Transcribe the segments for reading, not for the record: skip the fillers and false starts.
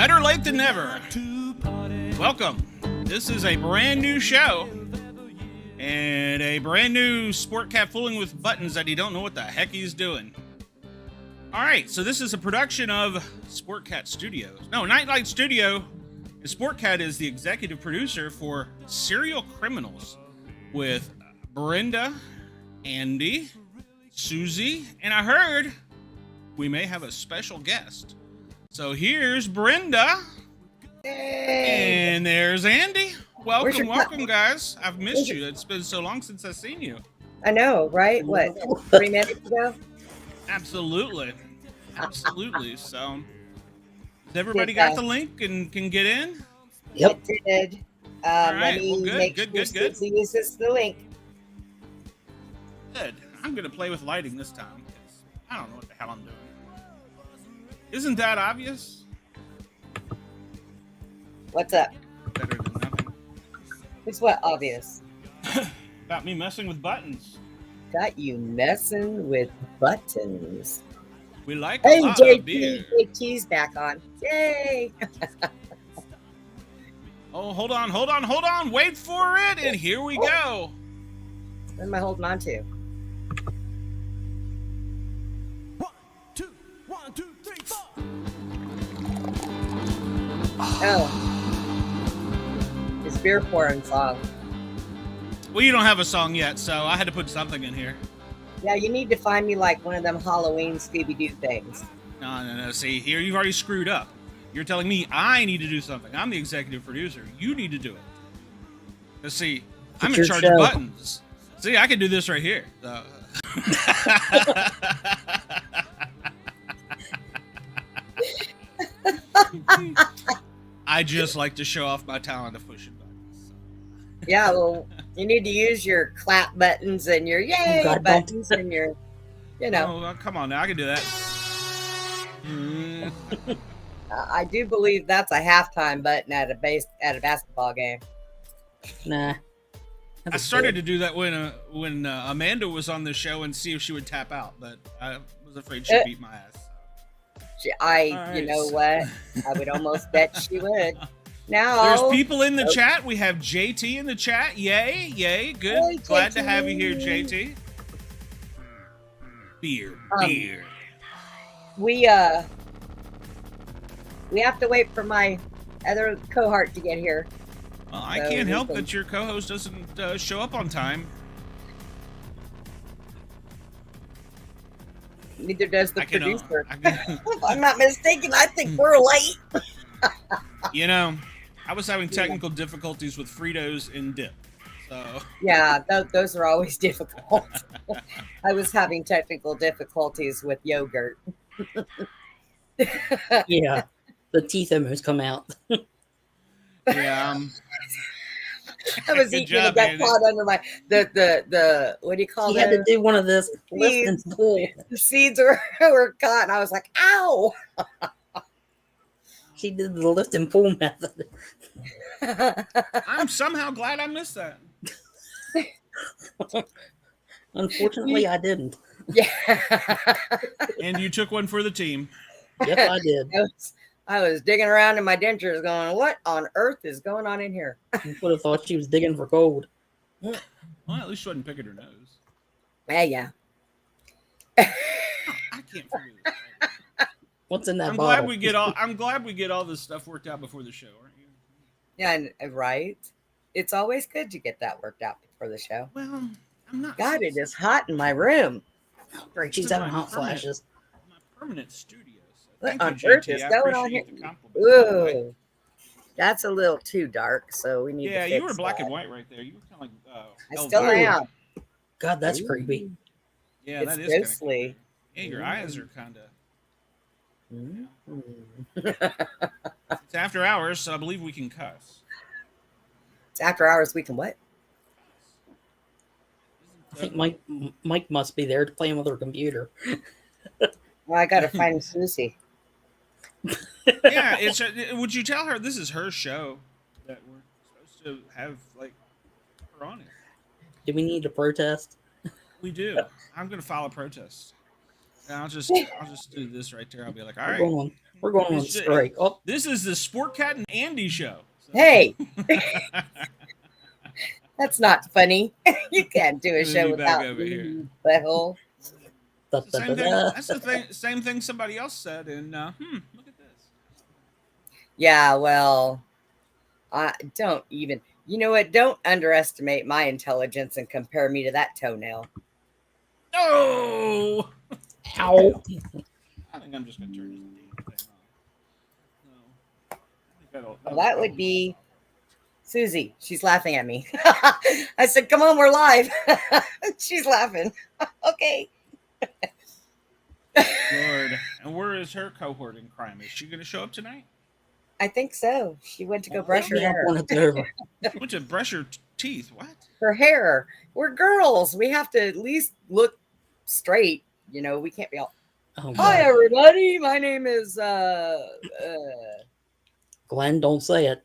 Better late than never. Welcome. This is a brand new show and a brand new Sportcat fooling with buttons that he don't know what the heck he's doing. All right, so this is a production of Sportcat Studios. No, Nightlight Studio. And Sportcat is the executive producer for Serial Criminals with Brenda, Andy, Suzy, and I heard we may have a special guest. So here's Brenda. Hey. And there's Andy. Welcome, guys. I've missed you. It's been so long since I've seen you. I know, right? What, 3 minutes ago? Absolutely. So, has everybody got the link and can get in? Yep. I did. All right. Well, good. Suzy uses the link. Good. I'm going to play with lighting this time because I don't know what the hell I'm doing. Isn't that obvious? What's up? Better than nothing. It's what obvious? About me messing with buttons. Got you messing with buttons. We like a lot of beer. JT's back on. Yay! Oh, hold on. Wait for it, and here we go. What am I holding on to? 1, 2, 3, 4. Oh. It's beer pouring song. Well, you don't have a song yet, so I had to put something in here. Yeah, you need to find me like one of them Halloween Scooby-Doo things. No. See, here you've already screwed up. You're telling me I need to do something. I'm the executive producer. You need to do it. Let's see. I'm in charge of buttons. See, I can do this right here. I just like to show off my talent of pushing buttons. Yeah, well, you need to use your clap buttons and your yay buttons and your, Oh, come on now, I can do that. I do believe that's a halftime button at a basketball game. Nah. I started to do that when Amanda was on the show and see if she would tap out, but I was afraid she'd beat my ass. You know what? I would almost bet she would. Now there's people in the chat. We have JT in the chat. Yay, good. Hey, glad to have you here, JT. Beer. We have to wait for my other cohort to get here. Well, I can't help that your co-host doesn't show up on time. Neither does the producer. If I'm not mistaken, I think we're late. I was having technical difficulties with Fritos and dip. So yeah, those are always difficult. I was having technical difficulties with yogurt. Yeah, the teeth almost come out. Yeah. I was eating and got caught under my the what do you call it? You had to do one of this lift and pull. The seeds were caught, and I was like, "Ow!" She did the lift and pull method. I'm somehow glad I missed that. Unfortunately, I didn't. Yeah. And you took one for the team. Yep, I did. I was digging around in my dentures going, what on earth is going on in here? You would have thought she was digging for gold. Well, at least she wasn't picking her nose. Yeah. I can't figure this out. What's in that I'm bottle? glad we get all this stuff worked out before the show, aren't you? Yeah, right. It's always good to get that worked out before the show. Well, I'm not. God, it is hot in my room. Great, she's having hot flashes. My permanent studio. What on earth is going on here? Ooh, that's a little too dark. So we need. Yeah, to you were fix black that. and white right there. You were kind of like. I still am. God, that's creepy. Yeah, it's that is ghostly. Yeah, your eyes are kind of. Mm-hmm. It's after hours, so I believe we can cuss. It's after hours. We can what? I think Mike must be there to play with her computer. Well, I gotta find Suzy. Yeah, would you tell her this is her show that we're supposed to have like her on it? Do we need to protest? We do. I'm going to file a protest. I'll just do this right there. I'll be like, all We're right. going on. We're going on This- strike. Oh, This is the Sportcat and Andy show. So- Hey, that's not funny. You can't do a Let me show be back without over here. me, butthole. da, It's the da, same da, thing. da. That's the thing. Same thing somebody else said. And look at this. Yeah, well, I don't even. You know what? Don't underestimate my intelligence and compare me to that toenail. No. Ow. I think I'm just gonna turn this damn thing off. No. I think Well, that'll that probably would be stop. Suzy. She's laughing at me. I said, "Come on, we're live." She's laughing. Okay. Lord, and where is her cohort in crime? Is she gonna show up tonight? I think so. She went to go Oh, brush her Yeah, hair. when it's over. She went to brush her teeth. What? Her hair. We're girls. We have to at least look straight. You know, we can't be all. Oh, Hi, God. everybody. My name is Glenn, don't say it.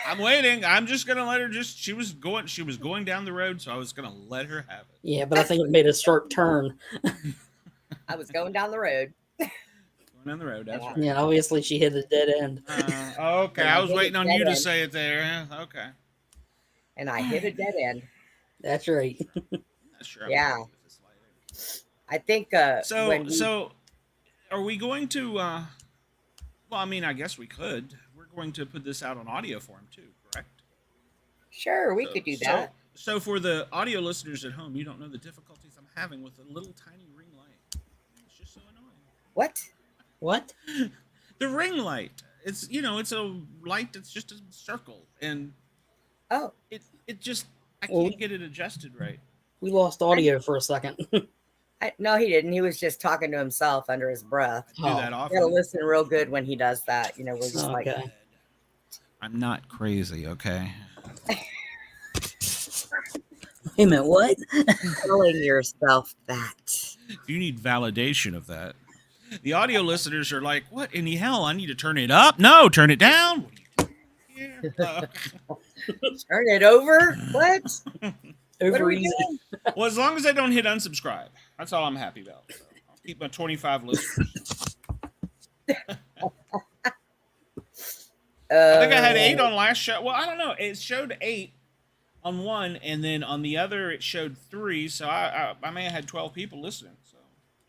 I'm waiting. I'm just gonna let her. She was going down the road, so I was gonna let her have it. Yeah, but I think it made a sharp turn. I was going down the road. Going down the road. That's right. Yeah, obviously she hit a dead end. Okay, And I I was hit waiting a on dead you to end. say it there. Okay. And I hit a dead end. That's right. Not sure. I'm Yeah. happy with this lighting. I think So are we going to well, I mean, I guess we could. We're going to put this out on audio form too, correct? sure we could do that. So for the audio listeners at home, you don't know the difficulties I'm having with a little tiny ring light. It's just so annoying. What? What? The ring light. It's it's a light that's just a circle, and Oh, it just I Well, can't get it adjusted right. We lost audio for a second. no, he didn't. He was just talking to himself under his breath. I do Oh. that You often. gotta listen real good when he does that. You know, we're just like, Okay. I'm not crazy, okay? Wait a minute, what? telling yourself that. If you need validation of that, the audio listeners are like, "What in the hell? I need to turn it up? No, turn it down." What are you doing here? Turn it over. What? What are Over we easy. doing? Well, as long as I don't hit unsubscribe, that's all I'm happy about. So I'll keep my 25 listeners. I think I had 8 on last show. Well, I don't know. It showed 8 on one, and then on the other it showed 3. So I may have had 12 people listening. So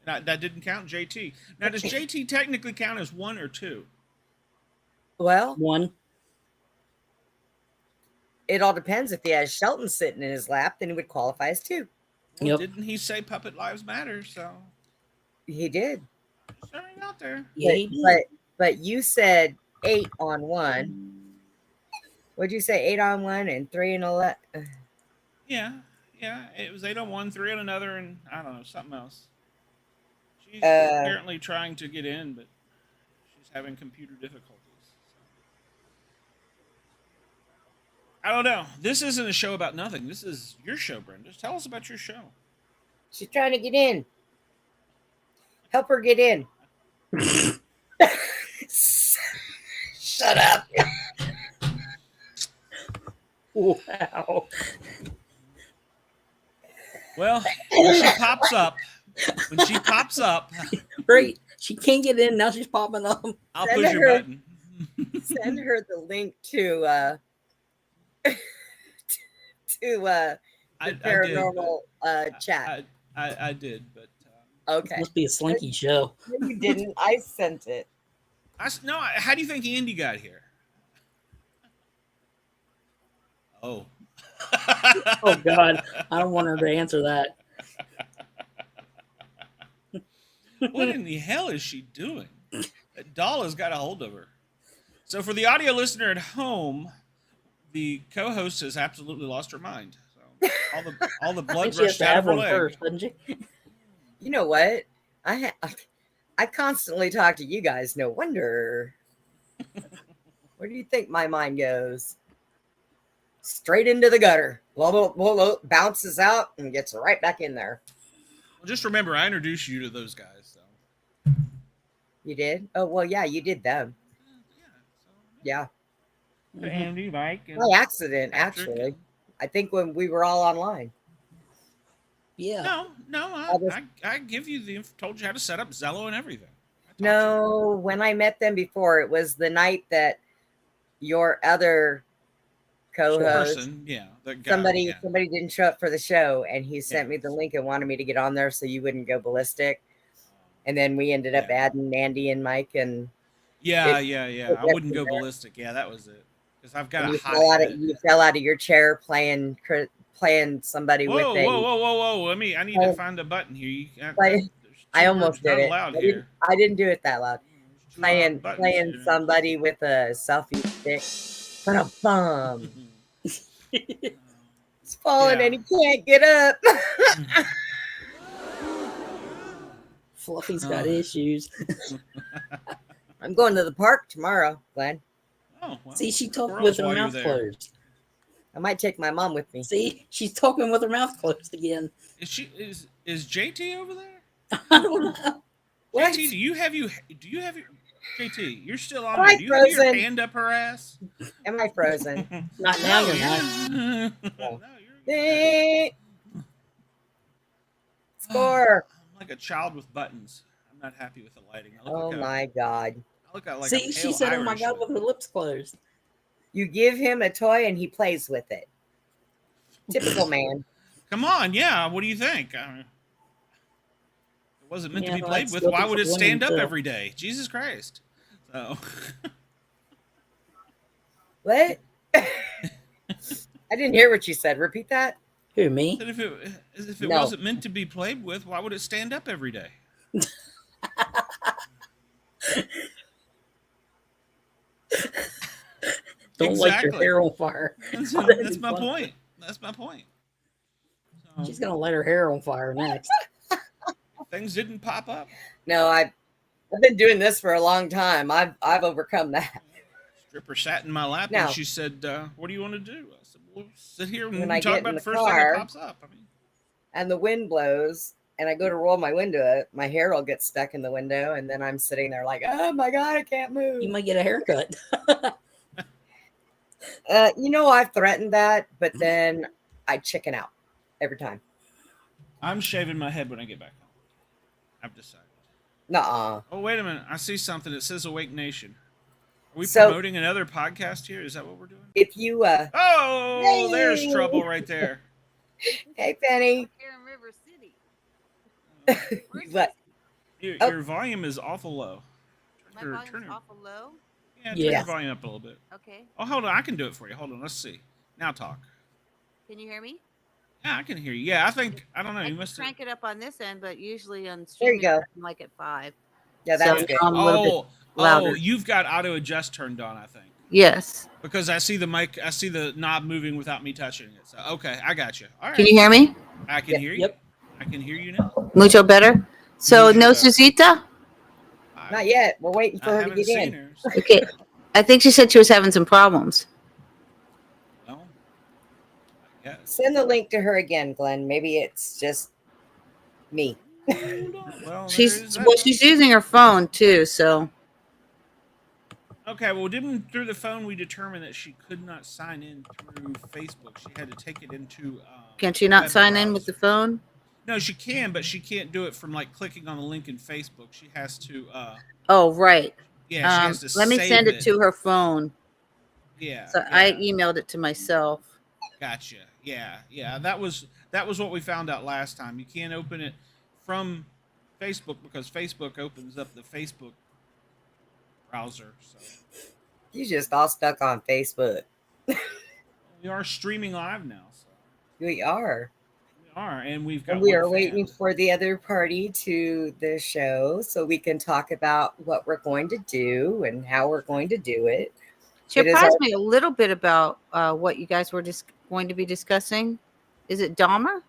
that didn't count JT. Now, does JT technically count as 1 or 2? Well, One. it all depends. If he has Shelton sitting in his lap, then he would qualify as 2. Well, Yep. didn't he say Puppet Lives Matter? So He did. just throwing it out there. Yeah, he did. But you said 8 on 1. What'd you say? 8 on 1 and 3 on 11. Yeah. It was 8 on one, 3 on another, and I don't know, something else. She's Uh, apparently trying to get in, but she's having computer difficulties. So. I don't know. This isn't a show about nothing. This is your show, Brenda. Tell us about your show. She's trying to get in. Help her get in. Shut up. Wow. Well, when she pops up, Great. She can't get in. Now she's popping up. I'll Send push your her- button. Send her the link to the I did, paranormal but- chat. I did, but Okay. Must be a slinky show. No, you didn't. I sent it. no. How do you think Andy got here? Oh. Oh God, I don't want her to answer that. What in the hell is she doing? That doll has got a hold of her. So for the audio listener at home, the co-host has absolutely lost her mind. So all the I blood think she has rushed to out of have her one leg. first, doesn't she? You know what? I constantly talk to you guys. No wonder. Where do you think my mind goes? Straight into the gutter. Bounces out and gets right back in there. Well, just remember, I introduced you to those guys. So You did? Oh, well, yeah, you did them. Yeah. Andy, Mike, and By accident, Patrick actually. and- I think when we were all online. Yeah. No, I give you told you how to set up Zello and everything. No, when I met them before, it was the night that your other co-host, person, yeah, that guy, somebody didn't show up for the show, and he sent me the link and wanted me to get on there so you wouldn't go ballistic. And then we ended up adding Andy and Mike, and yeah. I wouldn't go ballistic. Yeah, that was it. Because I've got a hot. You fell out of your chair playing somebody with a. Whoa! I need to find a button here. I almost did it. Here. I didn't do it that loud. Playing somebody with a selfie stick. Ba-dum-bum. It's falling and he can't get up. Fluffy's got issues. I'm going to the park tomorrow, Glenn. Oh, well, see, she talked with her mouth closed. I might take my mom with me. See, she's talking with her mouth closed again. Is JT over there? I don't know. What? JT, do you have your JT? You're still on. Am Do you have your hand up her ass? Am I frozen? Not now. You're not. No, Score. I'm like a child with buttons. I'm not happy with the lighting. My God. I look like see, she said, "Oh my God," with her lips closed. You give him a toy and he plays with it. Typical man. Come on, yeah. What do you think? It wasn't meant to be played with. Why would it stand up every day? Jesus Christ. So. What? I didn't hear what you said. Repeat that. Who, me? If it wasn't meant to be played with, why would it stand up every day? Don't light your hair on fire. That's my point. That's my point. So, she's gonna light her hair on fire next. Things didn't pop up. No, I've been doing this for a long time. I've overcome that. Stripper sat in my lap and she said, "What do you want to do?" I said, "We'll sit here and talk about the first thing that pops up." And the wind blows, and I go to roll my window. My hair will get stuck in the window, and then I'm sitting there like, "Oh my God, I can't move." You might get a haircut. I've threatened that, but then I chicken out every time. I'm shaving my head when I get back home. I've decided. Nuh-uh. Oh, wait a minute. I see something. It says Awake Nation. Are we promoting another podcast here? Is that what we're doing? If you there's trouble right there. Hey, Penny. Here in River City. What? Your volume is awful low. My volume's awful low? Yeah, turn your volume up a little bit. Okay. Oh, hold on. I can do it for you. Hold on. Let's see. Now talk. Can you hear me? Yeah, I can hear you. Yeah, I don't know. You must crank it up on this end, but usually on streaming, there you go. I'm like at 5. Yeah, that's good. I'm a little bit louder. Oh, you've got auto adjust turned on, I think. Yes. Because I see the mic, I see the knob moving without me touching it. So, okay, I got you. All right. Can you hear me? I can hear you. Yep. I can hear you now. Mucho better. So no Susita? Not yet. We're waiting for her to get in. Okay. I think she said she was having some problems. Well, I guess. Send the link to her again, Glenn. Maybe it's just me. Well, she's using her phone too, so. Okay, well, through the phone we determined that she could not sign in through Facebook. She had to take it into. Can she not sign in with the phone? No, she can, but she can't do it from like clicking on the link in Facebook. She has to. Oh, right. Yeah, she has to let me send it to her phone. Yeah. So I emailed it to myself. Gotcha. Yeah. That was what we found out last time. You can't open it from Facebook because Facebook opens up the Facebook browser. So You just all stuck on Facebook. we are streaming live now. So We are. And we've got. And we are waiting for the other party to the show so we can talk about what we're going to do and how we're going to do it. Surprised me a little bit about what you guys were just going to be discussing. Is it Dahmer?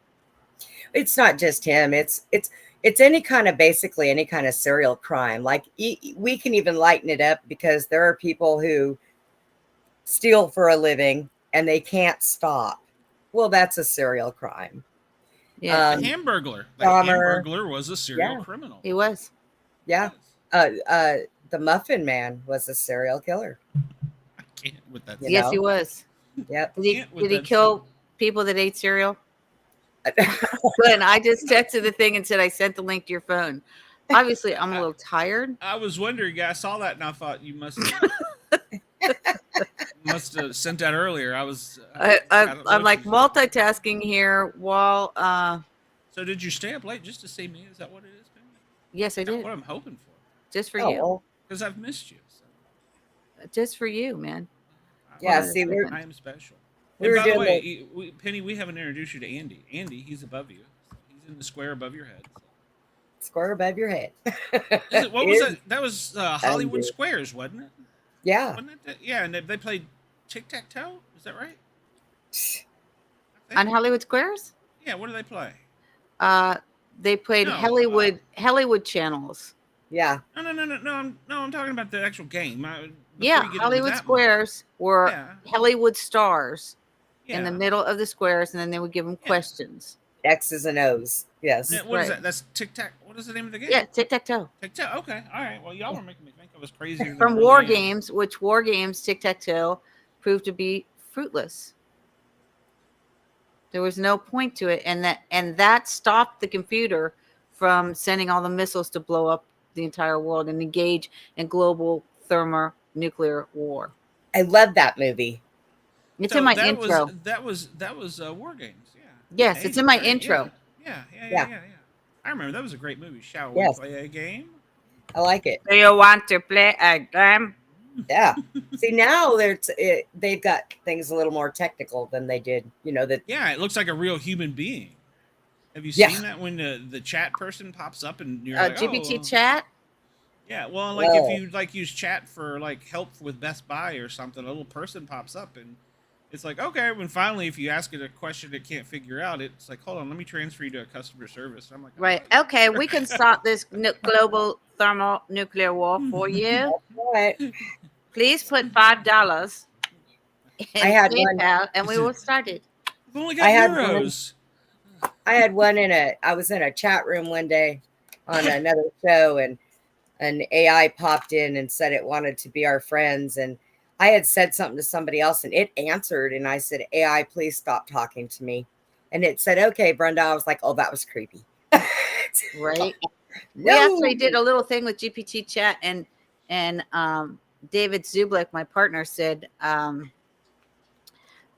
It's not just him. It's basically any kind of serial crime. Like we can even lighten it up because there are people who steal for a living and they can't stop. Well, that's a serial crime. Yeah, the Hamburglar. The Hamburglar was a serial criminal. He was. Yeah. The Muffin Man was a serial killer. I can't with that. Yes, he was. Yep. Did he kill people that ate cereal? Glenn, I just texted the thing and said I sent the link to your phone. Obviously, I'm a little tired. I was wondering. Yeah, I saw that and I thought you must have sent that earlier. I was. I'm like multitasking here while. So did you stay up late just to see me? Is that what it is, Penny? Yes, I That's did. what I'm hoping for. Just for you. Oh, Because I've missed you. So. Just for you, man. yeah. I- See, I am special. we And were by the doing way, Penny, we haven't introduced you to Andy. Andy, he's above you. He's in the square above your head. square above your head. What was that? That was Hollywood Andy. Squares, wasn't it? Yeah. Wasn't it? Yeah, and they played tic-tac-toe. Is that right? I On think. Hollywood Squares, Yeah, what do they play? they played No, Hollywood channels. Yeah. No, I'm talking about the actual game. Before Yeah, you get into Hollywood that Squares were Yeah. Hollywood stars Yeah. in the middle of the squares, and then they would give them questions. X's and O's. Yes. Yeah, what is Right. that? That's tic-tac. What is the name of the game? Yeah, tic-tac-toe. Tic-tac. Okay. All right. Well, y'all were making me think I was crazier. From than I War really am. Games, which War Games tic-tac-toe proved to be fruitless. There was no point to it, and that stopped the computer from sending all the missiles to blow up the entire world and engage in global thermonuclear war. I love that movie. It's So in my that intro. that was War Games. Yeah. Yes, it's in my intro. Yeah. Yeah. I remember that was a great movie. Shall Yes. we play a game? I like it. Do you want to play a game? Yeah. See, now they've got things a little more technical than they did. You know that. Yeah, it looks like a real human being. Have you Yeah. seen that when the chat person pops up and you're like, GPT oh, chat? Yeah, well, like Whoa. if you like use chat for like help with Best Buy or something, a little person pops up and it's like, okay, when finally if you ask it a question it can't figure out, it's like, hold on, let me transfer you to a customer service. And I'm like, Right. Okay, we can stop this global thermonuclear war for you. All right. Please put $5 in I had one. PayPal, and we will start it. I've only I got had euros. I had one I was in a chat room one day on another show, and an AI popped in and said it wanted to be our friends, and I had said something to somebody else and it answered, and I said, AI, please stop talking to me. And it said, okay, Brenda. I was like, oh, that was creepy. Right. We No. actually did a little thing with GPT chat, and David Zublik, my partner, said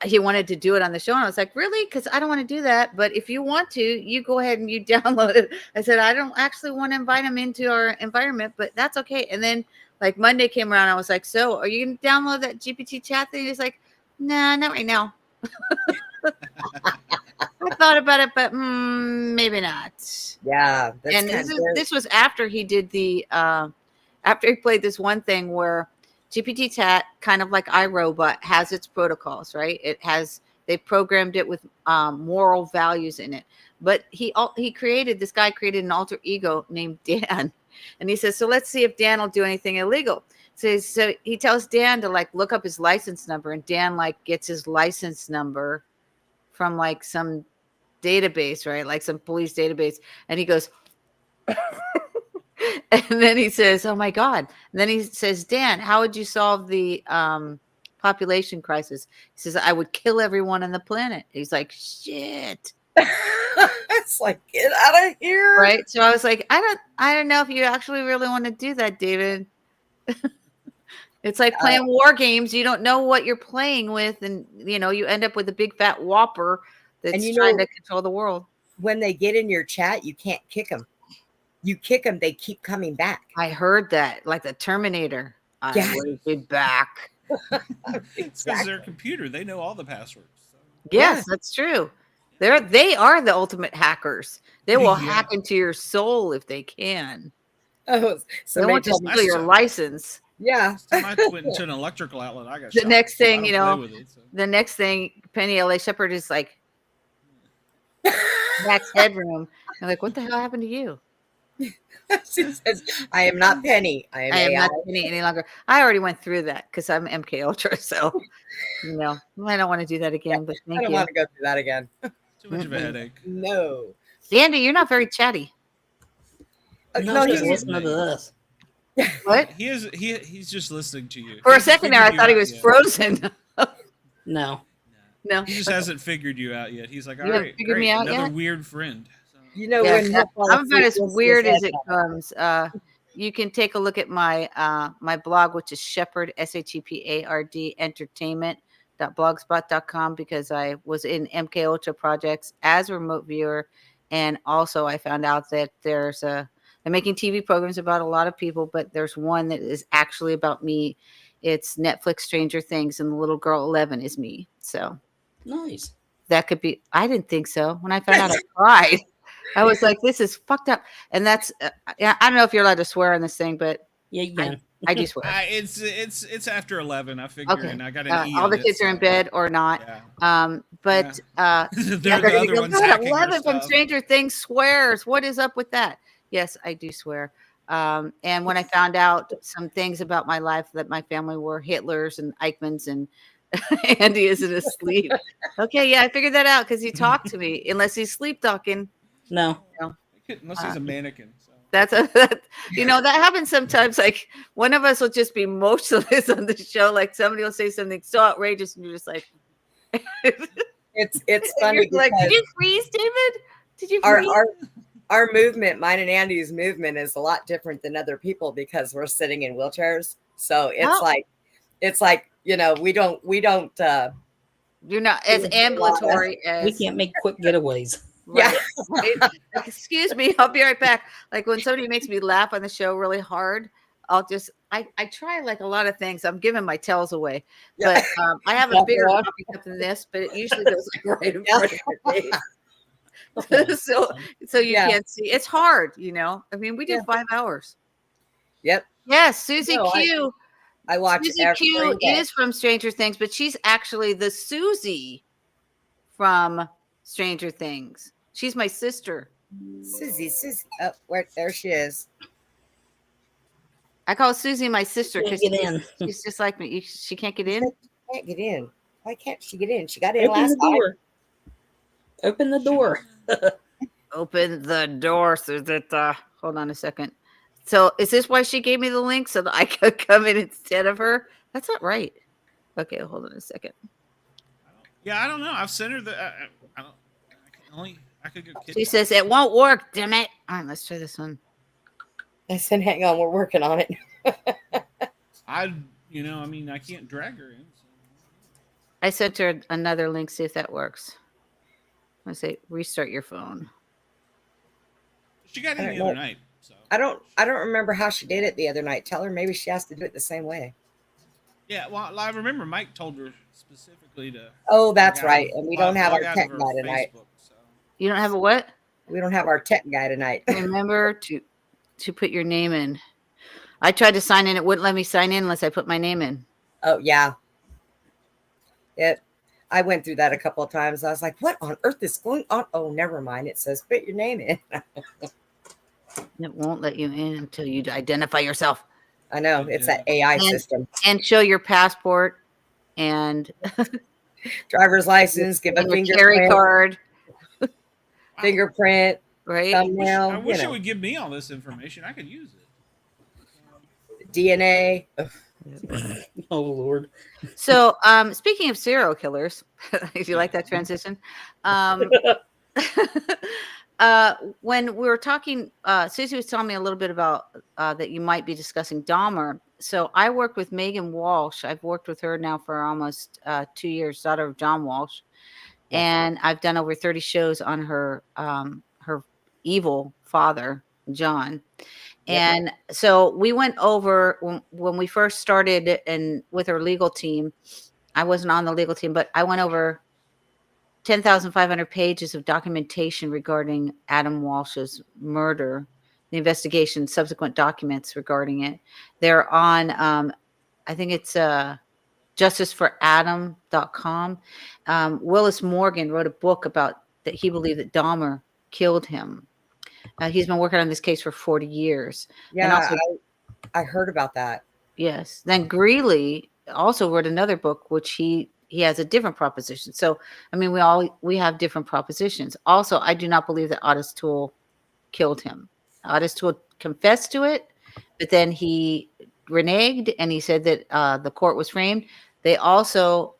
he wanted to do it on the show, and I was like, really? Because I don't want to do that, but if you want to, you go ahead and you download it. I said, I don't actually want to invite him into our environment, but that's okay. And then like Monday came around, I was like, so are you gonna download that GPT chat thing? He's like, nah, not right now. I thought about it, but maybe not. Yeah. That's And this was after he did the after he played this one thing where GPT chat, kind of like iRobot, has its protocols, right? They programmed it with moral values in it. But this guy created an alter ego named Dan. And he says, so let's see if Dan will do anything illegal. So he tells Dan to like look up his license number, and Dan like gets his license number from like some database, right? Like some police database. And he goes, and then he says, oh my God. And then he says, Dan, how would you solve the population crisis? He says, I would kill everyone on the planet. He's like, shit. It's like, get out of here. Right. So I was like, I don't know if you actually really want to do that, David. It's like playing war games. You don't know what you're playing with, and you end up with a big fat whopper that's trying to control the world. When they get in your chat, you can't kick them. You kick them, they keep coming back. I heard that, like the Terminator. I will be back. It's because they're a computer. They know all the passwords. So. Yes, that's true. They are the ultimate hackers. They will hack into your soul if they can. Oh, so they won't just steal your license. Yeah. I went into an electrical outlet. I got the next thing, it, so. The next thing, Penny LA Shepherd is like, Max Headroom. I'm like, what the hell happened to you? She says, I am not Penny. I am not Penny any longer. I already went through that because I'm MK Ultra. So, I don't want to do that again. But thank you. I don't want to go through that again. Too much of a headache. No. Andy, you're not very chatty. No, he's listening to this. What? He's just listening to you. For a second there, I thought he was frozen. No. No, He just hasn't figured you out yet. He's like, all You haven't right, figured me great, out another yet? weird friend. So, You know yeah, when he'll fall I'm about asleep, as you'll see his weird as head it down. comes. You can take a look at my my blog, which is Shepherd SHEPARD Entertainment.blogspot.com, because I was in MK Ultra projects as a remote viewer, and also I found out that they're making TV programs about a lot of people, but there's one that is actually about me. It's Netflix Stranger Things, and the little girl 11 is me. So Nice. that could be. I didn't think so. When I found out, I cried. I was like, "This is fucked up." And that's. Yeah, I don't know if you're allowed to swear on this thing, but Yeah, you can. I do swear. it's after 11. I figure, Okay. and I got an E All on the it. kids are in So, bed or not. yeah. But They're yeah, the they're gonna other go, ones "God, hacking your 11 from stuff. Stranger Things swears. What is up with that?" Yes, I do swear. And when I found out some things about my life, that my family were Hitlers and Eichmanns, and Andy isn't asleep. Okay, yeah, I figured that out because he talked to me. Unless he's sleep talking, No. Unless he's a mannequin. So. that's that happens sometimes. Like one of us will just be motionless on the show. Like somebody will say something so outrageous, and you're just like, It's and funny you're like, did because you freeze, David? Did you our, freeze? our movement, mine and Andy's movement, is a lot different than other people because we're sitting in wheelchairs. So it's like we don't You're not as ambulatory as We can't make quick getaways. right. Right? Like, excuse me, I'll be right back. Like when somebody makes me laugh on the show really hard, I try like a lot of things. I'm giving my tells away, but I have a bigger coffee cup than this, but it usually goes like right in front of my face. so you can't see. It's hard, I mean, we did 5 hours. Yep. Yes, Suzy No, Q. I watch Suzy every Q day. is from Stranger Things, but she's actually the Suzy from Stranger Things. She's my sister. Suzy. Oh, there she is. I call Suzy my sister Can't because get in. she's just like me. She can't get in. Can't get in. Why can't she get in? She got in Open last the door. Open the door. Open the door so that hold on a second. So is this why she gave me the link so that I could come in instead of her? That's not right. Okay, hold on a second. Yeah, I don't know. I've sent her the. I could go. She says it won't work. Damn it! All right, let's try this one. I said, hang on, we're working on it. I mean, I can't drag her in. So. I sent her another link. See if that works. I say restart your phone. She got in the other night. So I don't remember how she did it the other night. Tell her maybe she has to do it the same way. Yeah, well, I remember Mike told her specifically to. Oh, that's right. And we don't have our log out tech of her guy tonight. Facebook, so. You don't have a what? We don't have our tech guy tonight. Remember to put your name in. I tried to sign in. It wouldn't let me sign in unless I put my name in. Oh, yeah. I went through that a couple of times. I was like, what on earth is going on? Oh, never mind. It says put your name in. It won't let you in until you identify yourself. I know. It's that AI system. And show your passport and driver's license, give a your carry card. Fingerprint, right? Thumbnail. I wish it would give me all this information. I could use it. DNA. Oh Lord. So, speaking of serial killers, if you like that transition, when we were talking, Suzy was telling me a little bit about that you might be discussing Dahmer. So I worked with Megan Walsh. I've worked with her now for almost 2 years, daughter of John Walsh. And I've done over 30 shows on her her evil father, John. And so we went over when we first started and with her legal team. I wasn't on the legal team, but I went over 10,500 pages of documentation regarding Adam Walsh's murder, the investigation, subsequent documents regarding it. They're on, I think it's justiceforadam.com. Willis Morgan wrote a book about that he believed that Dahmer killed him. He's been working on this case for 40 years. Yeah, and also, I heard about that. Yes. Then Greeley also wrote another book, which he has a different proposition. So, I mean, we have different propositions. Also, I do not believe that Otis Toole killed him. Otis Toole confessed to it, but then he reneged and he said that the court was framed. They also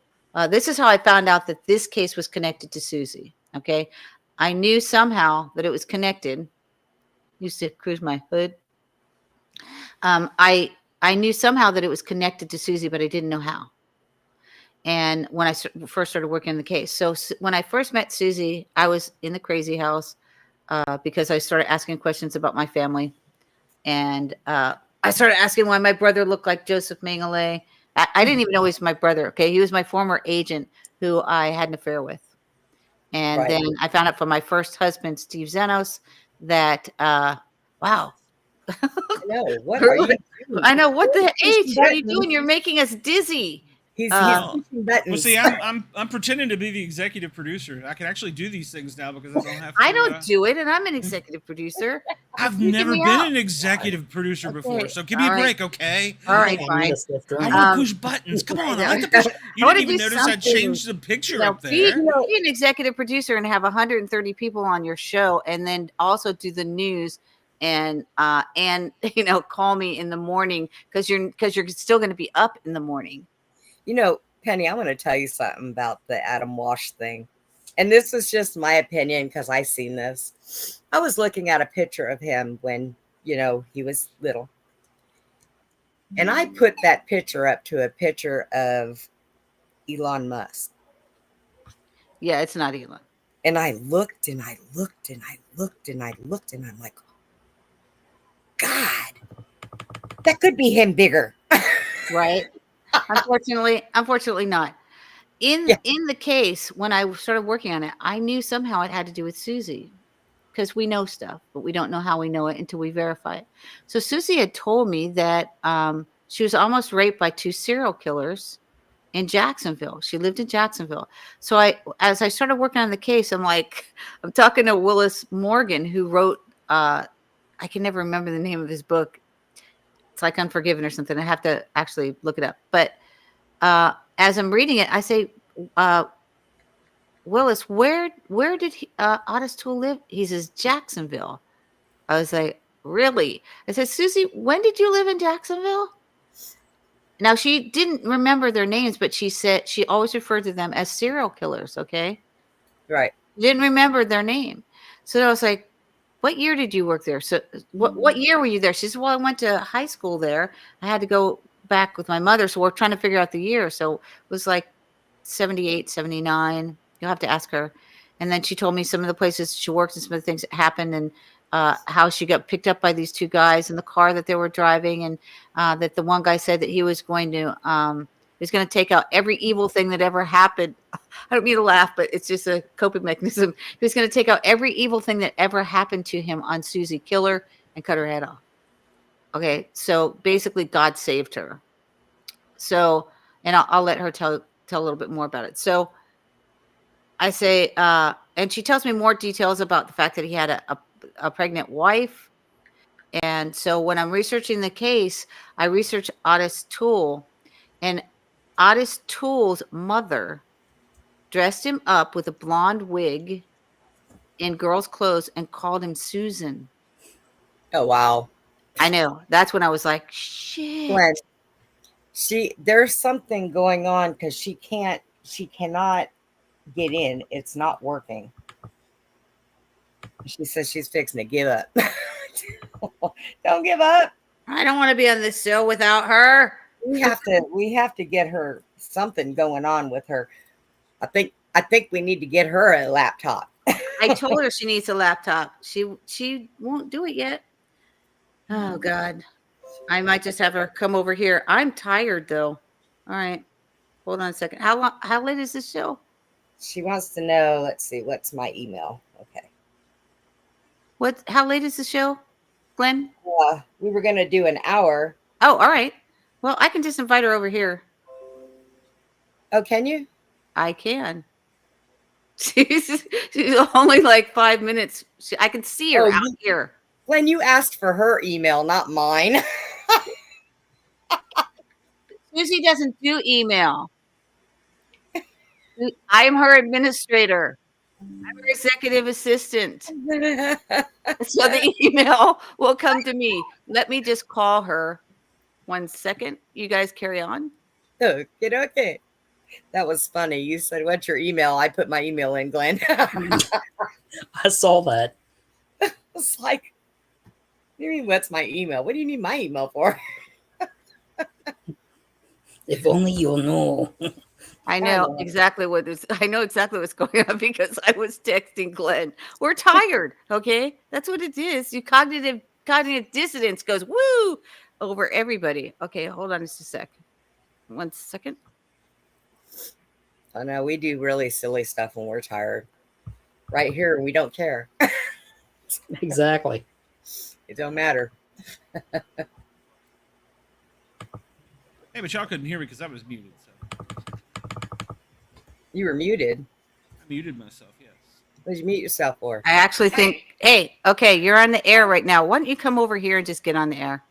This is how I found out that this case was connected to Suzy. Okay. I knew somehow that it was connected. Used to cruise my hood. I knew somehow that it was connected to Suzy, but I didn't know how. And when I first started working on the case, so when I first met Suzy, I was in the crazy house because I started asking questions about my family, and I started asking why my brother looked like Joseph Mengele. I didn't even know he was my brother. Okay, he was my former agent who I had an affair with, and then I found out from my first husband, Steve Zenos, that wow. No, what are you doing? I know, what the H are you doing? You're making us dizzy. He's pushing buttons. Well, see, I'm pretending to be the executive producer. I can actually do these things now because I don't have to. I don't do it, and I'm an executive producer. I've never been an executive producer before, so give me a break, okay? All right, fine. I want to push buttons. Come on, I like to push. You didn't even notice I changed the picture up there. Be an executive producer and have 130 people on your show, and then also do the news. And call me in the morning because you're still going to be up in the morning. Penny, I want to tell you something about the Adam Walsh thing. And this is just my opinion because I seen this. I was looking at a picture of him when, he was little. And I put that picture up to a picture of Elon Musk. Yeah, it's not Elon. And I looked and I looked and I looked and I looked and I'm like, God, that could be him bigger. Right. Unfortunately not. In the case, when I started working on it, I knew somehow it had to do with Suzy because we know stuff, but we don't know how we know it until we verify it. So Suzy had told me that she was almost raped by 2 serial killers in Jacksonville. She lived in Jacksonville. So as I started working on the case, I'm talking to Willis Morgan, who wrote, I can never remember the name of his book. It's like Unforgiven or something. I have to actually look it up. But as I'm reading it, I say, Willis, where did Otis Toole live? He says, Jacksonville. I was like, really? I said, Suzy, when did you live in Jacksonville? Now, she didn't remember their names, but she said she always referred to them as serial killers, okay? Right. Didn't remember their name. So I was like, what year did you work there? So what year were you there? She said, well, I went to high school there. I had to go back with my mother. So we're trying to figure out the year. So it was like 78, 79. You'll have to ask her. And then she told me some of the places she worked and some of the things that happened and how she got picked up by these 2 guys in the car that they were driving. And that the one guy said that he was going to take out every evil thing that ever happened. I don't mean to laugh, but it's just a coping mechanism. He was going to take out every evil thing that ever happened to him on Suzy, kill her, and cut her head off. Okay, so basically God saved her. So, and I'll let her tell a little bit more about it. So I say, and she tells me more details about the fact that he had a pregnant wife. And so when I'm researching the case, I research Otis Toole, and Otis Toole's mother dressed him up with a blonde wig in girl's clothes and called him Susan. Oh, wow. I know. That's when I was like, shit. When there's something going on because she cannot get in. It's not working. She says she's fixing to give up. Don't give up. I don't want to be on this show without her. We have to get her something going on with her. I think we need to get her a laptop. I told her she needs a laptop. She won't do it yet. Oh God. I might just have her come over here. I'm tired though. All right. Hold on a second. How late is this show? She wants to know, let's see, what's my email? Okay. How late is the show, Glenn? We were going to do an hour. Oh, all right. Well, I can just invite her over here. Oh, can you? I can. She's only like 5 minutes. I can see her out here. Glenn, you asked for her email, not mine. Suzy doesn't do email. I am her administrator. I'm her executive assistant. So the email will come to me. Let me just call her. 1 second. You guys carry on. Okay. That was funny. You said, "What's your email?" I put my email in, Glenn. I saw that. It's like, what do you mean, what's my email? What do you need my email for? If only you'll know. I know exactly what this. I know exactly what's going on because I was texting Glenn. We're tired. Okay, that's what it is. You cognitive dissonance goes woo over everybody. Okay, hold on just a sec. 1 second. I know we do really silly stuff when we're tired. Right here, we don't care. Exactly. It don't matter. Hey, but y'all couldn't hear me because I was muted. So You were muted. I muted myself. Yes. What did you mute yourself for? I actually think. Hey, okay, you're on the air right now. Why don't you come over here and just get on the air?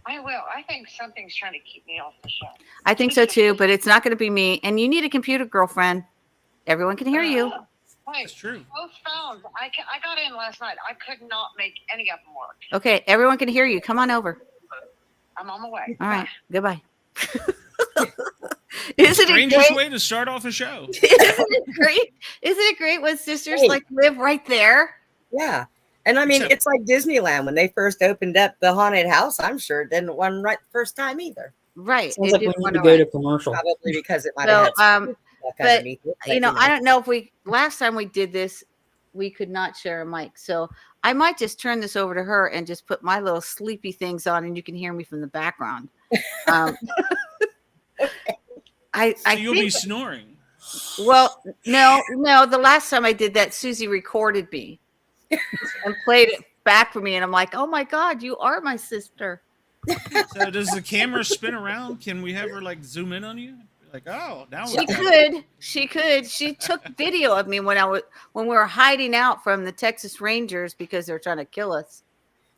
I will. I think something's trying to keep me off the show. I think so too, but it's not going to be me. And you need a computer, girlfriend. Everyone can hear you. Wait, That's true. both phones. I got in last night. I could not make any of them work. Okay, everyone can hear you. Come on over. I'm on my way. All right, goodbye. Isn't it Strangest great? way to start off a show. Isn't it great? Isn't it great when sisters Hey. like live right there? Yeah. And I mean, Except- it's like Disneyland when they first opened up the haunted house. I'm sure it didn't run right the first time either. Right. Sounds it like we did need run to go away. to commercial. Probably because it might So, have had some stuff but, underneath it, You know, I don't know if we last time we did this, we could not share a mic. So I might just turn this over to her and just put my little sleepy things on, and you can hear me from the background. I So you'll be think, snoring. well, no. The last time I did that, Suzy recorded me and played it back for me, and I'm like, oh my God, you are my sister. So does the camera spin around? Can we have her like zoom in on you? Like, oh, now She could. She took video of me when we were hiding out from the Texas Rangers because they're trying to kill us.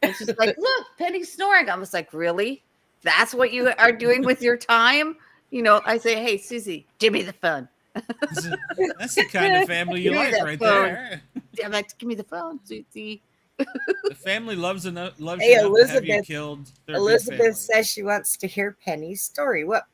And she's like, "Look, Penny's snoring." I was like, "Really? That's what you are doing with your time?" You know, I say, "Hey, Suzy, give me the phone." That's the kind of family you Give me like that right phone. there. I'm like, "Give me the phone, Suzy." The family loves Hey, you enough to have you Elizabeth. killed. They're a good Elizabeth family. says she wants to hear Penny's story. What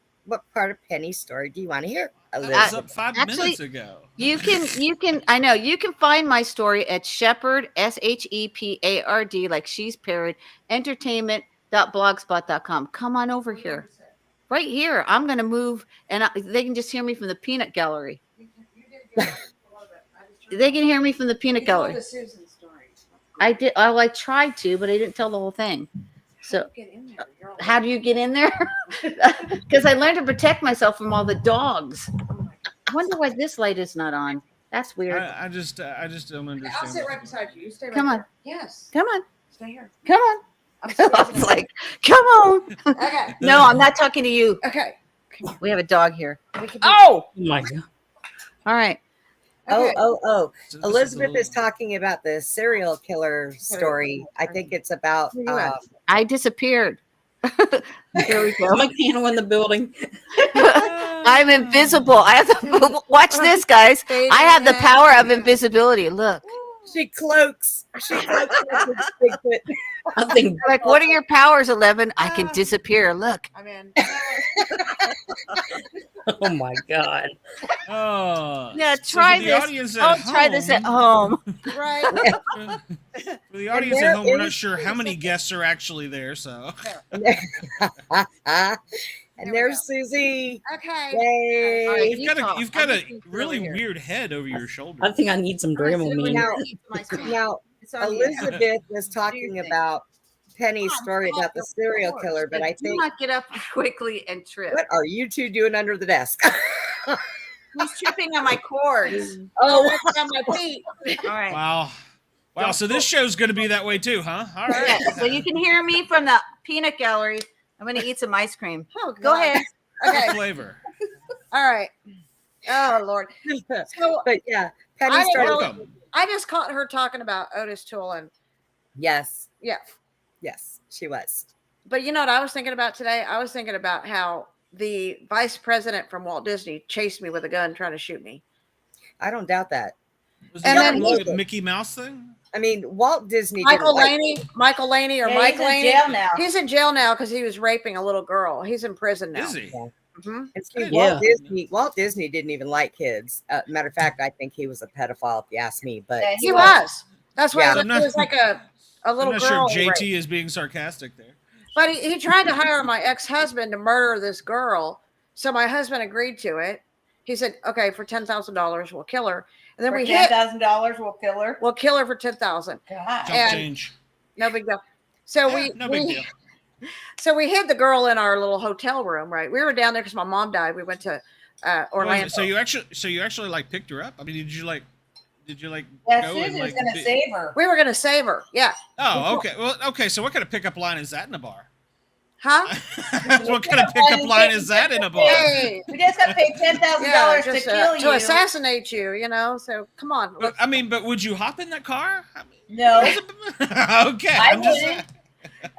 part of Penny's story do you want to hear, That was Elizabeth? up 5 Actually- minutes ago. You can. I know you can find my story at Shepherd SHEPARD, like she's paired entertainment.blogspot.com. Come on over here, right here. I'm gonna move, and they can just hear me from the peanut gallery. They can hear me from the peanut gallery. I did. Oh, I tried to, but I didn't tell the whole thing. So, how do you get in there? Because I learned to protect myself from all the dogs. I wonder why this light is not on. That's weird. I just don't understand. I'll sit right what's beside you. You stay right Come on. there. Yes. Come on. Stay here. Come on. I'm I sitting was like, come on. okay. No, I'm not talking to you. Okay. We have a dog here. We can be- Oh, Oh my God. all right. Okay. Oh. So this is a Elizabeth is little- talking about the serial killer story. I think it's about. Where you at? I disappeared. Here we go. My piano in the building. I'm invisible. I have to watch this, guys. I have the power of invisibility. Look. She cloaks. She cloaks like a Bigfoot. I think Like, what are your powers, 11? I can disappear. Look. I'm in. oh my God. Oh, Yeah, so try for the this. audience Oh, at try this at home. Right. For the audience there at home, we're not is- sure how many guests are actually there. So And There we there's go. Suzy. Okay. Yay. All right. you've got talk. a I'm really just gonna sit over here. weird head over your shoulder. I think I need some Dramamine. Now, Elizabeth was talking about Penny's story about the serial killer, but I do think, not get up quickly and trip. what are you two doing under the desk? He's tripping on my cords. Oh, On my feet. All right. Wow. So this show's going to be that way too, huh? All right. Yeah, so you can hear me from the peanut gallery. I'm going to eat some ice cream. Oh, Go God. ahead. What Okay. flavor? All right. Oh Lord. So but yeah, I Penny didn't started. know- Welcome. I just caught her talking about Otis Toole and Yes, yeah. yes, she was. But you know what I was thinking about today? I was thinking about how the vice president from Walt Disney chased me with a gun trying to shoot me. I don't doubt that. Was And that then- the Mickey Mouse thing? I mean, Walt Disney. Michael didn't like- Laney or Yeah, Mike he's in Laney. jail now. He's in jail now because he was raping a little girl. He's in prison now. Is he? Mhm. And see, Yeah. Walt Disney didn't even like kids. Matter of fact, I think he was a pedophile, if you ask me. But Yeah, He was. That's why Yeah. it was, it was like a I'm little not sure girl. if he raped. JT is being sarcastic there. But he tried to hire my ex-husband to murder this girl. So my husband agreed to it. He said, okay, for $10,000, we'll kill her. And then for we hit, $10,000, we'll kill her. we'll kill her for 10,000. God. Chump And- change. No big deal. So Yeah, no big deal. So we hid the girl in our little hotel room, right? We were down there because my mom died. We went to Orlando. So you actually like picked her up? I mean, did you like Yeah, go Suzy and was like? going to save her. We were going to save her. Yeah. Oh, okay. Well, okay. So what kind of pickup line is that in a bar? Huh? What kind of pickup line is that in a bar? Hey. We just got to pay $10,000 Yeah, to just, kill to you. assassinate you, you know? So come on. But, I mean, but would you hop in that car? I mean, No, okay. I I'm just wouldn't.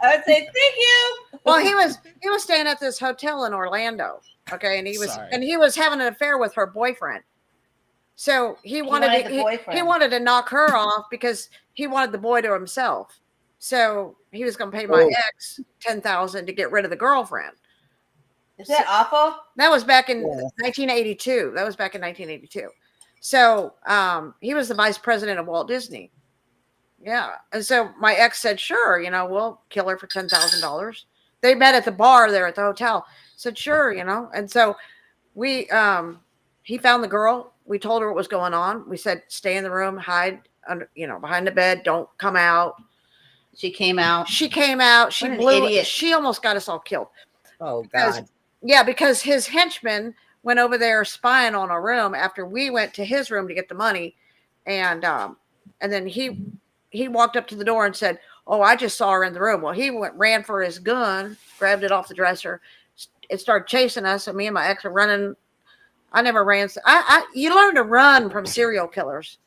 I would say thank you. Well, he was staying at this hotel in Orlando. Okay. And Sorry. he was having an affair with her boyfriend. So he wanted the boyfriend. he wanted to knock her off because he wanted the boy to himself. So he was going to pay my ex $10,000 to get rid of the girlfriend. Is that awful? That was back in Yeah. 1982. That was back in 1982. So he was the vice president of Walt Disney. Yeah. And so my ex said, sure, you know, we'll kill her for $10,000. They met at the bar there at the hotel. Said, sure, you know. And so we he found the girl. We told her what was going on. We said, stay in the room, hide under, you know, behind the bed, don't come out. She came out. She came out. She What an blew idiot. She almost got us all killed. oh Because- God, Yeah, because his henchman went over there spying on our room after we went to his room to get the money, and then he walked up to the door and said, "Oh, I just saw her in the room." Well, he ran for his gun, grabbed it off the dresser. It started chasing us, and me and my ex were running. I never ran. You learn to run from serial killers,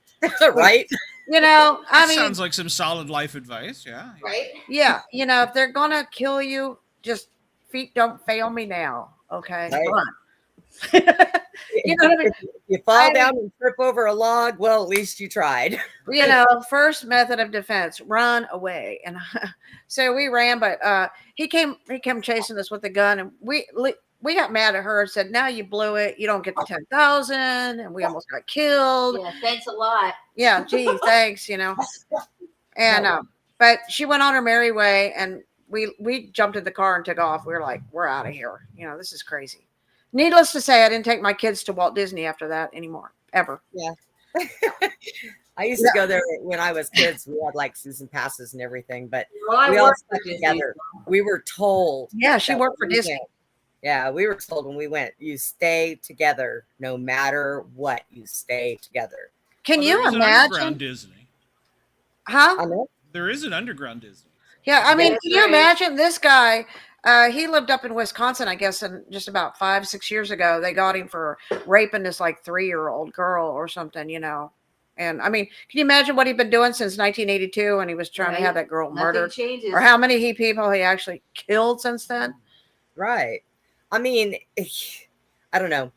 right? you know. I That mean, sounds like some solid life advice. Yeah. Right? yeah, you know, if they're gonna kill you, just feet don't fail me now. Okay, Right. run. You know what I mean? You fall down and trip over a log. Well, at least you tried. You know, first method of defense, run away. And so we ran, but he came chasing us with a gun, and we got mad at her and said, now you blew it, you don't get the 10,000, and we almost got killed. Yeah, thanks a lot. Yeah, gee, thanks, you know. And but she went on her merry way, and we jumped in the car and took off. We were like, we're out of here. You know, this is crazy. Needless to say, I didn't take my kids to Walt Disney after that anymore, ever. I used to go there when I was kids. We had like season passes and everything, but Well, I we all worked stuck for Disney. together. We were told. Yeah, she that worked for when we Disney. went- Yeah, we were told when we went, you stay together no matter what. You stay together. Can Well, you there is an underground imagine? Disney. Huh? I know. There is an underground Disney. Yeah, I mean, That's can you right. imagine this guy? He lived up in Wisconsin, I guess, and just about 5-6 years ago, they got him for raping this like 3-year-old girl or something, you know. And I mean, can you imagine what he'd been doing since 1982 when he was trying to have that girl Nothing murdered, changes. or how many people he actually killed since then? Right. I mean, I don't know.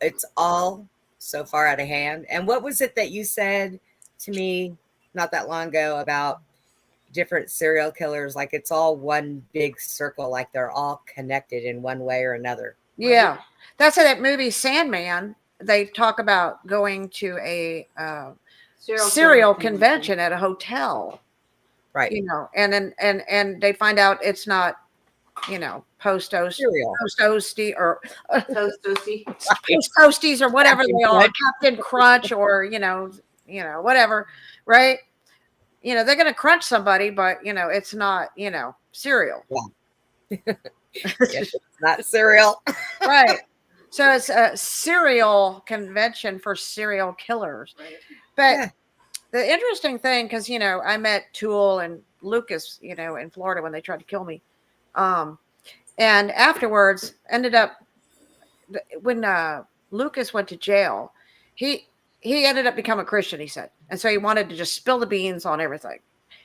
It's all so far out of hand. And what was it that you said to me not that long ago about different serial killers? Like it's all one big circle, like they're all connected in one way or another. Yeah, that's in that movie Sandman. They talk about going to a serial convention at a hotel, Right. you know, and then and they find out it's not, you know, Serial. Post-Toasty or Toasty. Post-Toasties or whatever Captain they are, Crunch. Captain Crunch or, you know, whatever, right? You know, they're going to crunch somebody, but, you know, it's not, you know, cereal. It's not cereal. Right. So it's a serial convention for serial killers. But Yeah. the interesting thing, because, you know, I met Tool and Lucas, you know, in Florida when they tried to kill me. And afterwards ended up, when Lucas went to jail, he ended up becoming a Christian, he said. And so he wanted to just spill the beans on everything.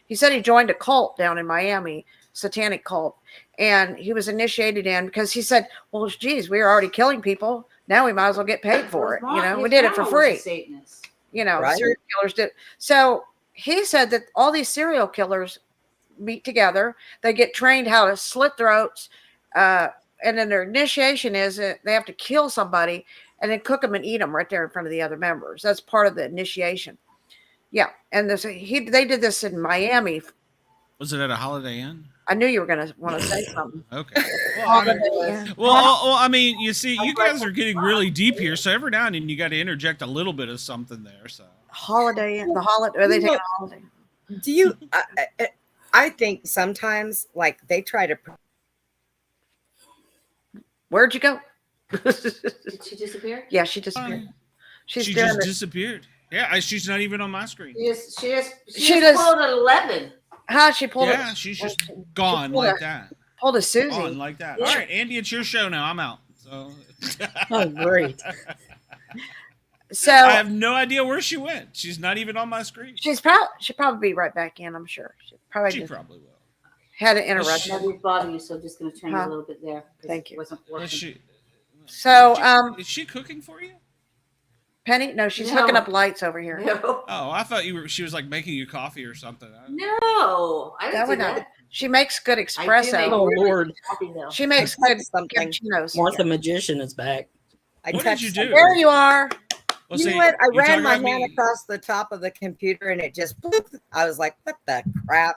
He said he joined a cult down in Miami, satanic cult. And he was initiated in because he said, well, geez, we were already killing people. Now we might as well get paid for it. You know, we did it for free. Satanist. You know, Right. serial killers did. So he said that all these serial killers meet together. They get trained how to slit throats, and then their initiation is that they have to kill somebody and then cook them and eat them right there in front of the other members. That's part of the initiation. Yeah, and they did this in Miami. Was it at a Holiday Inn? I knew you were going to want to say something. Okay. Well, I mean, you see, you guys are getting really deep here, so every now and then you got to interject a little bit of something there. So Holiday Inn, are they taking a holiday? Do you? I think sometimes, like, they try to. Where'd you go? Did she disappear? Yeah, she disappeared. She just disappeared. Yeah, she's not even on my screen. She just pulled at 11. How she pulled it? Yeah, she's just gone like that. Pulled a Suzy. Gone like that. Yeah. All right, Andy, it's your show now. I'm out. So. Oh, great. So I have no idea where she went. She's not even on my screen. she'll probably be right back in. I'm sure. She Probably will. had an interruption. Maybe bother you, so I'm just going to turn it a little bit there. Thank you. It wasn't Was working. she? So Is she cooking for you? Penny, no, she's No. hooking up lights over here. No, Oh, I thought she was like making you coffee or something. no, I That didn't do would not. that. She makes good I do espresso. make Oh, really Lord. good coffee, though. She makes I good touched something. cappuccinos. Martha Magician is back. I What did touched you something. do? There you are. Well, You see, know what? I you're ran talking my about hand me- across the top of the computer and it just bloop. I was like, what the crap?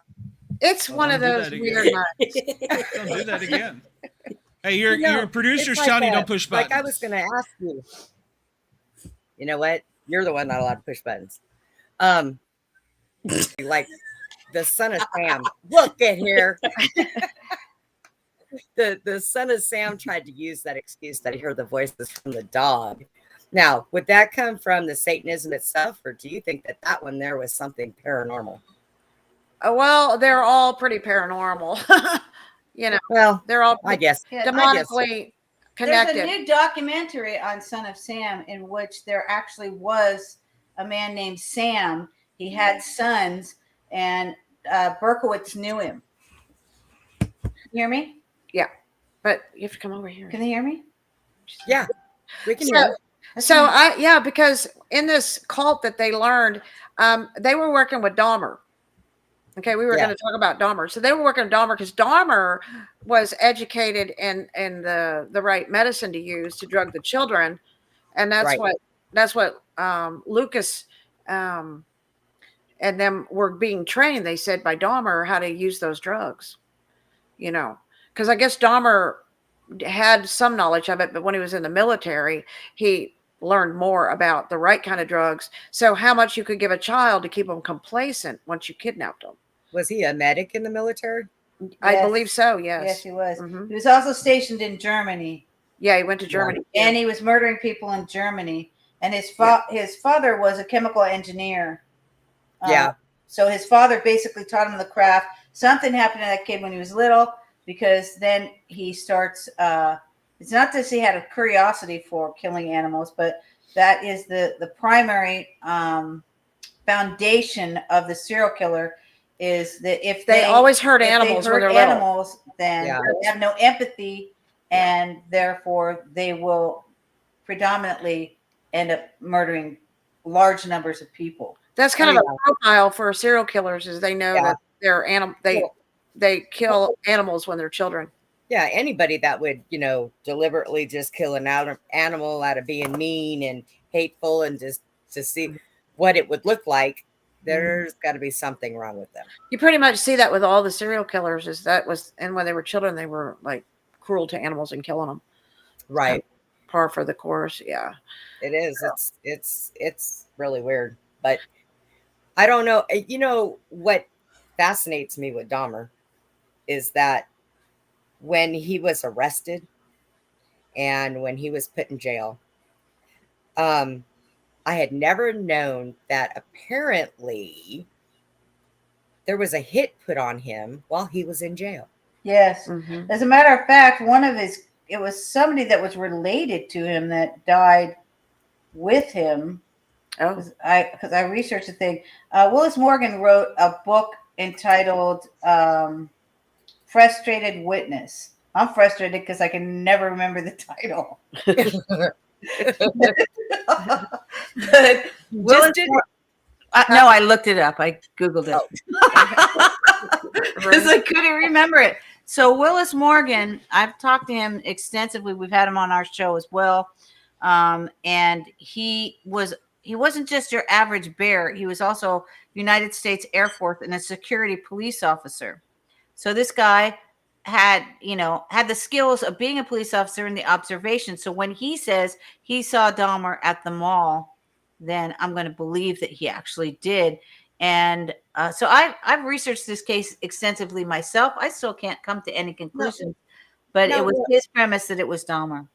It's Oh, one of don't do those that weird again. nights. Don't do that again. Hey, you're You know, you're producers it's telling you like don't push buttons. Like I was going to ask you. You know what? You're the one not allowed to push buttons. Like the son of Sam. Look at here. The son of Sam tried to use that excuse that he heard the voices from the dog. Now, would that come from the Satanism itself, or do you think that one there was something paranormal? Well, they're all pretty paranormal. You know, Well, they're all I guess. demonically connected. There's a new documentary on Son of Sam in which there actually was a man named Sam. He had sons, and Berkowitz knew him. You hear me? But you have to come over here. Can they hear me? Yeah, we can So- hear. So because in this cult that they learned, they were working with Dahmer. Okay, we were Yeah. going to talk about Dahmer. So they were working with Dahmer because Dahmer was educated in the right medicine to use to drug the children, and that's Right. what Lucas and them were being trained. They said by Dahmer how to use those drugs. You know, because I guess Dahmer had some knowledge of it, but when he was in the military, he learned more about the right kind of drugs. So how much you could give a child to keep them complacent once you kidnapped them. Was he a medic in the military? I Yes. believe so. Yes. Yes, he was. Mhm. He was also stationed in Germany, Yeah, he went to Germany. and he was murdering people in Germany. And his father was a chemical engineer. Yeah. So his father basically taught him the craft. Something happened to that kid when he was little, because then he starts. It's not that he had a curiosity for killing animals, but that is the primary foundation of the serial killer. Is that if They always hurt if they animals when hurt they're little. animals, then Yeah. they have no empathy, and therefore they will predominantly end up murdering large numbers of people. That's kind Oh, of a profile for serial killers, is they know Yeah. that they're animal. They kill animals when they're children. Yeah, anybody that would, deliberately just kill an animal out of being mean and hateful and just to see what it would look like, there's got to be something wrong with them. You pretty much see that with all the serial killers. And when they were children, they were like cruel to animals and killing them. Right. Par for the course. Yeah. It is. It's really weird. But I don't know. You know what fascinates me with Dahmer is that when he was arrested and when he was put in jail, I had never known that apparently there was a hit put on him while he was in jail. Yes. Mhm. As a matter of fact, it was somebody that was related to him that died with him. Oh, Because I researched the thing. Willis Morgan wrote a book entitled Frustrated Witness. I'm frustrated because I can never remember the title. But Willis no, I looked it up. I Googled it. Because I couldn't remember it. So Willis Morgan, I've talked to him extensively. We've had him on our show as well, and he wasn't just your average bear. He was also United States Air Force and a security police officer. So this guy had the skills of being a police officer and the observation. So when he says he saw Dahmer at the mall, then I'm going to believe that he actually did. And so I've researched this case extensively myself. I still can't come to any conclusions, but it was his premise that it was Dahmer.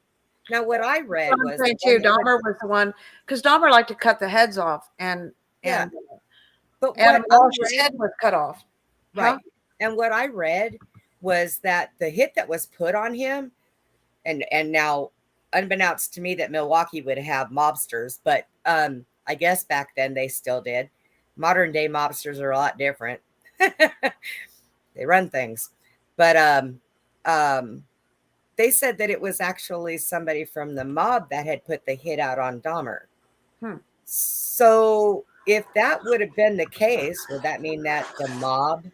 Now, what I read I'm was saying too, Dahmer was the one, because Dahmer liked to cut the heads off, and but Adam what I Walsh's read, head was cut off. right? Huh? And what I read was that the hit that was put on him, and now, unbeknownst to me, that Milwaukee would have mobsters, but I guess back then they still did. Modern day mobsters are a lot different. They run things, but they said that it was actually somebody from the mob that had put the hit out on Dahmer. So if that would have been the case, would that mean that the mob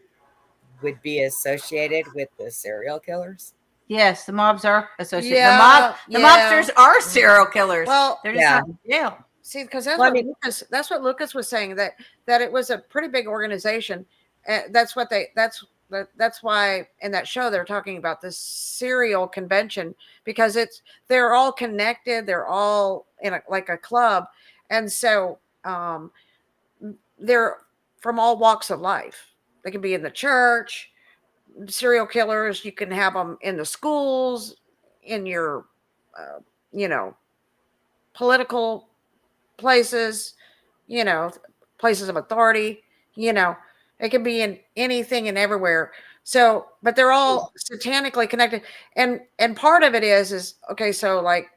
would be associated with the serial killers? Yes, the mobs are associated. Yeah, the mobsters are serial killers. Well, they're just not in jail. See, because that's what Lucas was saying, that it was a pretty big organization. That's why in that show they're talking about this serial convention, because they're all connected. They're all in like a club, and so they're from all walks of life. They can be in the church. Serial killers, you can have them in the schools, in your political places, places of authority. It can be in anything and everywhere. So, but they're all satanically connected, and part of it is okay. So, like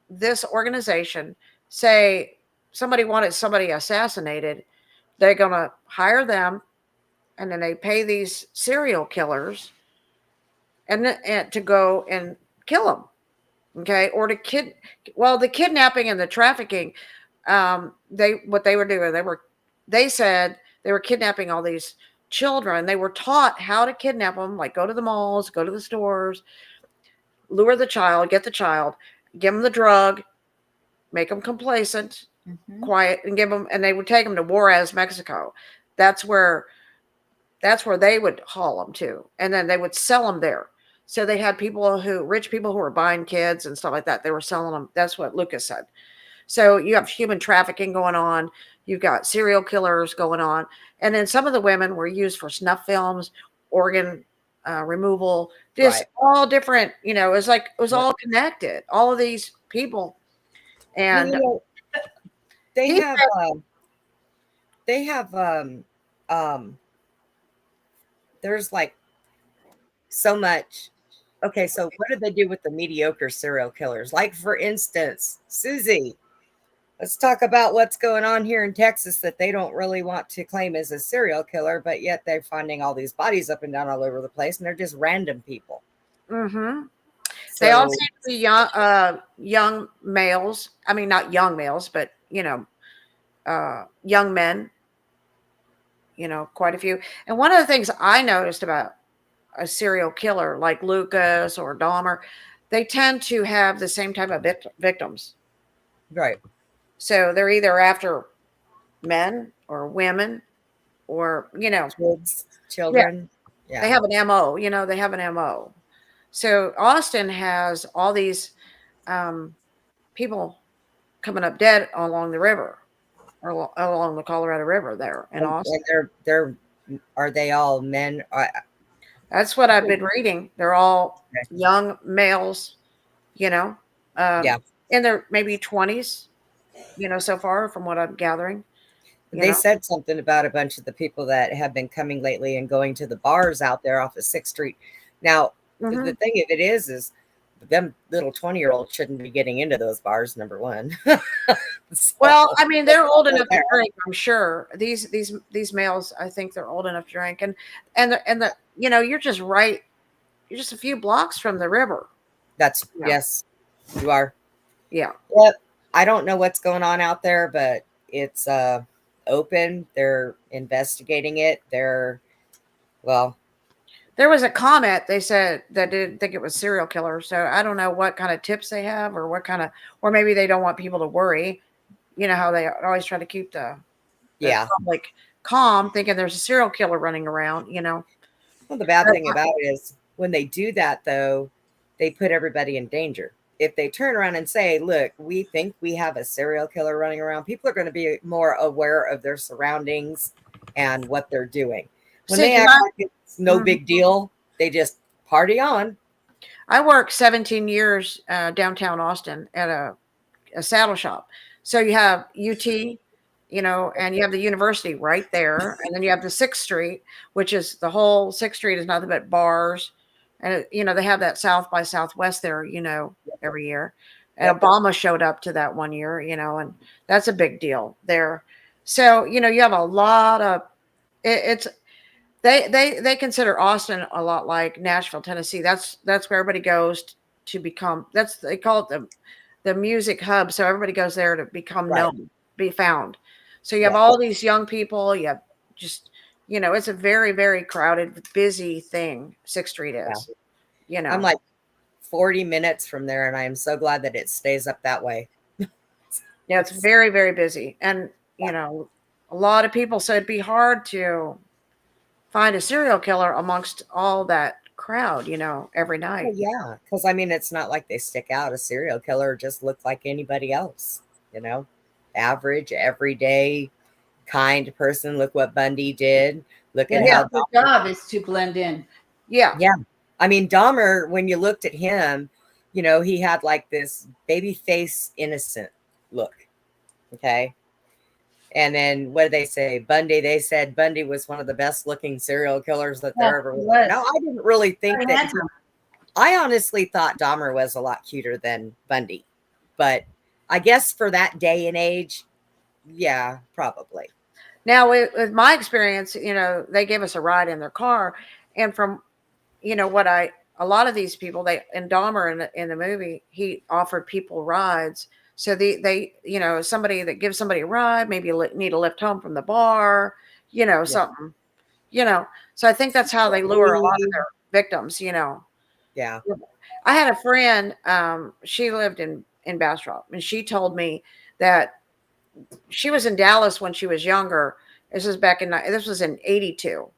this organization, say somebody wanted somebody assassinated, they're gonna hire them, and then they pay these serial killers, and to go and kill them. Okay, or the kidnapping and the trafficking. What they were doing, they said they were kidnapping all these children. They were taught how to kidnap them, like go to the malls, go to the stores, lure the child, get the child, give them the drug, make them complacent, quiet, and and they would take them to Juarez, Mexico. That's where they would haul them to, and then they would sell them there. So they had rich people who were buying kids and stuff like that. They were selling them. That's what Lucas said. So you have human trafficking going on. You've got serial killers going on. And then some of the women were used for snuff films, organ removal, just all different, it was all connected, all of these people. And they have there's like so much. Okay, so what do they do with the mediocre serial killers? Like, for instance, Suzy. Let's talk about what's going on here in Texas that they don't really want to claim as a serial killer, but yet they're finding all these bodies up and down all over the place, and they're just random people. So, they all seem to be young males. I mean, not young males, but young men. Quite a few. And one of the things I noticed about a serial killer like Lucas or Dahmer, they tend to have the same type of victims. Right. So they're either after men or women or, kids, children. Yeah. They have an MO, they have an MO. So Austin has all these people coming up dead along the river, or along the Colorado River there in Austin. And are they all men? That's what I've been reading. They're all young males, in their maybe 20s, so far from what I'm gathering. They said something about a bunch of the people that have been coming lately and going to the bars out there off of 6th Street. Now, the thing of it is them little 20-year-olds shouldn't be getting into those bars, number one. So, well, I mean, they're old enough to drink, I'm sure. These males, I think they're old enough to drink. And you're just right. You're just a few blocks from the river. Yes, you are. Yeah. Yep. I don't know what's going on out there, but it's open. They're investigating it. They're there was a comment they said that didn't think it was serial killer. So I don't know what kind of tips they have, or what kind of, or maybe they don't want people to worry. You know how they always try to keep the Yeah. public calm, thinking there's a serial killer running around. You know. Well, the bad thing about it is when they do that, though, they put everybody in danger. If they turn around and say, look, we think we have a serial killer running around, people are going to be more aware of their surroundings and what they're doing. When they act like it's no big deal, they just party on. I worked 17 years downtown Austin at a saddle shop. So you have UT, you know, and you have the university right there. And then you have the 6th Street, which is the whole 6th Street is nothing but bars. And, you know, they have that South by Southwest there, you know, every year. And Obama showed up to that one year, you know, and that's a big deal there. So, you know, you have a lot of, they consider Austin a lot like Nashville, Tennessee. That's where everybody goes to become, they call it the music hub. So everybody goes there to become known, be found. So you have all these young people, you have just, you know, it's a very, very crowded, busy thing. 6th Street is, you know. I'm like 40 minutes from there, and I am so glad that it stays up that way. Yeah, it's very, very busy. And, you know, a lot of people, so it'd be hard to find a serial killer amongst all that crowd, you know, every night. Well, yeah, because I mean, it's not like they stick out. A serial killer just looks like anybody else, you know, average, everyday, kind person. Look what Bundy did. Look at how the job is to blend in. Yeah. Yeah. I mean, Dahmer, when you looked at him, you know, he had like this baby face, innocent look. Okay. And then what did they say? Bundy, they said Bundy was one of the best looking serial killers that there ever was. No, I didn't really think that. I honestly thought Dahmer was a lot cuter than Bundy. But I guess for that day and age, yeah, probably. Now, with my experience, you know, they gave us a ride in their car. And from, you know, a lot of these people, and Dahmer in the movie, he offered people rides. So they, you know, somebody that gives somebody a ride, maybe you need a lift home from the bar, you know, something, you know. So I think that's how they lure a lot of their victims, you know. Yeah. I had a friend, she lived in Bastrop, and she told me that she was in Dallas when she was younger. This was in 82.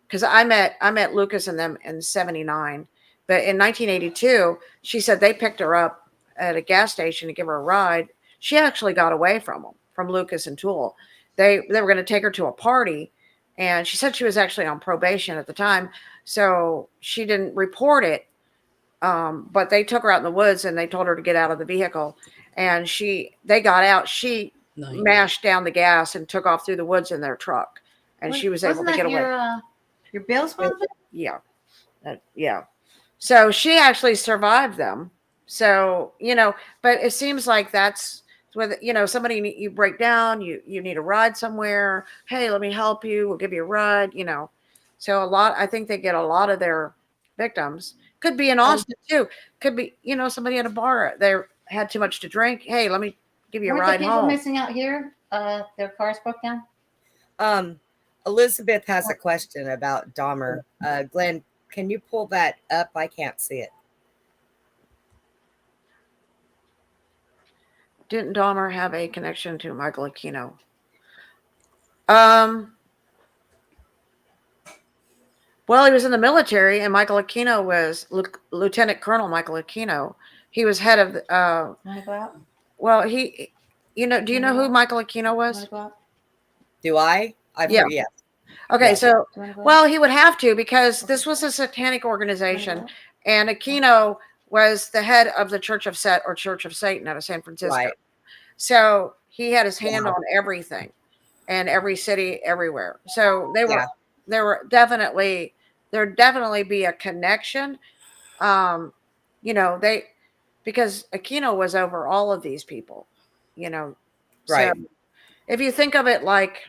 Because I met Lucas and them in 79. But in 1982, she said they picked her up at a gas station to give her a ride. She actually got away from them, from Lucas and Toole. They were going to take her to a party, and she said she was actually on probation at the time, so she didn't report it. But they took her out in the woods and they told her to get out of the vehicle, and they got out. She mashed down the gas and took off through the woods in their truck, and she was able to get away. Your bail sponsor? Yeah. Yeah. So she actually survived them. So, you know, but it seems like that's with, you know, somebody, you break down, you need a ride somewhere. Hey, let me help you. We'll give you a ride, you know. So I think they get a lot of their victims. Could be in Austin too. Could be, you know, somebody at a bar, they had too much to drink. Hey, let me give you a ride home. People missing out here, their cars broke down? Elizabeth has a question about Dahmer. Glenn, can you pull that up? I can't see it. Didn't Dahmer have a connection to Michael Aquino? Well, he was in the military, and Michael Aquino was Lieutenant Colonel Michael Aquino. He was head of the. Well, he, you know, do you know who Michael Aquino was? Do I? Yeah. Okay, so, well, he would have to, because this was a satanic organization, and Aquino was the head of the Church of Set, or Church of Satan, out of San Francisco. Right. So he had his hand on everything, and every city, everywhere. So there definitely be a connection. You know, because Aquino was over all of these people, you know. Right. So if you think of it like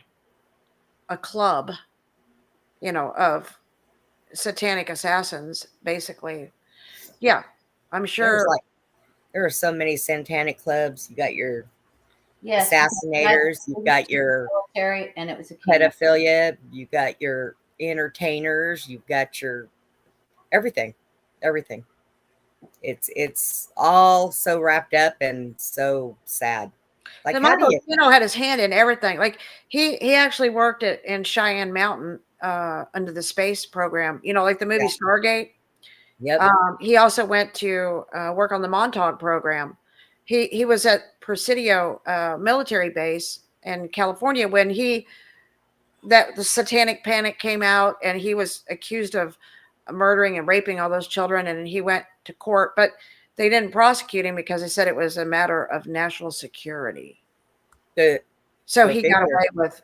a club, you know, of satanic assassins, basically. Yeah, I'm sure. There are so many satanic clubs. You got your assassinators, you've got your military, and it was pedophilia, you've got your entertainers, you've got your everything, everything. It's all so wrapped up and so sad. Like, The how do Marco you? Chino had his hand in everything. Like he actually worked in Cheyenne Mountain under the space program. Like the movie Yeah. Stargate. Yep. He also went to work on the Montauk program. He was at Presidio military base in California when the Satanic Panic came out, and he was accused of murdering and raping all those children, and he went to court, but they didn't prosecute him because they said it was a matter of national security. The So Go he got figure. away with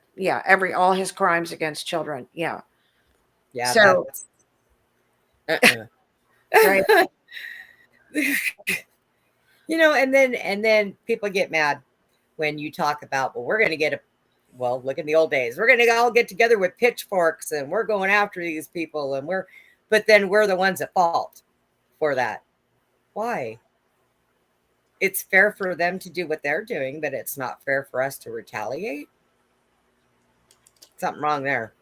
all his crimes against children. Yeah. Yeah, So that's right. and then people get mad when you talk about, well, we're going to look in the old days. We're going to all get together with pitchforks and we're going after these people but then we're the ones at fault for that. Why? It's fair for them to do what they're doing, but it's not fair for us to retaliate. Something wrong there.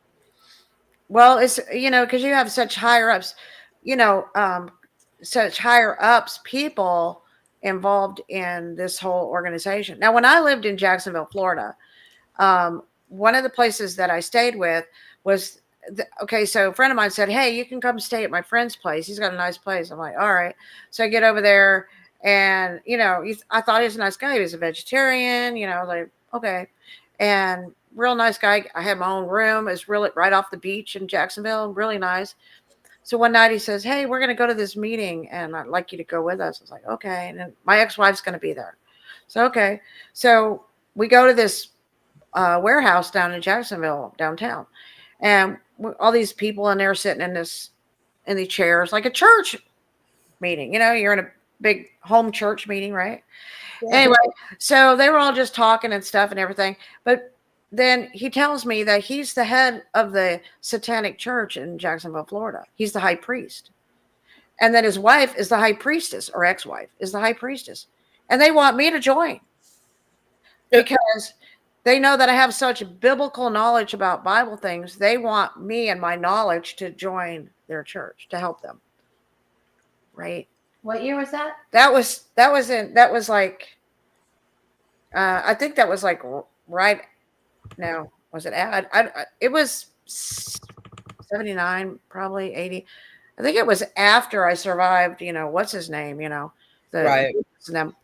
Well, it's because you have such higher ups, such higher ups people involved in this whole organization. Now, when I lived in Jacksonville, Florida, one of the places that I stayed with was okay. So a friend of mine said, "Hey, you can come stay at my friend's place. He's got a nice place." I'm like, "All right." So I get over there, and I thought he was a nice guy. He was a vegetarian. Like okay, and real nice guy. I had my own room. It's really right off the beach in Jacksonville. Really nice. So one night he says, "Hey, we're going to go to this meeting and I'd like you to go with us." I was like, "Okay." And then my ex-wife's going to be there. So, okay. So we go to this warehouse down in Jacksonville, downtown. And all these people in there sitting in these chairs, like a church meeting. You're in a big home church meeting, right? Yeah. Anyway, so they were all just talking and stuff and everything. But then he tells me that he's the head of the Satanic Church in Jacksonville, Florida. He's the high priest. And that his wife is the high priestess, or ex-wife is the high priestess. And they want me to join because they know that I have such biblical knowledge about Bible things. They want me and my knowledge to join their church to help them. Right? What year was that? That was like I think that was like right now. Was it? It was 79, probably 80. I think it was after I survived. What's his name? Right. Them.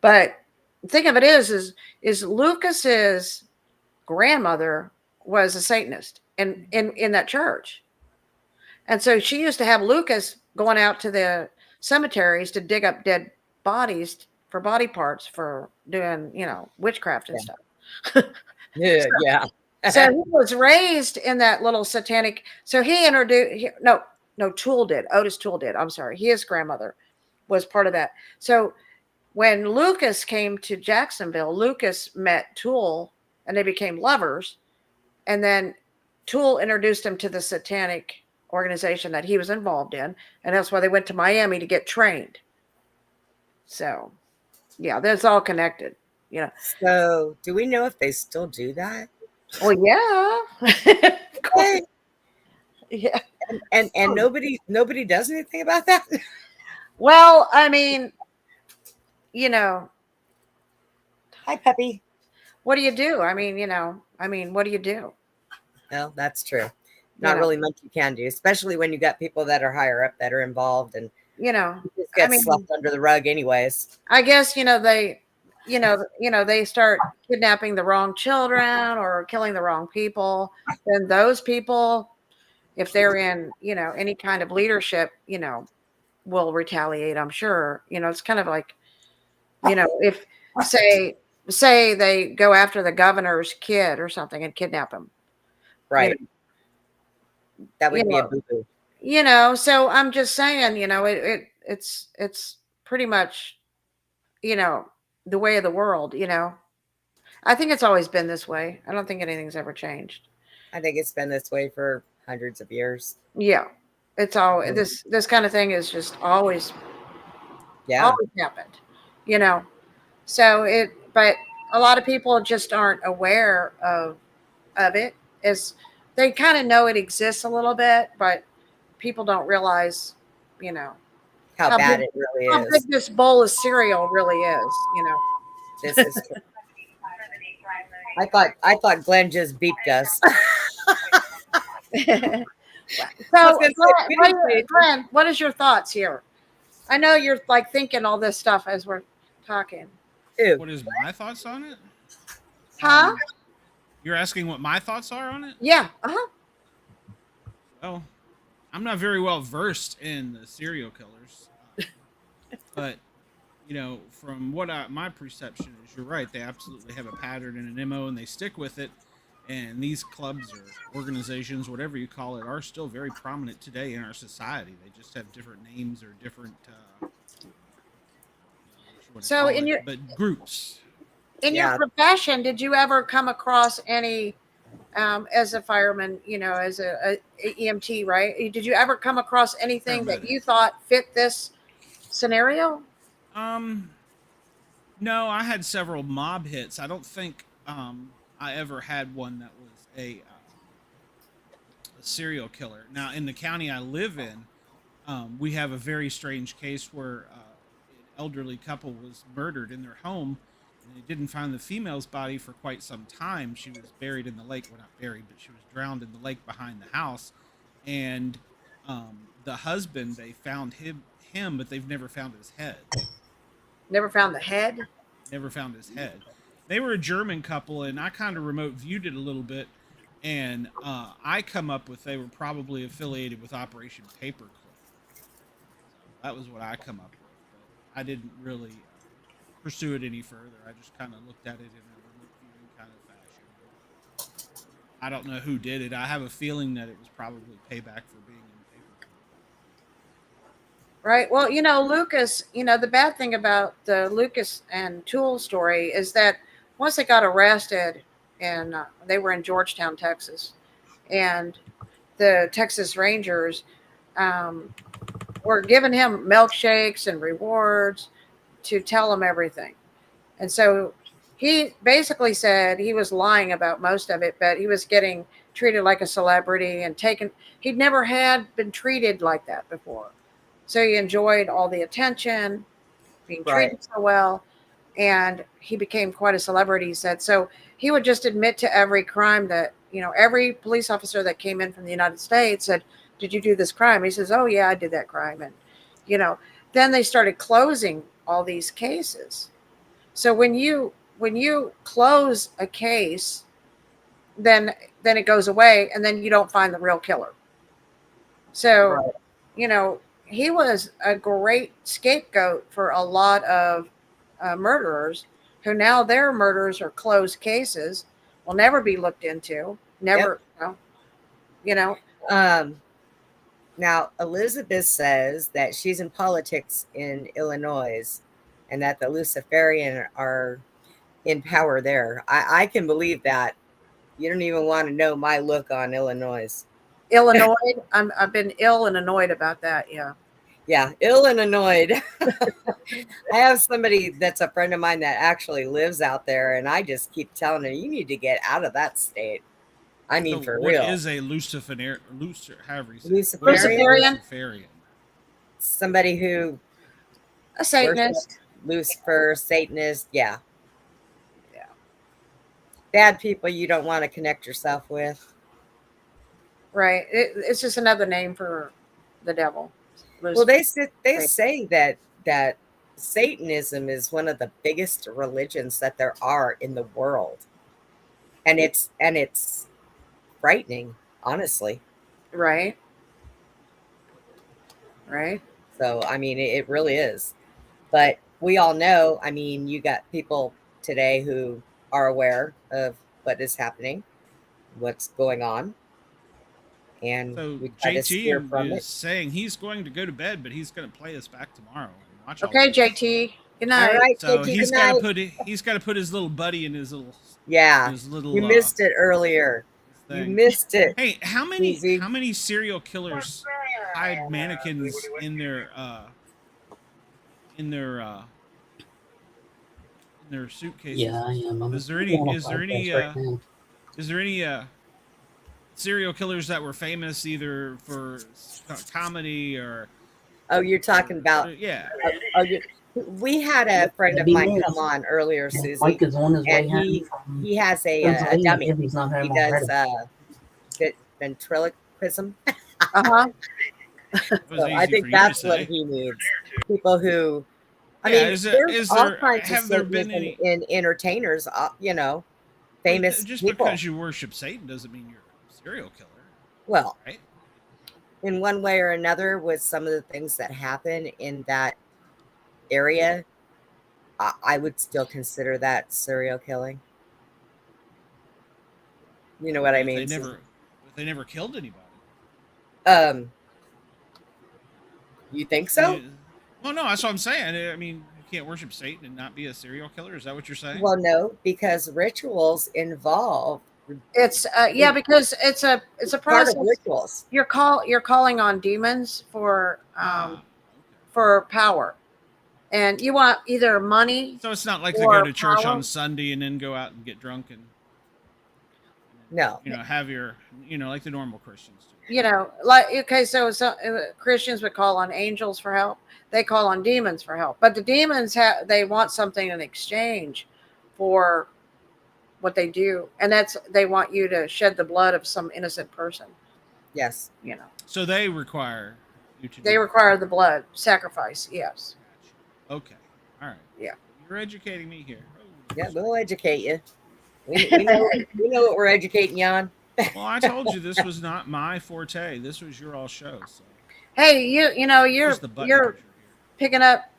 But the thing of it is Lucas's grandmother was a Satanist in that church, and so she used to have Lucas going out to the cemeteries to dig up dead bodies for body parts for doing witchcraft and stuff. Yeah. So he was raised in that little satanic. So he introduced Toole did. Otis Toole did. I'm sorry. His grandmother was part of that. So when Lucas came to Jacksonville, Lucas met Toole and they became lovers. And then Toole introduced him to the satanic organization that he was involved in. And that's why they went to Miami to get trained. So, yeah, that's all connected. So, do we know if they still do that? Well, yeah. Of course. Yeah. And nobody does anything about that? Well, I mean, Hi, puppy. what do you do? I mean, what do you do? Well, that's true. Not really much you can do, especially when you got people that are higher up that are involved and just get swept under the rug anyways. I guess, they start kidnapping the wrong children or killing the wrong people. Then those people, if they're in, any kind of leadership, will retaliate, I'm sure. It's kind of like, if say they go after the governor's kid or something and kidnap him. Right. That would be a boo-boo. So I'm just saying, it's pretty much, the way of the world, I think it's always been this way. I don't think anything's ever changed. I think it's been this way for hundreds of years. Yeah. It's all this kind of thing is just always happened, so but a lot of people just aren't aware of it. Is they kind of know it exists a little bit, but people don't realize you know, How how bad big, it really how is. big this bowl of cereal really is, you know. This is. I thought Glenn just beeped us. I was So, gonna say, we didn't say anything. Glenn, what is your thoughts here? I know you're like thinking all this stuff as we're talking. Ew. What is my thoughts on it? Huh? You're asking what my thoughts are on it? Yeah. Uh-huh. Well, I'm not very well versed in the serial killers, but you know, from what my perception is, you're right. They absolutely have a pattern and an MO, and they stick with it. And these clubs or organizations, whatever you call it, are still very prominent today in our society. They just have different names or different, So in your but groups. your profession, did you ever come across any as a fireman, you know, as a EMT, right? Did you ever come across anything that you thought fit this scenario? No, I had several mob hits. I don't think I ever had one that was a serial killer. Now, in the county I live in, we have a very strange case where an elderly couple was murdered in their home, and they didn't find the female's body for quite some time. She was buried in the lake. Well, not buried, but she was drowned in the lake behind the house. And the husband, they found him, but they've never found his head. Never found the head? Never found his head. They were a German couple, and I kind of remote viewed it a little bit. And I come up with they were probably affiliated with Operation Paperclip. So that was what I come up with. But I didn't really pursue it any further. I just kind of looked at it in a remote viewing kind of fashion. I don't know who did it. I have a feeling that it was probably payback for being in Paperclip. Right. Well, you know, Lucas, you know, the bad thing about the Lucas and Toole story is that once they got arrested, and they were in Georgetown, Texas, and the Texas Rangers were giving him milkshakes and rewards to tell him everything. And so he basically said he was lying about most of it, but he was getting treated like a celebrity and taken. He'd never had been treated like that before. So he enjoyed all the attention, being treated so well, and he became quite a celebrity, he said. So he would just admit to every crime that, you know, every police officer that came in from the United States said, "Did you do this crime?" He says, "Oh yeah, I did that crime." And, you know, then they started closing all these cases. So when you close a case, then it goes away, and then you don't find the real killer. So, you know, he was a great scapegoat for a lot of murderers who now their murders are closed cases, will never be looked into, never, you know. Now, Elizabeth says that she's in politics in Illinois and that the Luciferian are in power there. I can believe that. You don't even want to know my look on Illinois. Illinois? I've been ill and annoyed about that, yeah. Yeah, ill and annoyed. I have somebody that's a friend of mine that actually lives out there, and I just keep telling her, you need to get out of that state. I mean, So for what real. What is a Luciferian? Luciferian? Somebody who... A Satanist. Lucifer, Satanist, yeah. Bad people you don't want to connect yourself with. Right. It's just another name for the devil. Well, they say that Satanism is one of the biggest religions that there are in the world, and it's frightening, honestly. Right. So I mean, it really is. But we all know. I mean, you got people today who are aware of what is happening, what's going on. And so we try to steer from JT it. is saying he's going to go to bed, but he's going to play us back tomorrow. And watch Okay, all this. JT. Good night. All right, So JT, he's good got night. to put his little buddy in his little You missed it earlier. thing. You missed it. Hey, how Suzy. many serial killers hide mannequins in their suitcases? Yeah, I am. Is there any serial killers that were famous either for comedy or Oh, you're talking about. Yeah. Oh, we had a friend of Maybe mine me. come on earlier, And Susie, Mike is on his way and home from he has a Pennsylvania. dummy. If he's not He home does already. ventriloquism. Uh-huh. It was So I easy for think you to that's what say. he needs. People who, I Yeah, mean, is there's all there kinds of have there been Satanism any in entertainers, famous just people. because you worship Satan doesn't mean you're a serial killer, Well, right? in one way or another, with some of the things that happen in that area, I would still consider that serial killing. You know what I If mean? Susan? they never killed anybody. Um, you think I so? mean, well, no, that's what I'm saying. I mean, you can't worship Satan and not be a serial killer. Is that what you're saying? Well, no, because rituals involve It's yeah, because it's a part of process. rituals. You're calling on demons Okay. for power, and you want either money So it's not like they go or to church power. on Sunday and then go out and get drunk and No. have your like the normal Christians do. You know, like okay, so Christians would call on angels for help. They call on demons for help, but the demons they want something in exchange for what they do, and that's they want you to shed the blood of some innocent person. Yes. You know, So they require you to. they require the blood sacrifice. Yes. Gotcha. Okay. All right. Yeah. You're educating me here. Oh, Yeah, we'll educate you. We know what we're educating you on. well, I told you this was not my forte. This was your all show. So Hey, you're just the button pusher here. picking up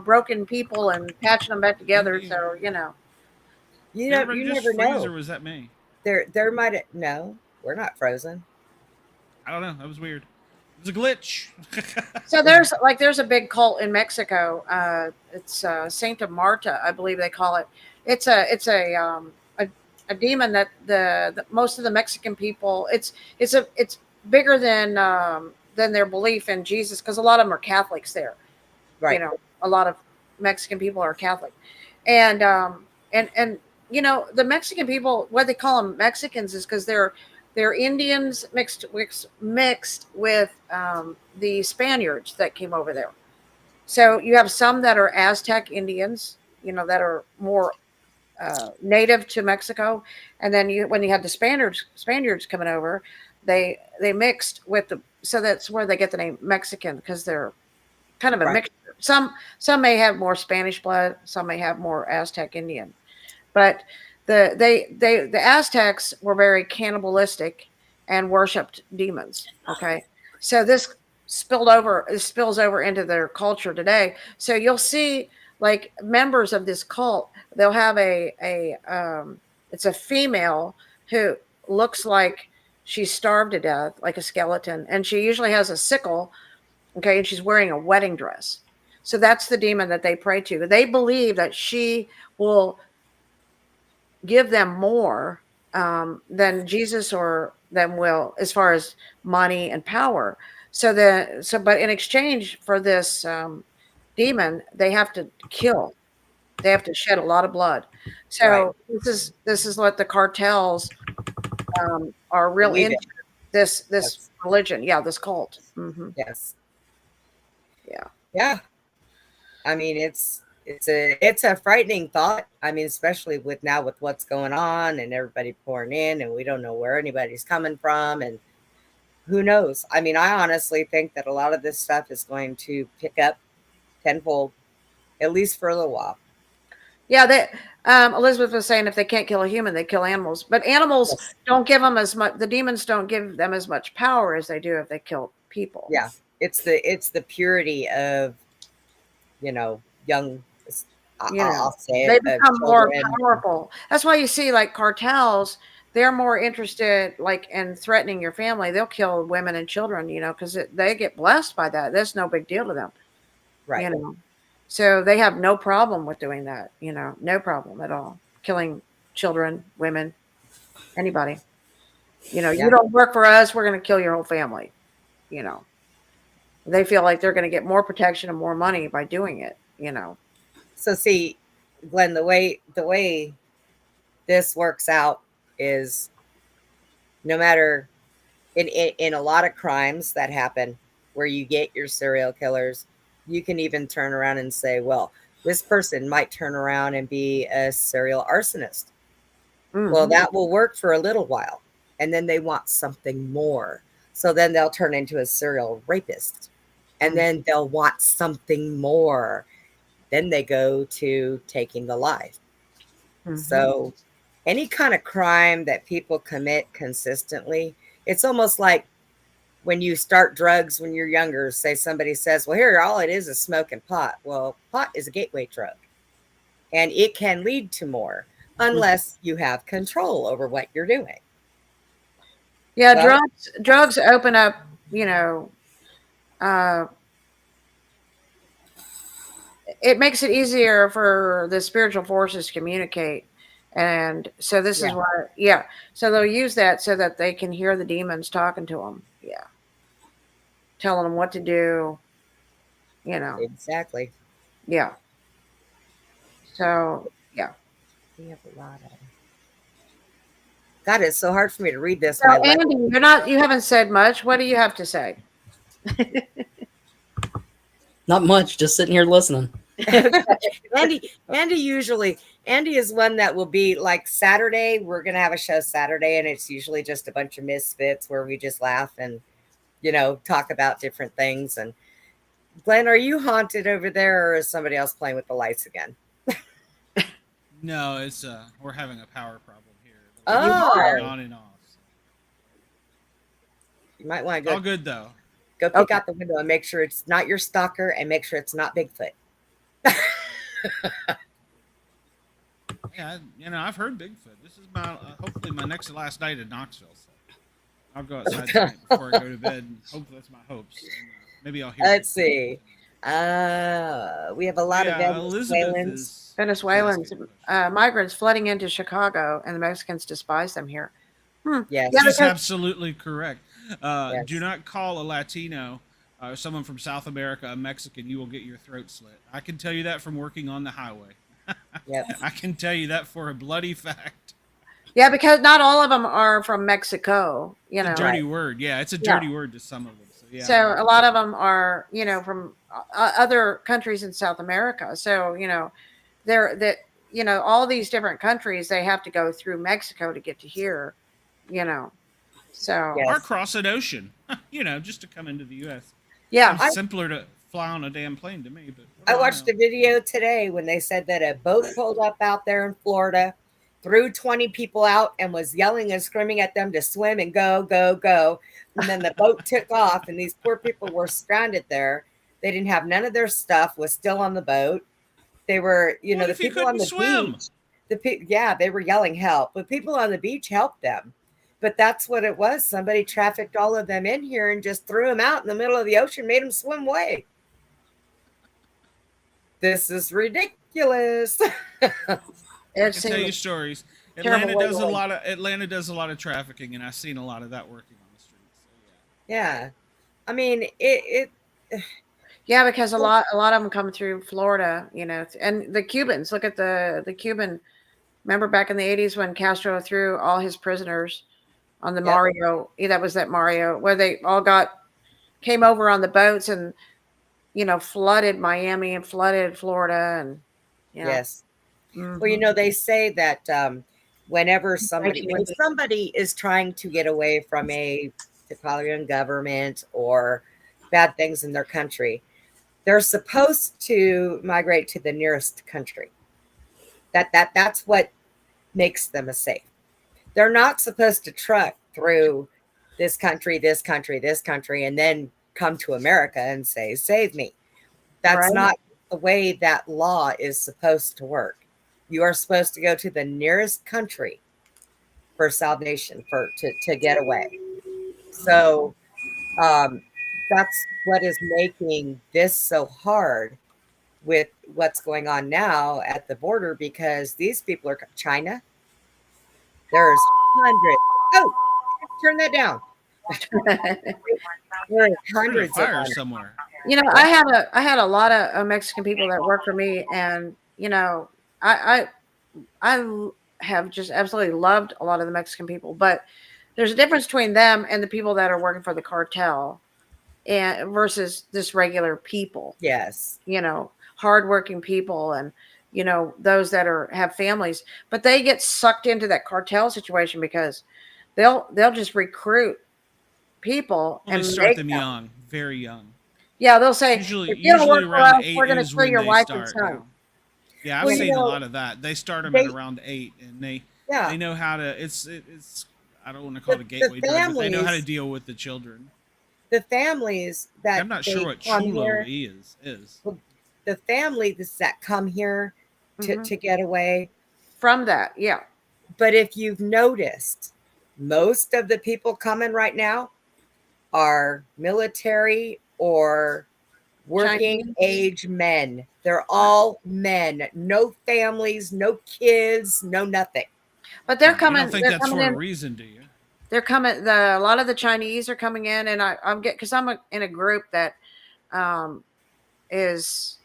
broken people and patching them back together. So You Everybody just never freeze, know. or was that me? There might no, we're not frozen. I don't know. That was weird. It was a glitch. So there's a big cult in Mexico. It's Saint Marta, I believe they call it. It's a demon that the most of the Mexican people. It's bigger than their belief in Jesus, because a lot of them are Catholics there. Right. A lot of Mexican people are Catholic, and the Mexican people, what they call them Mexicans is because they're Indians mixed with the Spaniards that came over there. So you have some that are Aztec Indians, that are more native to Mexico, and then when you had the Spaniards coming over, they mixed with so that's where they get the name Mexican, because they're kind of a mixture. Some may have more Spanish blood, some may have more Aztec Indian, but the Aztecs were very cannibalistic and worshipped demons. Okay, so this spills over into their culture today. So you'll see like members of this cult, they'll have it's a female who looks like she's starved to death, like a skeleton, and she usually has a sickle. Okay, and she's wearing a wedding dress. So that's the demon that they pray to. They believe that she will give them more than Jesus or them will, as far as money and power. But in exchange for this demon, they have to kill. They have to shed a lot of blood. So this is what the cartels are real into. This Yes. religion, this cult. Mm-hmm. Yes. Yeah. Yeah. I mean, it's a frightening thought. I mean, especially with what's going on and everybody pouring in, and we don't know where anybody's coming from, and who knows. I mean, I honestly think that a lot of this stuff is going to pick up tenfold, at least for a little while. Yeah, Elizabeth was saying if they can't kill a human, they kill animals. But animals don't give them as much. The demons don't give them as much power as they do if they kill people. Yeah, it's the purity of young. I'll say they it, become more powerful. That's why you see like cartels. They're more interested like in threatening your family. They'll kill women and children, because they get blessed by that. That's no big deal to them, right? So they have no problem with doing that, no problem at all. Killing children, women, anybody. You don't work for us, we're going to kill your whole family. They feel like they're going to get more protection and more money by doing it. So see, Glenn, the way this works out is no matter in a lot of crimes that happen, where you get your serial killers, you can even turn around and say, well, this person might turn around and be a serial arsonist. Well, that will work for a little while, and then they want something more. So then they'll turn into a serial rapist, and then they'll want something more. Then they go to taking the life. So any kind of crime that people commit consistently, it's almost like when you start drugs when you're younger. Say somebody says, well, here, all it is smoking pot. Well, pot is a gateway drug, and it can lead to more unless you have control over what you're doing. Yeah, Well, drugs open up, it makes it easier for the spiritual forces to communicate. And so this is why, so they'll use that so that they can hear the demons talking to them. Yeah. Telling them what to do, exactly. Yeah. So, yeah. We have a lot of. God, it's so hard for me to read this. So, Andy, you haven't said much. What do you have to say? Not much. Just sitting here listening. Andy is one that will be like Saturday. We're gonna have a show Saturday, and it's usually just a bunch of misfits where we just laugh and talk about different things. And Glenn, are you haunted over there, or is somebody else playing with the lights again? No, it's we're having a power problem here. Oh, on and off. You might want to go. All good though. Go peek out the window and make sure it's not your stalker, and make sure it's not Bigfoot. Yeah, I've heard Bigfoot. This is my hopefully my next to last night in Knoxville. So I'll go outside tonight before I go to bed. And hopefully that's my hopes. And, maybe I'll hear. Let's see. We have a lot of Venezuelans, migrants flooding into Chicago, and the Mexicans despise them here. Yes, that's absolutely correct. Do not call a Latino or someone from South America a Mexican. You will get your throat slit. I can tell you that from working on the highway. Yep. I can tell you that for a bloody fact. Yeah, because not all of them are from Mexico. It's a dirty word. Yeah, it's a dirty word to some of them. So, yeah. So a lot of them are, from other countries in South America. So, all these different countries, they have to go through Mexico to get to here, So Yes. Or cross an ocean, just to come into the U.S. Yeah, it's simpler to fly on a damn plane to me. But I watched a video today when they said that a boat pulled up out there in Florida, threw 20 people out, and was yelling and screaming at them to swim and go, go, go. And then the boat took off, and these poor people were stranded there. They didn't have none of their stuff, was still on the boat. They were, the people on the beach. They were yelling help, but people on the beach helped them. But that's what it was. Somebody trafficked all of them in here and just threw them out in the middle of the ocean, made them swim away. This is ridiculous. I can tell you stories. Atlanta does a lot of trafficking, and I've seen a lot of that working on the streets. So, yeah. I mean, it yeah, because a lot of them come through Florida, and the Cubans. Look at the Cuban. Remember back in the 80s when Castro threw all his prisoners on the Mario? That was that Mario where they all came over on the boats and flooded Miami and flooded Florida and yes. Well, they say that when somebody is trying to get away from a totalitarian government or bad things in their country, they're supposed to migrate to the nearest country. That's what makes them safe. They're not supposed to truck through this country, and then come to America and say, save me. That's not the way that law is supposed to work. You are supposed to go to the nearest country for salvation, to get away. So that's what is making this so hard with what's going on now at the border, because these people are China. There's hundreds. Oh, turn that down. There's hundreds of fire somewhere. I had a lot of Mexican people that work for me, and I have just absolutely loved a lot of the Mexican people, but there's a difference between them and the people that are working for the cartel. and versus just regular people, Yes. hardworking people, and those that have families, but they get sucked into that cartel situation because they'll just recruit people Well, they and start make them them. young, very young. Yeah, they'll say, Usually, if you don't usually work for around us, 8 we're going to is kill when your they wife and start son. now. Yeah, I've Well, seen a lot of that. They start them at they around 8, and yeah, they know how to. It's I don't want to call it a the gateway drug, but they know how to families deal with the children. the families that I'm not sure they what come chulo here, is. the families that come here Hmm. to get away. From that, yeah. But if you've noticed, most of the people coming right now are military or working Chinese. age men. They're all men, no families, no kids, no nothing. But they're You don't coming. think They're that's coming for a in. reason, do you? They're coming. A lot of the Chinese are coming in, and I'm because in a group that um, is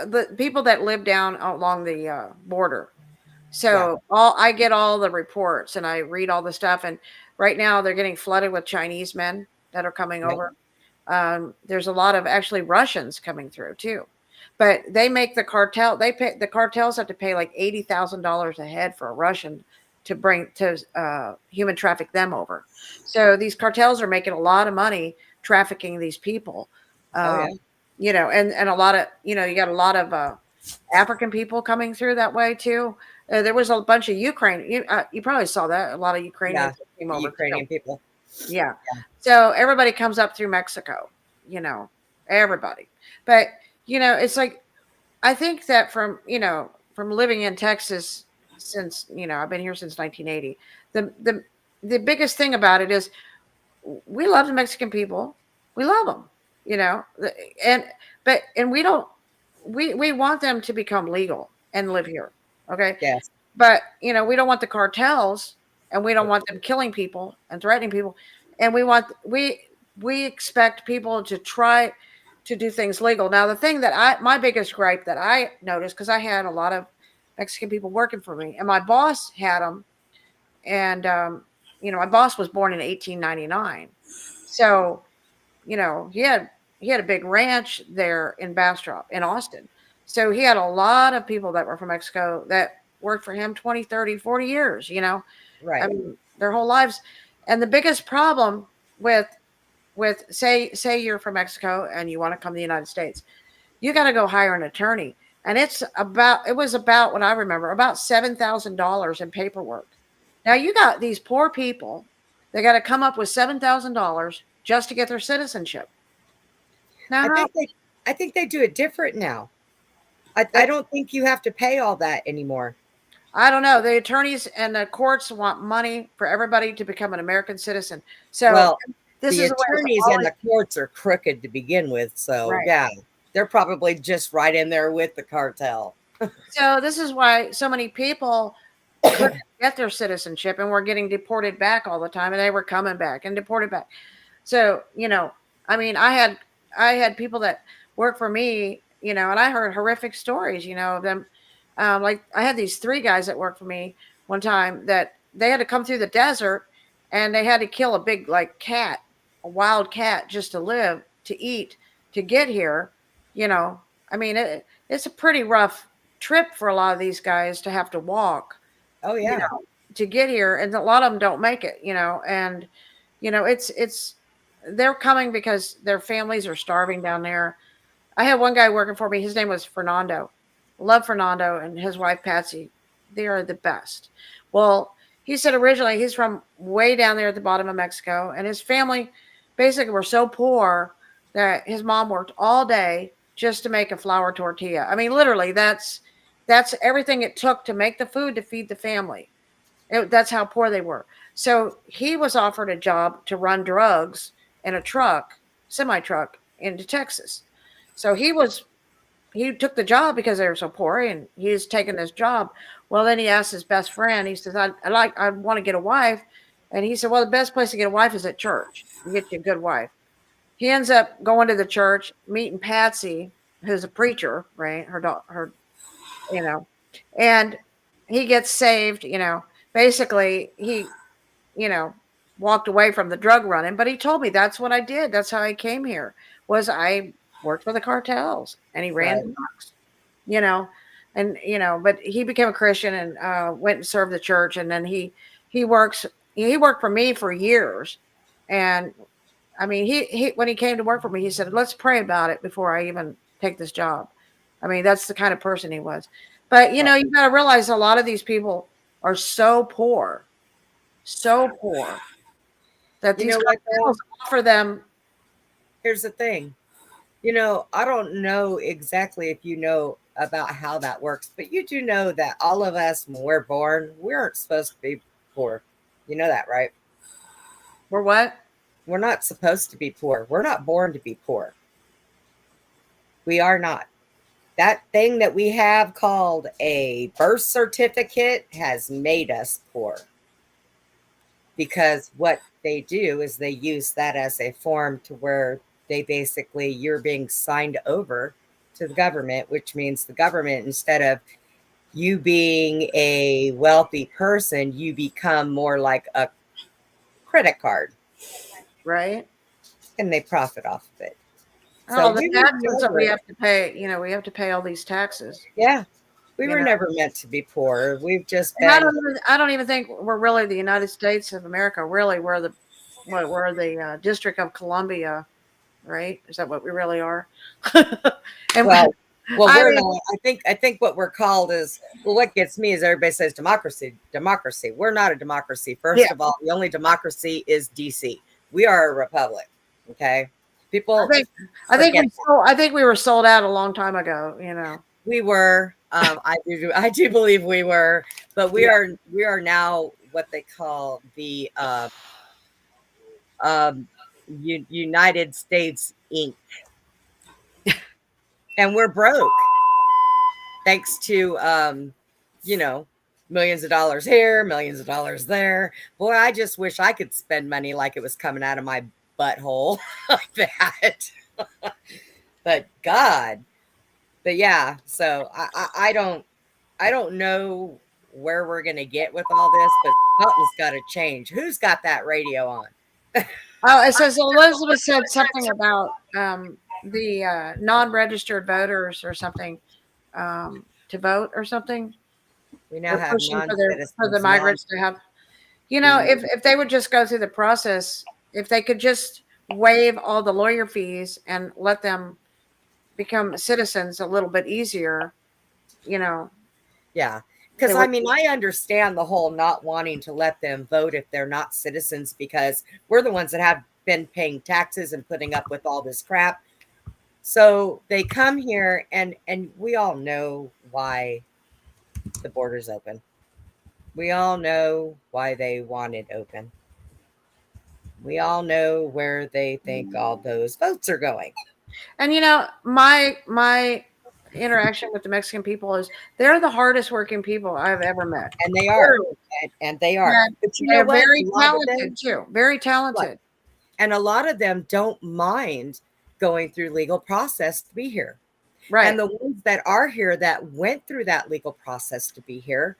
the people that live down along the border. Yeah, So I get all the reports and I read all the stuff. And right now they're getting flooded with Chinese men that are coming yeah. over. There's a lot of actually Russians coming through too, but they make the cartel. The cartels have to pay like $80,000 a head for a Russian to bring to human traffic them over. So these cartels are making a lot of money trafficking these people. Oh yeah. Um, and a lot of you got a lot of African people coming through that way too. There was a bunch of Ukraine. You probably saw that a lot of Yeah. Ukrainians that came The over too. Ukrainian people. Yeah. So everybody comes up through Mexico, everybody. But, it's like, I think that from living in Texas since, I've been here since 1980, the biggest thing about it is we love the Mexican people. We love them, and, and we don't, we want them to become legal and live here. Okay. Yes. But we don't want the cartels, and we don't want them killing people and threatening people, and we expect people to try to do things legal. Now, the thing that my biggest gripe that I noticed, because I had a lot of Mexican people working for me, and my boss had them, and my boss was born in 1899, so he had a big ranch there in Bastrop in Austin. So he had a lot of people that were from Mexico that worked for him 20, 30, 40 years, I Right. mean, their whole lives. And the biggest problem with say you're from Mexico and you want to come to the United States, you got to go hire an attorney. And it was about what I remember, about $7,000 in paperwork. Now you got these poor people, they got to come up with $7,000 just to get their citizenship. Now, I think they do it different now. I that, don't think you have to pay all that anymore. I don't know. The attorneys and the courts want money for everybody to become an American citizen. So Well, this the is the way it's attorneys and always the courts are crooked to begin with. So right. yeah, they're probably just right in there with the cartel. So this is why so many people couldn't get their citizenship and were getting deported back all the time, and they were coming back and deported back. So, I mean, I had people that work for me, and I heard horrific stories, of them. Like I had these 3 guys that worked for me one time that they had to come through the desert and they had to kill a big like cat, a wild cat, just to live, to eat, to get here. I mean, it's a pretty rough trip for a lot of these guys to have to walk, Oh yeah. to get here, and a lot of them don't make it, and it's they're coming because their families are starving down there. I had one guy working for me. His name was Fernando. Love Fernando and his wife Patsy. They are the best. Well, he said originally he's from way down there at the bottom of Mexico, and his family basically were so poor that his mom worked all day just to make a flour tortilla. I mean, literally, that's everything it took to make the food to feed the family. That's how poor they were. So he was offered a job to run drugs in a truck, semi truck, into Texas. So he took the job because they were so poor, and he's taken this job. Well, then he asked his best friend. He says, I want to get a wife," and he said, "Well, the best place to get a wife is at church. You get you a good wife." He ends up going to the church, meeting Patsy, who's a preacher, right? Her, and he gets saved. Basically he, you know, walked away from the drug running, but he told me that's what I did. That's how I came here. Was I worked for the cartels, and he ran Right. drugs, you know, and but he became a Christian and went and served the church, and then he worked for me for years, and I mean he when he came to work for me, he said, "Let's pray about it before I even take this job." I mean, that's the kind of person he was. But you got to realize a lot of these people are so poor that You these know what, cartels though? offer them. Here's the thing. I don't know exactly if you know about how that works, but you do know that all of us, when we're born, we aren't supposed to be poor. You know that, right? We're what? We're not supposed to be poor. We're not born to be poor. We are not. That thing that we have called a birth certificate has made us poor, because what they do is they use that as a form to where they basically, you're being signed over to the government, which means the government, instead of you being a wealthy person, you become more like a credit card, Right? and they profit off of it. So Oh, the we were taxes that we never, have to pay. We have to pay all these taxes. yeah, we You were know, never meant to be poor. We've just and been, I don't even think we're really the United States of America. Really, we're the District of Columbia, right? Is that what we really are? And well, I we're mean, not. I think what we're called is, well, what gets me is everybody says democracy, democracy. We're not a democracy. yeah, First of all, the only democracy is DC. We are a republic. Okay. I People think I think forget we sold, I think we were sold out a long time ago. we were. I do believe we were, but we Yeah. are now what they call the um, United States Inc. And we're broke, thanks to you know millions of dollars here, millions of dollars there. Boy, I just wish I could spend money like it was coming out of my butthole like that. But God, but yeah. So I don't know where we're gonna get with all this, but something's got to change. Who's got that radio on? Oh, it says Elizabeth said something about the non-registered voters or something to vote or something. We now They're have pushing for the non-citizens, migrants to have. If they would just go through the process, if they could just waive all the lawyer fees and let them become citizens a little bit easier, you know, Yeah. they Because I would. mean, I understand the whole not wanting to let them vote if they're not citizens, because we're the ones that have been paying taxes and putting up with all this crap. So they come here, and we all know why the border's open. We all know why they want it open. We all know where they think all those votes are going. And my interaction with the Mexican people is they're the hardest working people I've ever met. And they are. Literally. And they are. And But you know they're what? A very lot of them, talented too. Very talented. and a lot of them don't mind going through legal process to be here. Right. And the ones that are here that went through that legal process to be here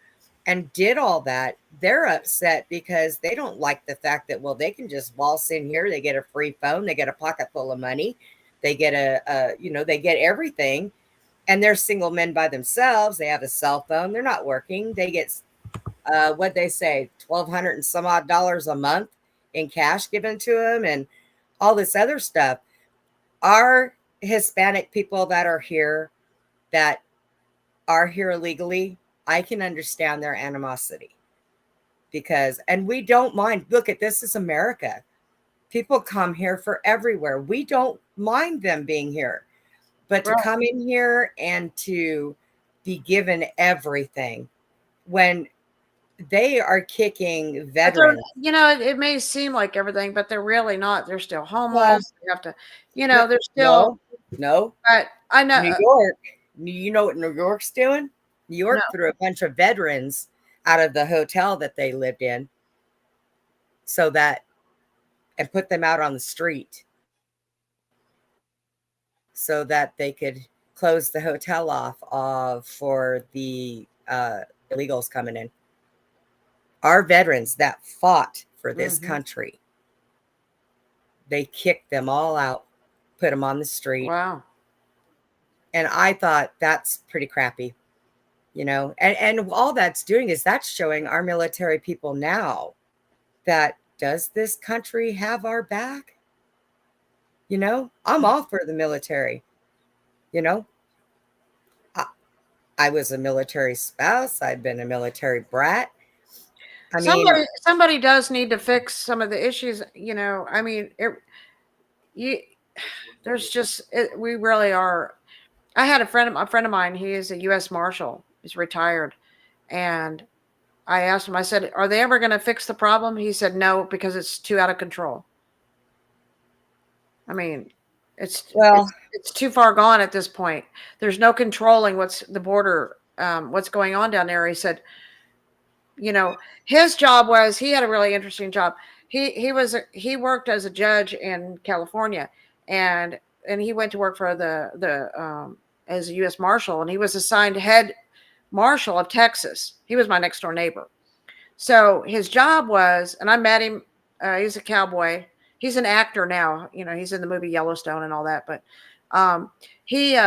and did all that, they're upset because they don't like the fact that, well, they can just waltz in here. They get a free phone. They get a pocket full of money. They get they get everything. And they're single men by themselves. They have a cell phone. They're not working. They get, what they say, $1,200 and some odd dollars a month in cash given to them and all this other stuff. Our Hispanic people that are here illegally, I can understand their animosity, because, and we don't mind. Look at this, is America. People come here for everywhere. We don't mind them being here, but to Right. come in here and to be given everything when they are kicking But they're, veterans. it may seem like everything, but they're really not. They're still Well, homeless. They have to, they're still. no. But I know. New York, you know what New York's doing? New York No. threw a bunch of veterans out of the hotel that they lived in, and put them out on the street so that they could close the hotel off for the illegals coming in. Our veterans that fought for this Mhm. country. They kicked them all out, put them on the street. Wow. And I thought that's pretty crappy, and all that's doing is that's showing our military people now that does this country have our back? I'm all for the military. You know, I, I was a military spouse. I've been a military brat. I mean, Somebody does need to fix some of the issues. I mean, you there's just we really are. I had a friend of mine. He is a U.S. Marshal. He's retired, and I asked him. I said, "Are they ever going to fix the problem?" He said, "No, because it's too out of control." I mean, well, it's too far gone at this point. There's no controlling what's the border, what's going on down there. He said, his job was, he had a really interesting job. He worked as a judge in California, and he went to work for the as a U.S. Marshal, and he was assigned head marshal of Texas. He was my next door neighbor. So his job was, and I met him. He's a cowboy. He's an actor now. He's in the movie Yellowstone and all that. But he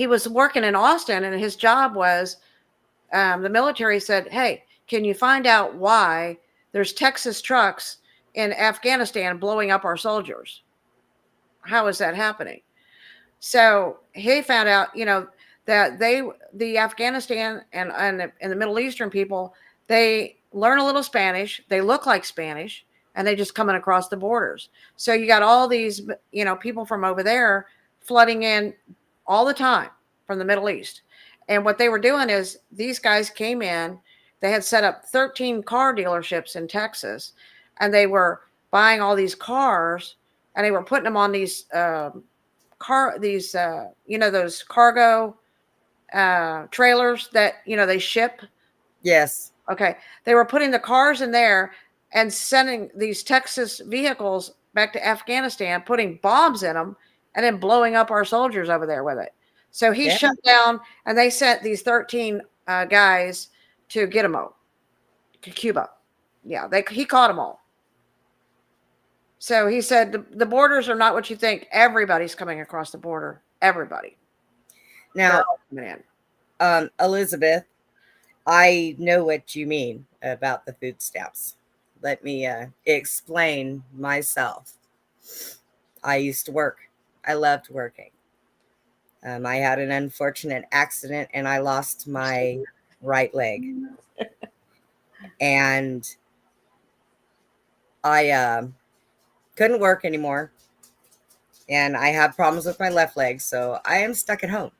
was working in Austin, and his job was, the military said, "Hey, can you find out why there's Texas trucks in Afghanistan blowing up our soldiers? How is that happening?" So he found out, that the Afghanistan and the Middle Eastern people, they learn a little Spanish, they look like Spanish, and they just coming across the borders. So you got all these, people from over there flooding in all the time from the Middle East. And what they were doing is these guys came in, they had set up 13 car dealerships in Texas, and they were buying all these cars, and they were putting them on these those cargo trailers that they ship. yes. Okay, they were putting the cars in there and sending these Texas vehicles back to Afghanistan, putting bombs in them, and then blowing up our soldiers over there with it. So he Yeah. shut down, and they sent these 13 guys to get them out to Cuba. Yeah, he caught them all. So he said the borders are not what you think. Everybody's coming across the border. Everybody. Now, Man. Elizabeth, I know what you mean about the food stamps. Let me explain myself. I used to work. I loved working. I had an unfortunate accident and I lost my right leg. And I couldn't work anymore. And I have problems with my left leg. So I am stuck at home.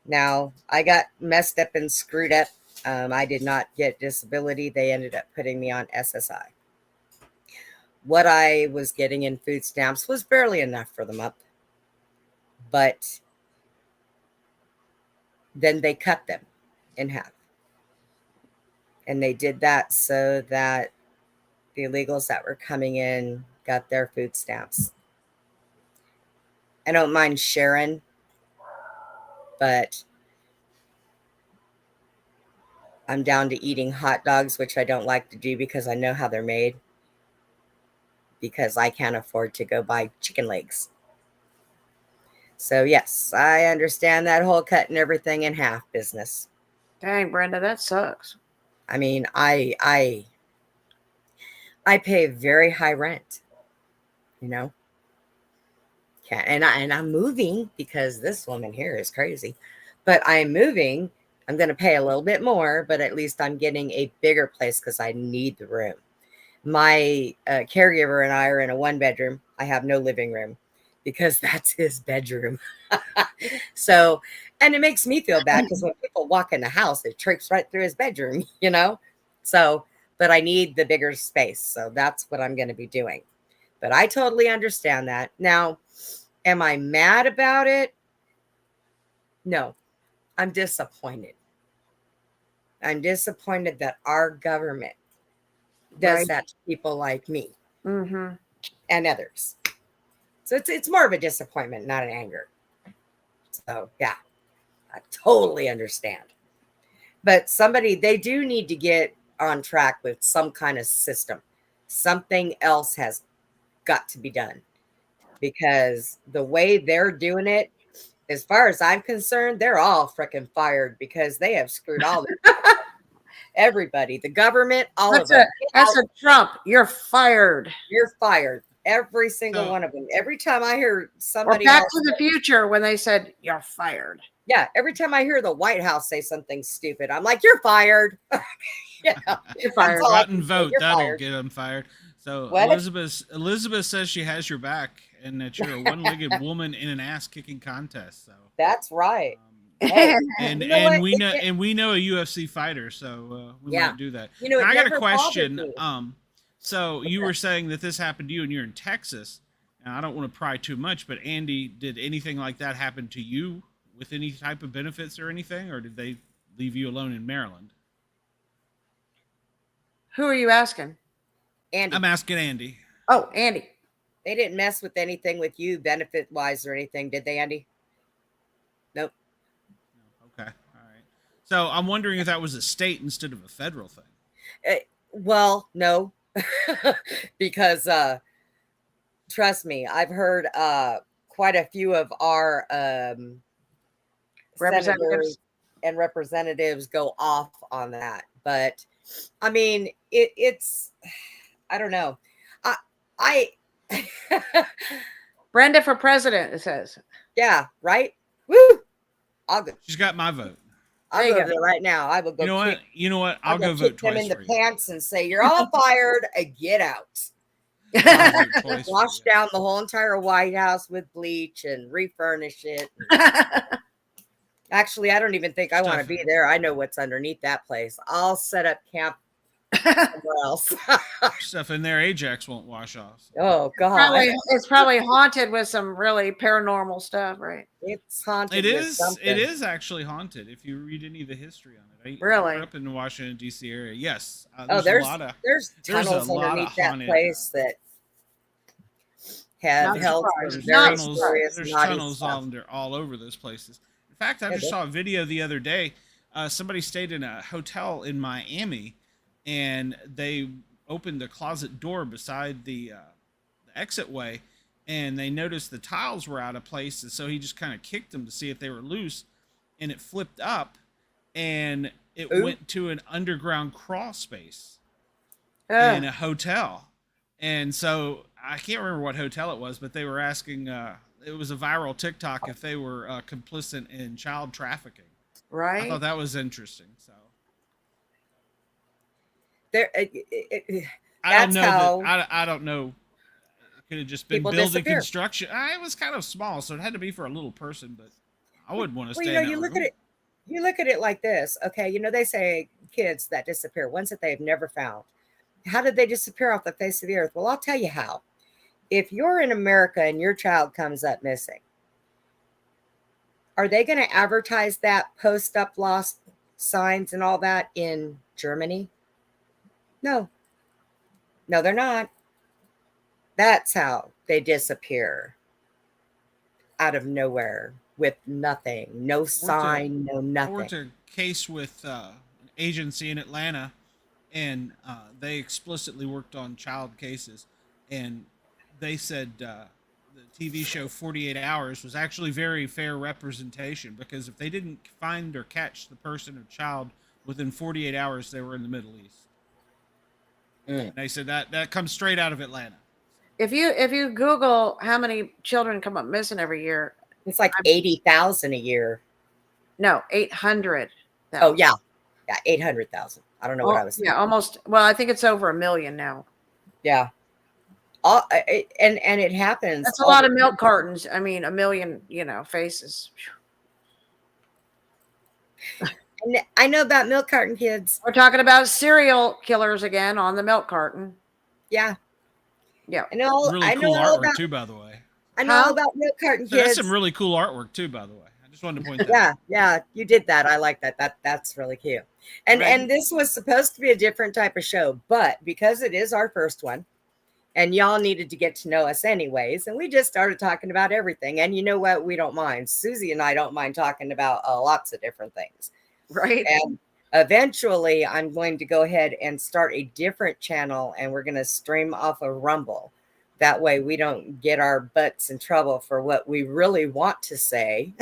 Now, I got messed up and screwed up. I did not get disability. They ended up putting me on SSI. What I was getting in food stamps was barely enough for the month. But then they cut them in half. And they did that so that the illegals that were coming in got their food stamps. I don't mind sharing, but I'm down to eating hot dogs, which I don't like to do because I know how they're made. Because I can't afford to go buy chicken legs. So yes, I understand that whole cutting everything in half business. Dang, Brenda, that sucks. I mean, I pay very high rent, and I'm moving because this woman here is crazy. But I'm moving. I'm going to pay a little bit more, but at least I'm getting a bigger place because I need the room. My caregiver and I are in a 1-bedroom. I have no living room because that's his bedroom. So, and it makes me feel bad because when people walk in the house, it trips right through his bedroom, So, but I need the bigger space. So that's what I'm going to be doing. But I totally understand that. Now, am I mad about it? No, I'm disappointed. I'm disappointed that our government does that to people like me Mm-hmm. and others. So it's more of a disappointment, not an anger. So I totally understand. But they do need to get on track with some kind of system. Something else has got to be done, because the way they're doing it, as far as I'm concerned, they're all freaking fired, because they have screwed all everybody, the government, all of them. That's a Trump. You're fired. You're fired. Every single So- one of them. Every time I hear Or somebody Back else, to the Future when they said you're fired. yeah, every time I hear the White House say something stupid, I'm like, you're fired. Yeah, You're fired. all I Button can say. vote. You're That'll fired. get them fired. So What? Elizabeth says she has your back and that you're a one-legged woman in an ass-kicking contest. So That's right. um, Hey, and you know what? we know we know a UFC fighter, so we Yeah. might do that. You know, Now, it I got a never bothered question. me. So you were saying that this happened to you, and you're in Texas. And I don't want to pry too much, but Andy, did anything like that happen to you with any type of benefits or anything, or did they leave you alone in Maryland? Who are you asking? Andy, I'm asking Andy. Oh, Andy. they didn't mess with anything with you benefit wise or anything, did they, Andy? Nope. Okay, all right. So I'm wondering if that was a state instead of a federal thing. Well, no, because trust me, I've heard quite a few of our Representatives. senators and representatives go off on that. But I mean, it's I don't know. I Brenda for president, it says. yeah, right. Woo! I'll go. She's got my vote. I'll There you go go. there right now. I will go. You know what? kick- You know what? I'll I'll go kick vote them twice in the for you. pants and say, "You're all fired. Get out." I'll vote twice for Wash you. down the whole entire White House with bleach and refurnish it. Actually, I don't even think I want to Stuff. be there. I know what's underneath that place. I'll set up camp somewhere else. Stuff in there, Ajax won't wash off. Oh God, It's probably haunted with some really paranormal stuff, right? it's haunted. It with is. something. It is actually haunted. If you read any of the history on it, I Really? grew up in the Washington D.C. area. Yes. Oh, there's a lot of. there's there's a tunnels lot of underneath that haunted, place that have Not held surprised. some There's very Not serious there's naughty tunnels stuff. all over those places. In fact, I Yeah, just they- saw a video the other day. Somebody stayed in a hotel in Miami, and they opened the closet door beside the exit way, and they noticed the tiles were out of place, and so he just kind of kicked them to see if they were loose, and it flipped up, and it Ooh. went to an underground crawl space Ugh. in a hotel. And so I can't remember what hotel it was, but they were asking, it was a viral TikTok, if they were complicit in child trafficking. I Right? thought that was interesting. So There, I don't That's know. how I don't know. It could have just been people building disappear. construction. It was kind of small, so it had to be for a little person, but I wouldn't want to well, stay you know, in that you look room. at it. You look at it like this, okay? You know, they say kids that disappear, ones that they've never found. How did they disappear off the face of the earth? Well, I'll tell you how. If you're in America and your child comes up missing, are they going to advertise that, post up lost signs and all that in Germany? No. No, they're not. That's how they disappear out of nowhere with nothing, no sign, no I nothing. worked a case with an agency in Atlanta, and they explicitly worked on child cases, and they said the TV show 48 Hours was actually very fair representation, because if they didn't find or catch the person or child within 48 hours, they were in the Middle East. Mm. And they said that comes straight out of Atlanta. If you Google how many children come up missing every year, It's like 80,000 a year. no, 800. Oh yeah, 800,000. I don't know what I was. Yeah, almost. Well, I think it's over 1 million now. Yeah. And it happens. That's a all lot the- of milk cartons. I mean, 1 million, faces. And I know about milk carton kids. We're talking about serial killers again on the milk carton. Yeah. Yeah. I know. Really I know cool all artwork about. too, by the way. I know Huh? all about milk carton So that's kids. some really cool artwork too, by the way. I just wanted to point that out. Yeah, you did that. I like that. That's really cute. And Right. and this was supposed to be a different type of show, but because it is our first one, and y'all needed to get to know us anyways, and we just started talking about everything. And you know what? We don't mind. Suzy and I don't mind talking about lots of different things. Right. And Eventually, I'm going to go ahead and start a different channel, and we're going to stream off of Rumble. That way we don't get our butts in trouble for what we really want to say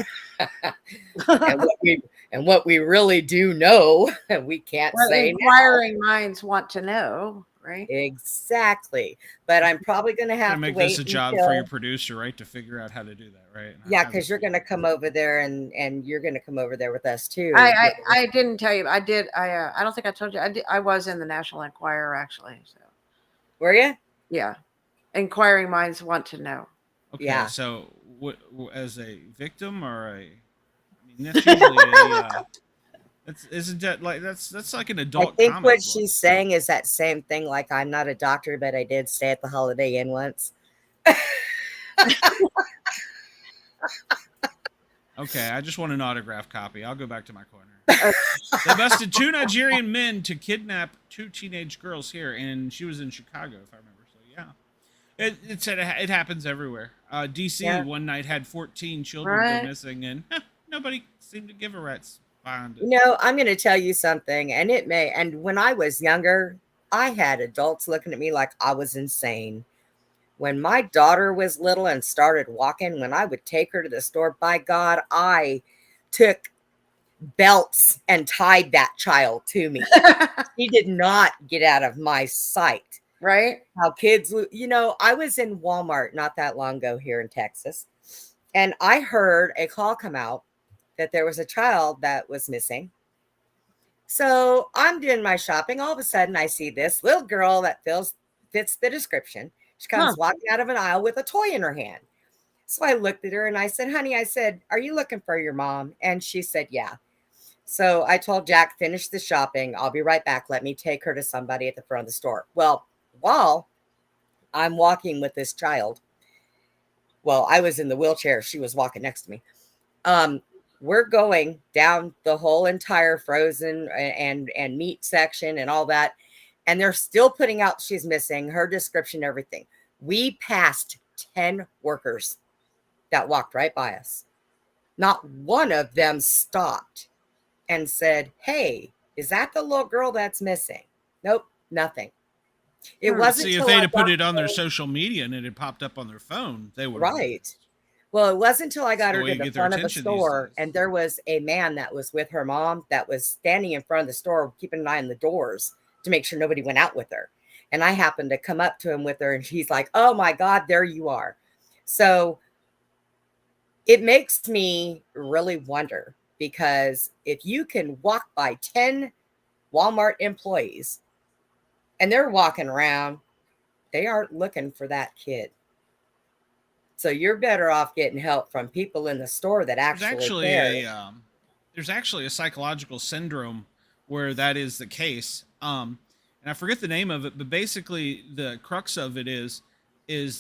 and what we really do know we can't What say inquiring minds want to know, right? now. Exactly. But I'm probably going to Gonna have to make wait this a job until, for your producer, right? To figure out how to do that, right? And yeah, how because this- you're going to come over there and you're going to come over there with us too. I didn't tell you. I did. I don't think I told you. I was in the National Enquirer actually. So Were you? yeah, inquiring minds want to know. Okay, Yeah. so what, as a victim or a? I mean, that's usually a. Isn't that like that's like an I adult think comic what book. she's saying is that same thing. Like, I'm not a doctor, but I did stay at the Holiday Inn once. Okay, I just want an autograph copy. I'll go back to my corner. They busted 2 Nigerian men to kidnap 2 teenage girls here, and she was in Chicago, if I remember. So yeah, it said it happens everywhere. DC Yeah. one night had 14 children Right. go missing, and nobody seemed to give a rat's behind it. You know, I'm going to tell you something, and when I was younger, I had adults looking at me like I was insane. When my daughter was little and started walking, when I would take her to the store, by God, I took belts and tied that child to me. She did not get out of my sight. Right? How kids, you know, I was in Walmart not that long ago here in Texas, and I heard a call come out that there was a child that was missing. So I'm doing my shopping. All of a sudden, I see this little girl that fits the description. She comes walking out of an aisle with a toy in her hand. So I looked at her and I said, honey, I said, are you looking for your mom? And she said, yeah. So I told Jack, finish the shopping. I'll be right back. Let me take her to somebody at the front of the store. Well, while I'm walking with this child, well, I was in the wheelchair. She was walking next to me. We're going down the whole entire frozen and meat section and all that. And they're still putting out she's missing, her description, everything. We passed 10 workers that walked right by us. Not one of them stopped and said, hey, is that the little girl that's missing? Nope, nothing. It wasn't. See, if they'd have put it on their social media and it had popped up on their phone, they would. Right. Well, it wasn't until I got her to way you the get their front of the attention these store, days. and there was a man that was with her mom that was standing in front of the store, keeping an eye on the doors to make sure nobody went out with her. And I happened to come up to him with her, and he's like, oh my God, there you are. So it makes me really wonder, because if you can walk by 10 Walmart employees and they're walking around, they aren't looking for that kid. So you're better off getting help from people in the store that actually care. There's actually a psychological syndrome where that is the case. And I forget the name of it, but basically the crux of it is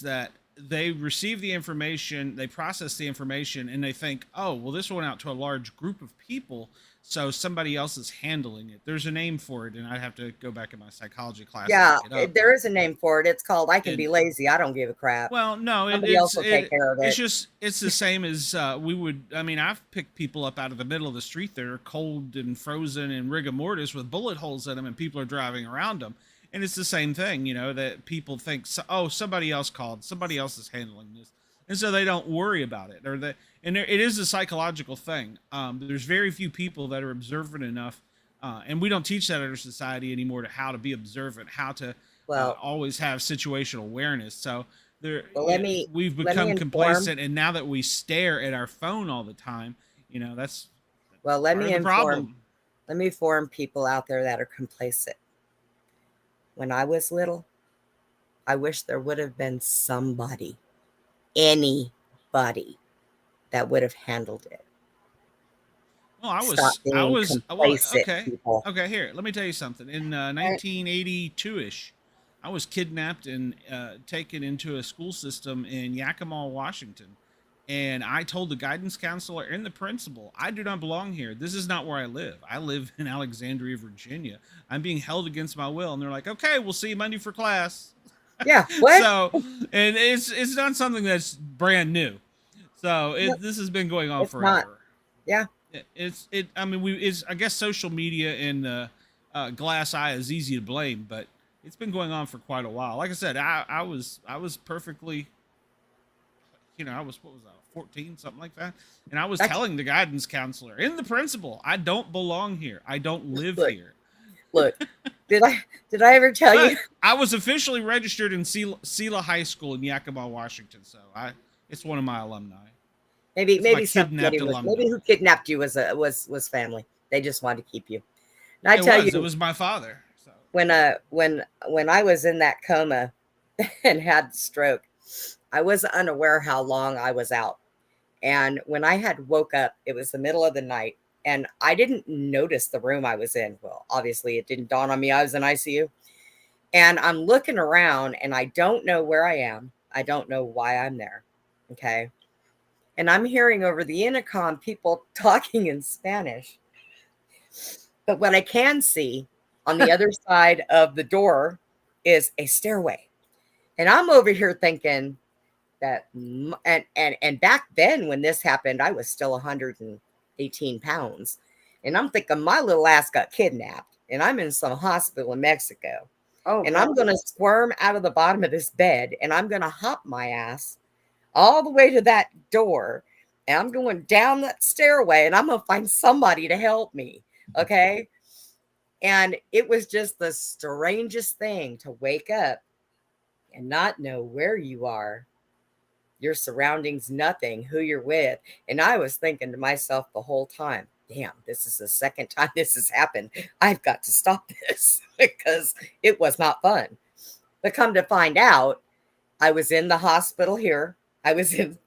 that they receive the information, they process the information, and they think, oh, well, this went out to a large group of people, so somebody else is handling it. There's a name for it, and I'd have to go back in my psychology class. Yeah, and look it up. there is a name for it. It's called I can be lazy. I don't give a crap. Well, no, Somebody else will take care of it. It's the same as we would. I mean, I've picked people up out of the middle of the street that are cold and frozen and rigor mortis with bullet holes in them, and people are driving around them. And it's the same thing, you know, that people think, oh, somebody else called, somebody else is handling this, and so they don't worry about it. It is a psychological thing. There's very few people that are observant enough, and we don't teach that in our society anymore, to how to be observant, how to always have situational awareness. So we've become complacent, and now that we stare at our phone all the time, you know, that's let me problem. Let me inform people out there that are complacent. When I was little, I wish there would have been somebody, anybody, that would have handled it. Well, okay. Here, let me tell you something. In 1982-ish, I was kidnapped and taken into a school system in Yakima, Washington. And I told the guidance counselor and the principal, I do not belong here. This is not where I live. I live in Alexandria, Virginia. I'm being held against my will. And they're like, okay, we'll see you Monday for class. Yeah. What? So, and it's not something that's brand new. So this has been going on forever. Yeah. I mean, it's I guess social media and glass eye is easy to blame, but it's been going on for quite a while. Like I said, I was perfectly, I was, what was that, 14, something like that, and I was That's, telling the guidance counselor and the principal, I don't belong here. I don't live look, here. look. Did I ever tell But you? I was officially registered in Sela High School in Yakima, Washington, so it's one of my alumni. It's my Maybe kidnapped somebody was, alumni. maybe who kidnapped you was family. They just wanted to keep you. And I It tell was. It you, was my father. So when I was in that coma and had the stroke, I was unaware how long I was out. And when I had woke up, it was the middle of the night, and I didn't notice the room I was in. Well, obviously, it didn't dawn on me I was in ICU. And I'm looking around, and I don't know where I am. I don't know why I'm there. Okay. And I'm hearing over the intercom people talking in Spanish. But what I can see on the other side of the door is a stairway. And I'm over here thinking that, and back then when this happened, I was still 118 pounds. And I'm thinking my little ass got kidnapped and I'm in some hospital in Mexico. Oh, And God. I'm going to squirm out of the bottom of this bed and I'm going to hop my ass all the way to that door. And I'm going down that stairway and I'm going to find somebody to help me. Okay. And it was just the strangest thing to wake up and not know where you are, your surroundings, nothing, who you're with. And I was thinking to myself the whole time, damn, this is the second time this has happened. I've got to stop this because it was not fun. But come to find out, I was in the hospital here. I was in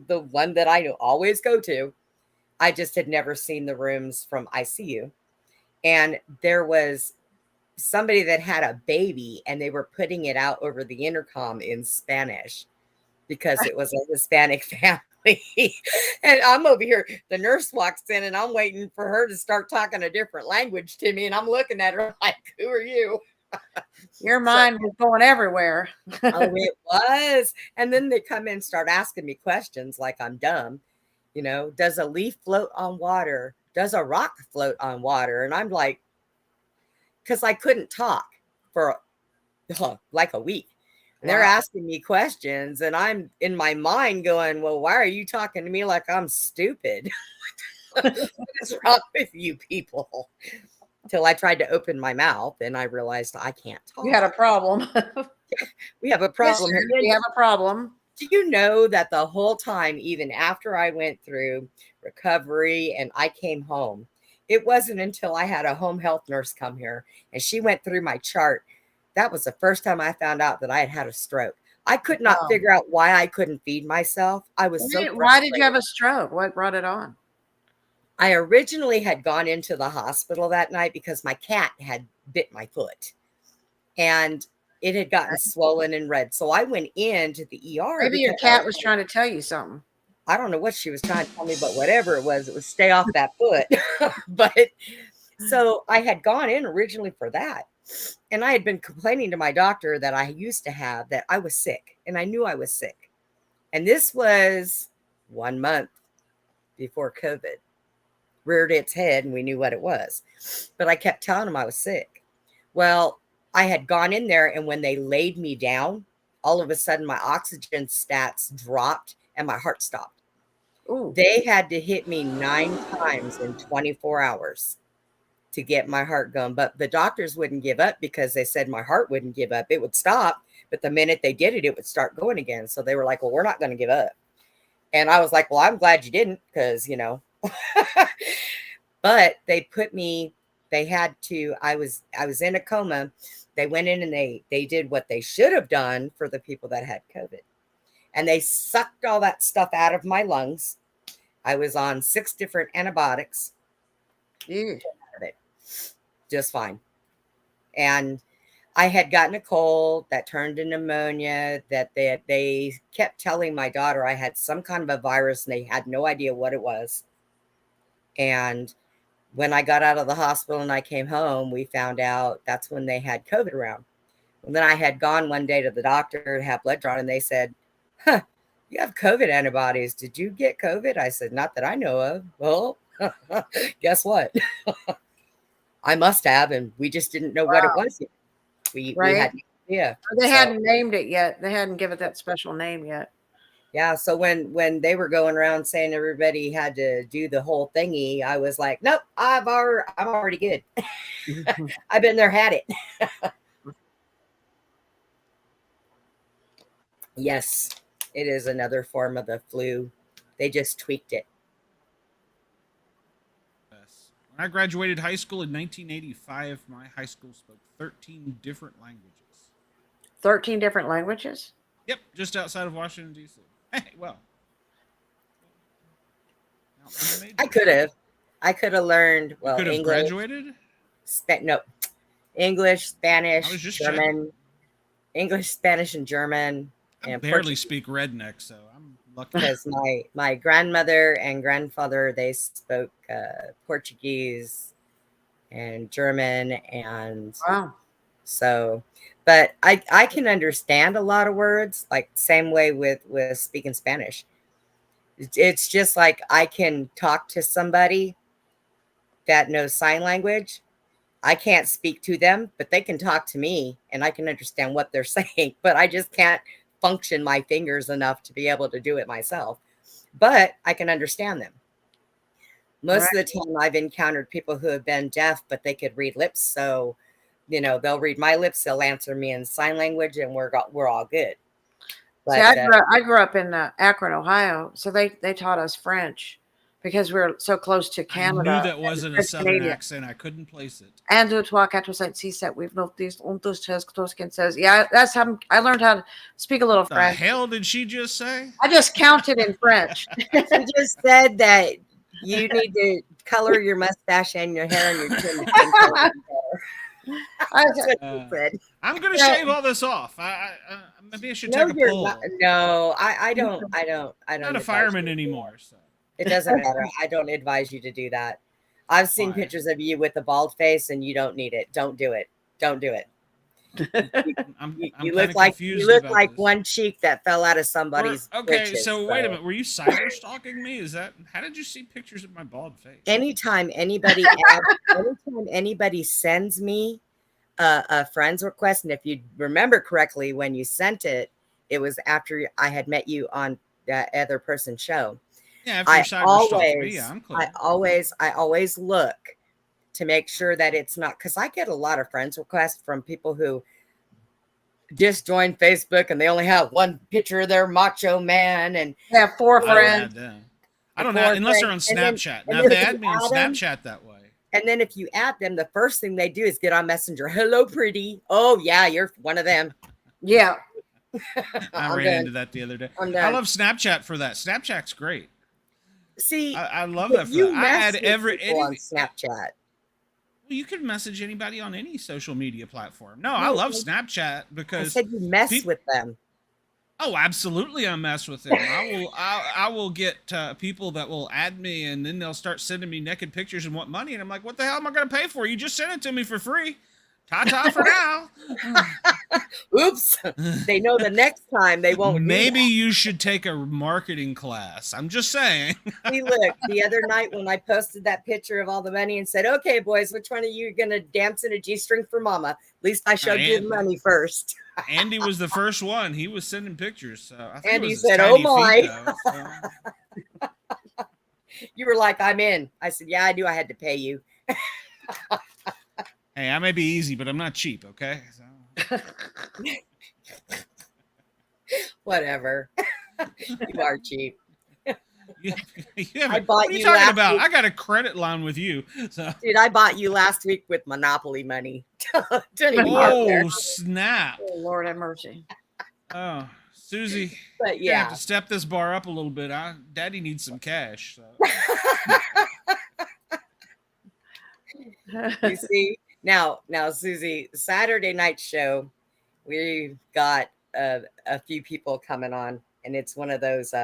the one that I always go to. I just had never seen the rooms from ICU. And there was somebody that had a baby and they were putting it out over the intercom in Spanish because it was a Hispanic family. And I'm over here. The nurse walks in and I'm waiting for her to start talking a different language to me. And I'm looking at her like, who are you? Your mind was going everywhere. Oh, it was. And then they come in and start asking me questions like I'm dumb. Does a leaf float on water? Does a rock float on water? And I'm like, because I couldn't talk for like a week. And they're asking me questions, and I'm in my mind going, well, why are you talking to me like I'm stupid? What is wrong with you people? Till I tried to open my mouth and I realized I can't talk. You had a problem. We have a problem here. We have a problem. Do you know that the whole time, even after I went through recovery and I came home, it wasn't until I had a home health nurse come here and she went through my chart. That was the first time I found out that I had had a stroke. I could not figure out why I couldn't feed myself. I was Why did you have a stroke? What brought it on? I originally had gone into the hospital that night because my cat had bit my foot and it had gotten swollen and red. So I went into the ER. Maybe your cat was trying to tell you something. I don't know what she was trying to tell me, but whatever it was stay off that foot. But so I had gone in originally for that. And I had been complaining to my doctor that I used to have that I was sick and I knew I was sick. And this was 1 month before COVID reared its head and we knew what it was. But I kept telling him I was sick. Well, I had gone in there and when they laid me down, all of a sudden my oxygen stats dropped and my heart stopped. Ooh. They had to hit me 9 times in 24 hours to get my heart going. But the doctors wouldn't give up because they said my heart wouldn't give up. It would stop. But the minute they did it, it would start going again. So they were like, well, we're not going to give up. And I was like, well, I'm glad you didn't because, but they put me, they had to, I was in a coma. They went in and they did what they should have done for the people that had COVID. And they sucked all that stuff out of my lungs. I was on 6 different antibiotics. Ew. Just fine. And I had gotten a cold that turned to pneumonia, that they kept telling my daughter I had some kind of a virus and they had no idea what it was. And when I got out of the hospital and I came home, we found out that's when they had COVID around. And then I had gone one day to the doctor to have blood drawn and they said, you have COVID antibodies. Did you get COVID? I said, not that I know of. Well, Guess what? I must have, and we just didn't know what it was yet. We had no idea. They hadn't named it yet. They hadn't given it that special name yet. Yeah, so when they were going around saying everybody had to do the whole thingy, I was like, nope, I'm already good. I've been there, had it. Yes, it is another form of the flu. They just tweaked it. When I graduated high school in 1985, my high school spoke 13 different languages. 13 different languages? Yep, just outside of Washington, D.C. Hey, well. I could have learned, well, could have English. Graduated? No. English, Spanish, German. Checking. English, Spanish, and German. I and barely speak redneck, so I'm lucky. Because my grandmother and grandfather, they spoke Portuguese and German, and wow. So, but I can understand a lot of words, like same way with speaking Spanish. It's just like I can talk to somebody that knows sign language. I can't speak to them, but they can talk to me and I can understand what they're saying, but I just can't function my fingers enough to be able to do it myself. But I can understand them. Most of the time I've encountered people who have been deaf, but they could read lips. So, you know, they'll read my lips, they'll answer me in sign language, and we're all good. But, see, I grew up in Akron, Ohio, so they taught us French because we're so close to Canada. I knew that wasn't a Southern accent. I couldn't place it. And deux, trois, quatre, cinq, six, sept, we've known these, un, deux, tres, quatorze, quinze, seize. Yeah, that's how I learned how to speak a little French. The hell did she just say? I just counted in French. She just said that you need to color your mustache and your hair and your chin. I'm going to shave all this off. Maybe I should take a poll. No, I don't. I'm not a fireman anymore. So. It doesn't matter. I don't advise you to do that. I've seen pictures of you with a bald face, and you don't need it. Don't do it. Don't do it. You look like one cheek that fell out of somebody's. Britches, so wait a minute. Were you cyber stalking me? How did you see pictures of my bald face? Anytime anybody sends me a friend's request, and if you remember correctly, when you sent it, it was after I had met you on that other person's show. Yeah, after you cyber stalked me, I'm clear. I always look to make sure that it's not, because I get a lot of friends requests from people who just joined Facebook and they only have one picture of their macho man and have 4 friends. I don't know unless they're on Snapchat. Now, if they add me on Snapchat that way. And then if you add them, the first thing they do is get on Messenger. Hello, pretty. Oh, yeah, you're one of them. Yeah. I ran into that the other day. I love Snapchat for that. Snapchat's great. See, I love that. I add on Snapchat. Well, you can message anybody on any social media platform. No, I love Snapchat because I said you mess with them. Oh, absolutely, I mess with them. I will get people that will add me, and then they'll start sending me naked pictures and want money, and I'm like, what the hell am I going to pay for? You just sent it to me for free. Ta-ta for now. Oops. They know the next time they won't. Maybe you should take a marketing class. I'm just saying. See, look, the other night when I posted that picture of all the money and said, okay, boys, which one of you are going to dance in a G-string for mama? At least I showed you the money first. Andy was the first one. He was sending pictures. So I think Andy said, oh, my. You were like, I'm in. I said, yeah, I knew I had to pay you. Hey, I may be easy, but I'm not cheap, okay? So. Whatever. You are cheap. I bought what are you talking about? Week. I got a credit line with you. So. Dude, I bought you last week with Monopoly money. Oh, snap. Oh, Lord have mercy. Oh, Suzy. But yeah. Have to step this bar up a little bit. Daddy needs some cash. So. You see? Now, Suzy, Saturday night show, we've got a few people coming on, and it's one of those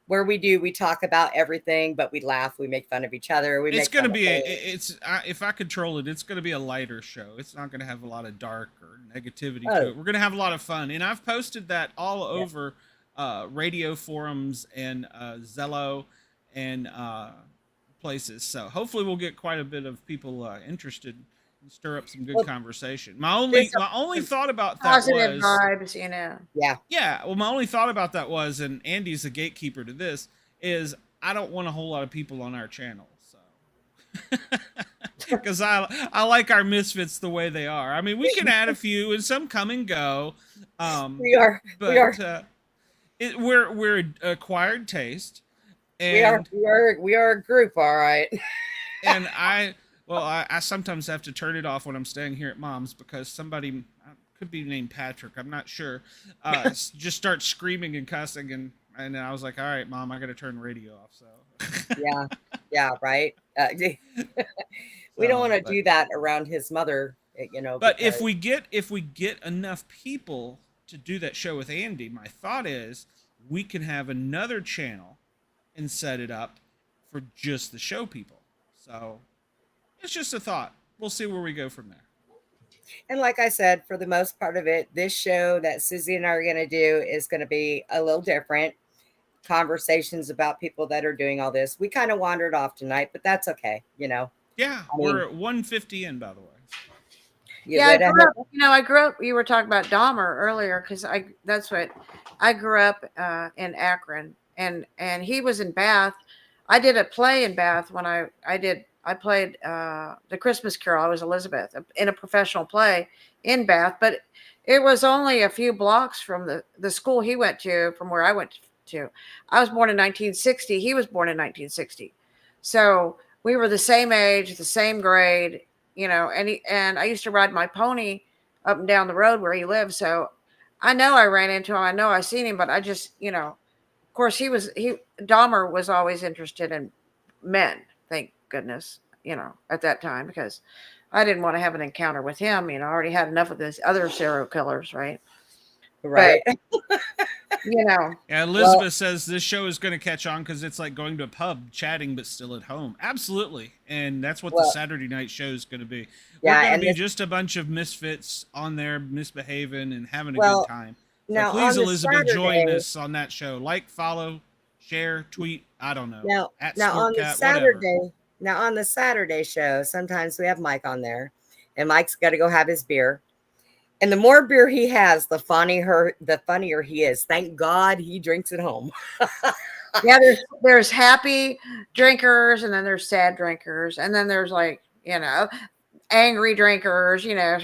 where we talk about everything, but we laugh, we make fun of each other. It's going to be if I control it, it's going to be a lighter show. It's not going to have a lot of dark or negativity to it. We're going to have a lot of fun, and I've posted that all over radio forums and Zello and places. So hopefully we'll get quite a bit of people interested and stir up some good Well, conversation. there's My only thought about that Positive was vibes, you know. yeah. yeah. Well, my only thought about that was, and Andy's the gatekeeper to this, is I don't want a whole lot of people on our channel. So because I like our misfits the way they are. I mean, we can add a few, and some come and go. We are. But We are. we're acquired taste, and We are a group, all right. and I sometimes have to turn it off when I'm staying here at mom's because somebody could be named Patrick, I'm not sure, just starts screaming and cussing, and I was like, all right, mom, I got to turn the radio off. So Yeah, right. We don't want to do that around his mother, you know. But because- if we get enough people to do that show with Andy, my thought is we can have another channel and set it up for just the show people. So it's just a thought. We'll see where we go from there. And like I said, for the most part of it, this show that Suzy and I are going to do is going to be a little different. Conversations about people that are doing all this. We kind of wandered off tonight, but that's okay, you know. Yeah, we're at 150 in, by the way. Yeah, I grew up. You were talking about Dahmer earlier because that's what I grew up in Akron, and he was in Bath. I did a play in Bath when I played the Christmas Carol. I was Elizabeth in a professional play in Bath, but it was only a few blocks from the school he went to from where I went to. I was born in 1960. He was born in 1960, so we were the same age, the same grade. You know, and I used to ride my pony up and down the road where he lived. So I know I ran into him. I know I seen him, but I just, you know, of course Dahmer was always interested in men. Thank goodness, you know, at that time, because I didn't want to have an encounter with him. You know, I already had enough of this other serial killers. Right. Right. But, you know. Yeah, Elizabeth says this show is going to catch on because it's like going to a pub, chatting, but still at home. Absolutely. And that's what the Saturday night show is going to be. We're going to be just a bunch of misfits on there misbehaving and having a good time. So now please, Elizabeth, join us on that show. Like, follow, share, tweet. I don't know. Now on the Saturday, on the Saturday show, sometimes we have Mike on there, and Mike's got to go have his beer. And the more beer he has, the funnier he is. Thank God he drinks at home. Yeah, there's happy drinkers, and then there's sad drinkers, and then there's like, you know, angry drinkers. You know,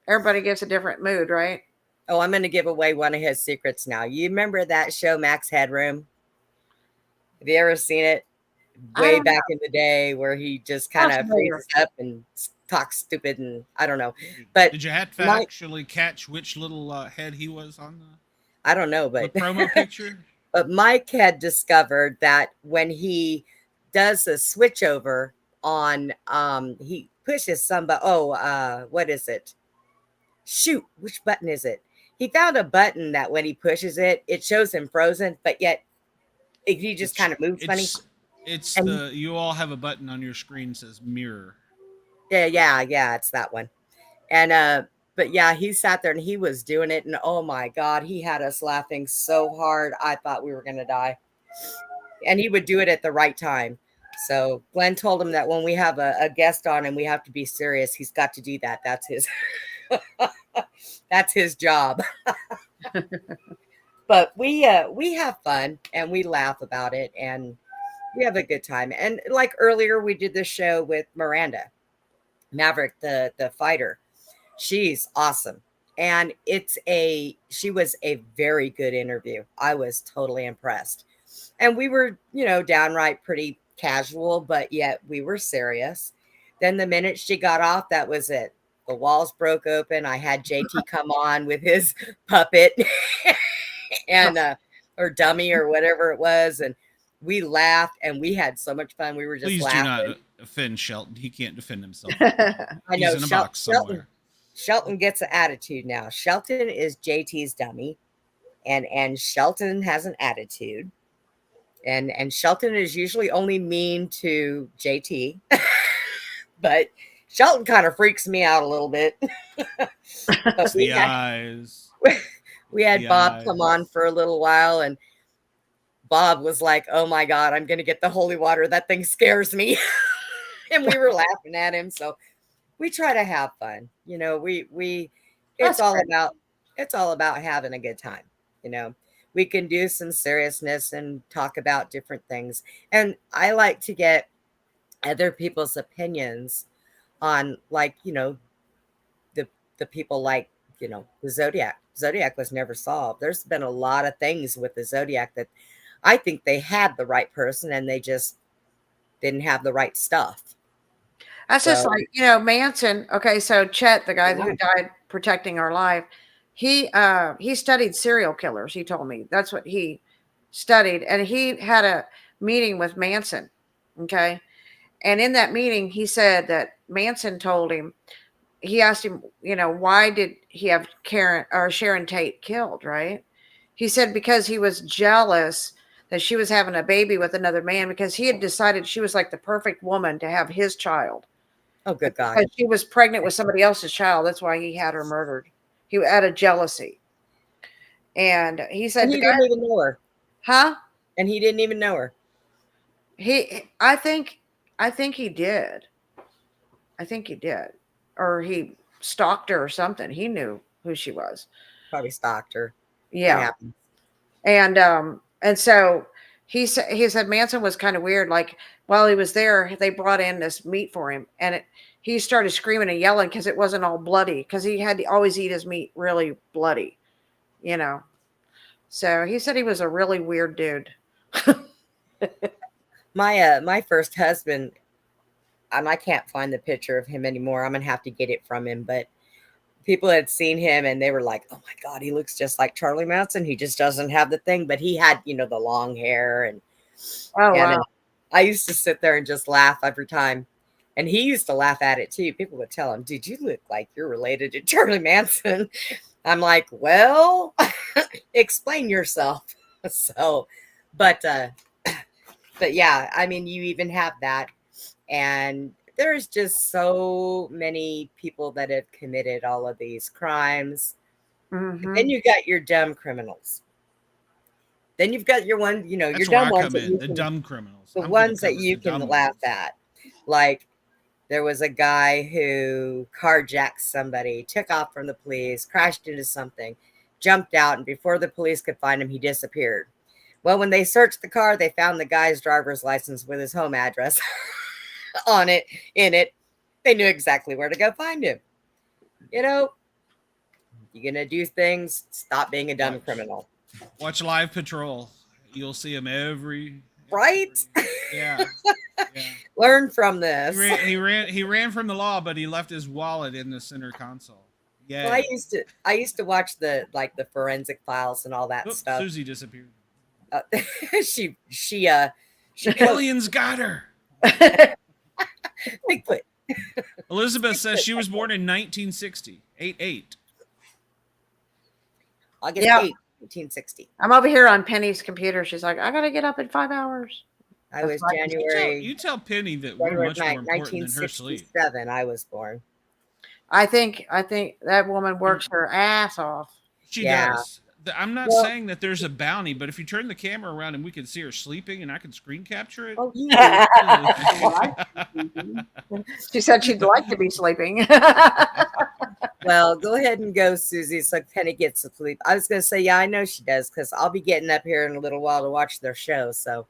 everybody gets a different mood, right? Oh, I'm going to give away one of his secrets now. You remember that show, Max Headroom? Have you ever seen it? Way back in the day, where he just kind of freezes up and talks stupid, and I don't know. But did you have to actually catch which little head he was on I don't know, but the promo picture? But Mike had discovered that when he does a switch over on, he pushes somebody. Oh, what is it? Shoot, which button is it? He found a button that when he pushes it, it shows him frozen, but yet he just kind of moves funny. You all have a button on your screen that says mirror. Yeah, it's that one. And but yeah, he sat there and he was doing it, and oh my God, he had us laughing so hard. I thought we were gonna die. And he would do it at the right time. So Glenn told him that when we have a guest on and we have to be serious, he's got to do that. That's his that's his job. But we have fun and we laugh about it and we have a good time. And like earlier, we did this show with Miranda Maverick, the fighter. She's awesome. And she was a very good interview. I was totally impressed. And we were, you know, downright pretty casual, but yet we were serious. Then the minute she got off, that was it. The walls broke open. I had JT come on with his puppet and or dummy or whatever it was. And we laughed and we had so much fun. We were just laughing. Please do not offend Shelton. He can't defend himself. I know. He's in a box somewhere. Shelton gets an attitude now. Shelton is JT's dummy, and Shelton has an attitude. And Shelton is usually only mean to JT, but Shelton kind of freaks me out a little bit. But eyes. We had Bob come on for a little while, and Bob was like, "Oh my God, I'm going to get the holy water. That thing scares me." And we were laughing at him. So we try to have fun. It's That's all great. about having a good time. We can do some seriousness and talk about different things. And I like to get other people's opinions on, like, the people, like, the Zodiac. Zodiac was never solved. There's been a lot of things with the Zodiac that I think they had the right person and they just didn't have the right stuff. That's just So, like, Manson. Okay, so Chet, the guy who died protecting our life, he studied serial killers. He told me that's what he studied, and he had a meeting with Manson. Okay, and in that meeting, he said that Manson told him. He asked him, why did he have Sharon Tate killed? Right? He said because he was jealous that she was having a baby with another man because he had decided she was like the perfect woman to have his child. oh, good God. Because she was pregnant with somebody else's child. That's why he had her murdered. He out of jealousy. And he said, And he didn't even know her. huh? And he didn't even know her. I think he did. I think he did. Or he stalked her or something. He knew who she was. Probably stalked her. Yeah. And so he said Manson was kind of weird. Like while he was there, they brought in this meat for him, and he started screaming and yelling because it wasn't all bloody. Because he had to always eat his meat really bloody, So he said he was a really weird dude. My first husband, and I can't find the picture of him anymore. I'm gonna have to get it from him, but people had seen him and they were like, "Oh my God, he looks just like Charlie Manson. He just doesn't have the thing." But he had, the long hair and Wow. I used to sit there and just laugh every time. And he used to laugh at it too. People would tell him, "Dude, you look like you're related to Charlie Manson." I'm like, "Well, explain yourself." So, but yeah, I mean, you even have that. And there's just so many people that have committed all of these crimes. Mm-hmm. Then you got your dumb criminals. Then you've got your one, your That's dumb where I ones come that in. you The can, dumb criminals. the I'm gonna ones that cover you the can dumb laugh ones. at. Like there was a guy who carjacked somebody, took off from the police, crashed into something, jumped out, and before the police could find him, he disappeared. Well, when they searched the car, they found the guy's driver's license with his home address on it, in it. They knew exactly where to go find him. You're gonna do things, stop being a dumb criminal. Watch Live Patrol. You'll see him every Right? yeah. Yeah. Learn from this. He ran from the law, but he left his wallet in the center console. Yeah. Well, I used to watch the forensic files and all that stuff. Suzy disappeared. She Aliens got her. Bigfoot. Elizabeth says she was born in 1960. 8/8. August 8th, 1960. I'm over here on Penny's computer. She's like, I gotta get up in 5 hours. I was That's January. You tell Penny that we're much more important than her sleep. 1967. I was born. I think that woman works her ass off. She does. I'm not saying that there's a bounty, but if you turn the camera around and we can see her sleeping and I can screen capture it. Oh, you She said she'd like to be sleeping. Well, go ahead and go, Suzy, so Penny gets to sleep. I was going to say, yeah, I know she does, because I'll be getting up here in a little while to watch their show. So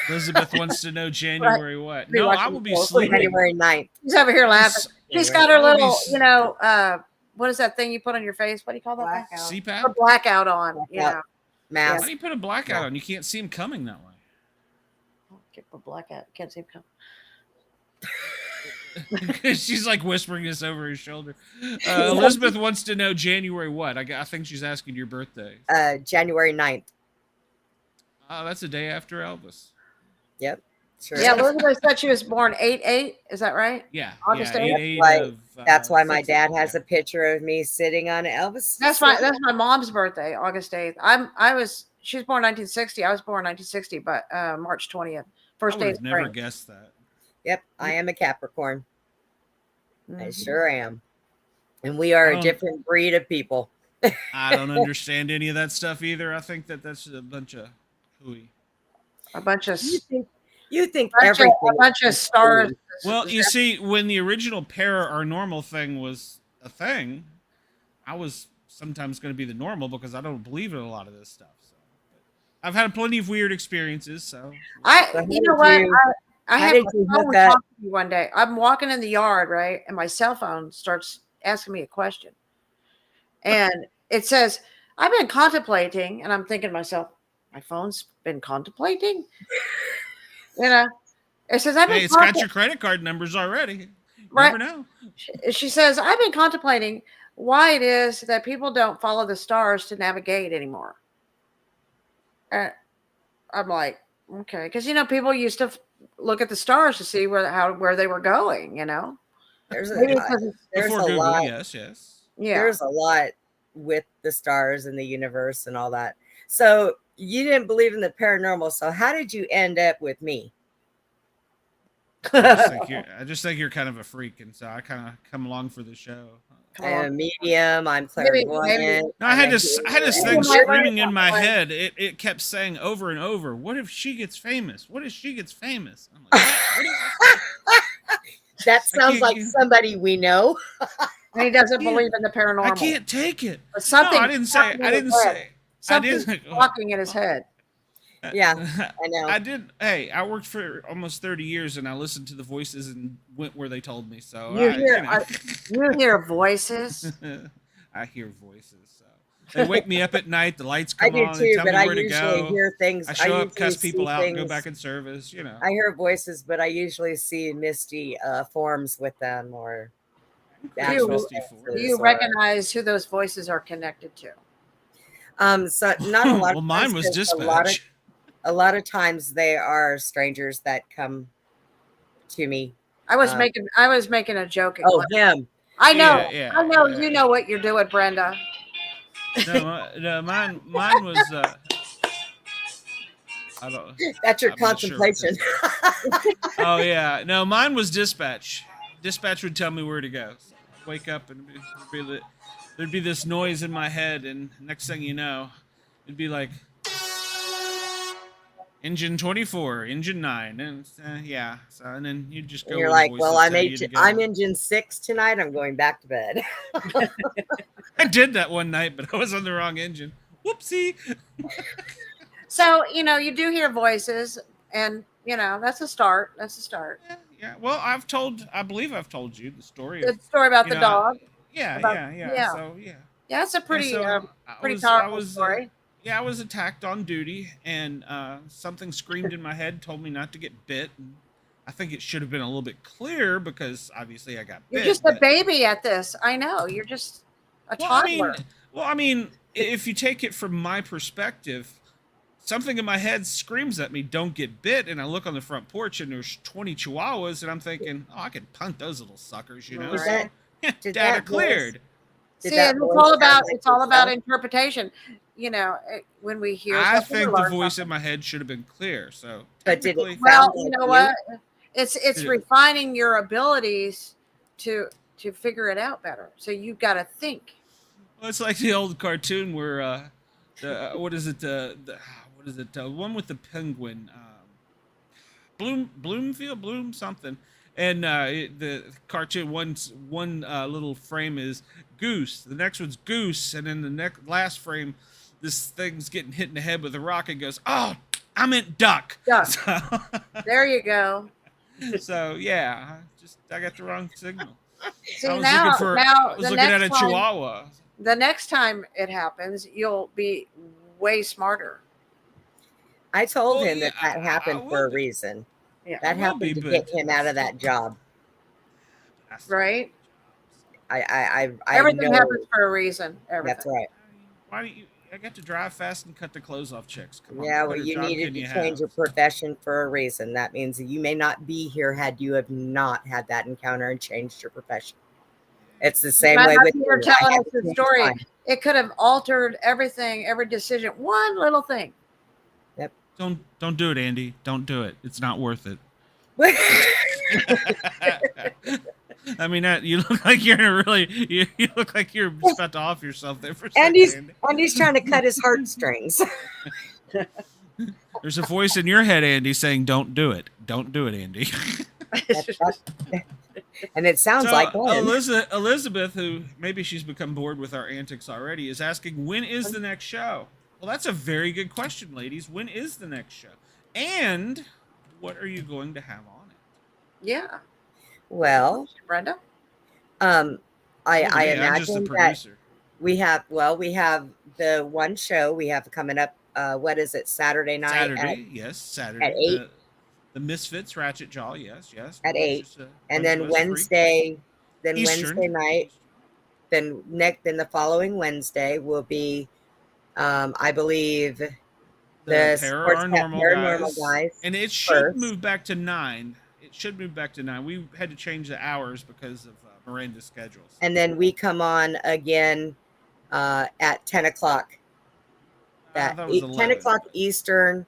Elizabeth wants to know January what? No, I will be sleeping. January 9th. She's over here laughing. She's got her little, what is that thing you put on your face? What do you call that? Blackout. CPAP? Her blackout on. Yeah. Mask. How do you put a blackout on? You can't see him coming that way. Get a blackout. Can't see him come. She's like whispering this over his shoulder. Elizabeth wants to know January what? I think she's asking your birthday. January 9th. Oh, that's the day after Elvis. Yep. Sure. Yeah, Elizabeth said she was born 8/8. Is that right? Yeah. August yeah, 8th? 8/8 That's why my 60, dad has a picture of me sitting on Elvis. That's my mom's birthday, August 8th. She was born 1960. I was born 1960, but March 20th. First I day would of have never spring. guessed that. Yep, I am a Capricorn. I Mhm. sure am. And we are a different breed of people. I don't understand any of that stuff either. I think that's a bunch of hooey. A bunch of You think everything. a bunch of stars. Well, you see, when the original paranormal thing was a thing, I was sometimes going to be the normal because I don't believe in a lot of this stuff. So, but I've had plenty of weird experiences. So, You know what? I how had did my you phone hook up? talk to me one day. I'm walking in the yard, right, and my cell phone starts asking me a question, and it says, "I've been contemplating," and I'm thinking to myself, "My phone's been contemplating." You know, it says, "I've been." hey, it's got your credit card numbers already. You Right. never know. She says, "I've been contemplating why it is that people don't follow the stars to navigate anymore." And I'm like, okay, because people used to look at the stars to see where they were going. There's a, Maybe because there's Before a Google, lot. yes. yeah. There's a lot with the stars and the universe and all that. So you didn't believe in the paranormal. So how did you end up with me? I just think you're kind of a freak, and so I kind of come along for the show. I'm a medium. I'm Maybe- clairvoyant. No, I had this thing Maybe- screaming in my head. It kept saying over and over, "What if she gets famous? What if she gets famous?" I'm like, what is That sounds like can't- somebody we know. And he doesn't Yeah. believe in the paranormal. I can't take it. But something. No, I didn't say. Something's talking in his head. Yeah, I know. I did. Hey, I worked for almost 30 years, and I listened to the voices and went where they told me. So You hear voices. I hear voices. So they wake me up at night. The lights I come do on. too, and tell but me I where to usually go. hear things. I show up, usually cuss people see out, and go things- back in service. I hear voices, but I usually see misty forms with them or actual Misty faces forms. Do you or- recognize who those voices are connected to? So not a lot. Well, of mine times, was 'cause dispatch. A lot of times they are strangers that come to me. I was making a joke. Oh, him. I know. Yeah, I know. yeah. You know what you're doing, Brenda. No, mine was. I don't. That's your I'm not sure what contemplation. Oh yeah, no, mine was dispatch. Dispatch would tell me where to go. So I'd wake up and there'd be this noise in my head, and next thing you know, it'd be like engine 24, engine 9, and yeah. So and then you'd just go. And you're where the like, voices well, tell you to go. I'm engine 6 tonight. I'm going back to bed. I did that one night, but I was on the wrong engine. Whoopsie. So you do hear voices, and that's a start. That's a start. Yeah. Well, I believe I've told you the story. The story about you the know, dog. Yeah. yeah. So yeah. Yeah, that's a pretty So, pretty I powerful was, story. Yeah, I was attacked on duty, and something screamed in my head, told me not to get bit. And I think it should have been a little bit clearer because obviously I got You're bit. just a but- baby at this. I know. You're just a toddler. I mean, if you take it from my perspective, something in my head screams at me, "Don't get bit," and I look on the front porch, and there's 20 chihuahuas, and I'm thinking, "Oh, I could punt those little suckers," you know. Was So, that- data that voice- cleared. Did See, that and voice it's all sound about like it's all about yourself? interpretation. When we hear, I something, we think the learn voice something. in my head should have been clear. So, But did it technically- Well, sound you like know you? what? It's Did it- refining your abilities to figure it out better. So you've got to think. Well, it's like the old cartoon where what is it? What is it? One with the penguin, Bloom something, and the cartoon one little frame is goose, the next one's goose, and then the last frame, this thing's getting hit in the head with a rock and goes, "Oh, I meant duck." Duck. So, There you go. so yeah, I got the wrong signal. See, I was now looking at a chihuahua. the next time it happens, you'll be way smarter. I told Well, him yeah, that I happened for a would. reason. Yeah. That will happened be, to but get him out of that job. Right? I Everything know. happens for a reason. Everything. That's right. Why do you? I got to drive fast and cut the clothes off chicks. Come on, Yeah, what well, better you job needed can to you change your have? profession for a reason. That means that you may not be here had you have not had that encounter and changed your profession. It's the same But way as with you were you. I telling had us to the change story, mine. it could have altered everything, every decision. One little thing. Don't do it, Andy. Don't do it. It's not worth it. I mean, you look like you're in a really. You look like you're just about to off yourself there for a second. Andy's trying to cut his heartstrings. There's a voice in your head, Andy, saying, "Don't do it. Don't do it, Andy." And it sounds So like one. Elizabeth, who maybe she's become bored with our antics already, is asking, when is the next show? Well, that's a very good question, ladies. When is the next show? And what are you going to have on it? Yeah. Well, Brenda? I I'm just the imagine that producer. we have the one show we have coming up. What is it? Saturday night Saturday, yes, Saturday. at 8. The Misfits, Ratchet Jaw, yes. At It's 8, just a and bunch then of us freaks. Wednesday Eastern. night, then the following Wednesday will be, I believe, the Terror Our Sportscat Paranormal guys, and it should first. move back to 9. It should move back to 9. We had to change the hours because of Miranda's schedules. And then we come on again at 10 o'clock. I thought it was 11. 10 o'clock Eastern.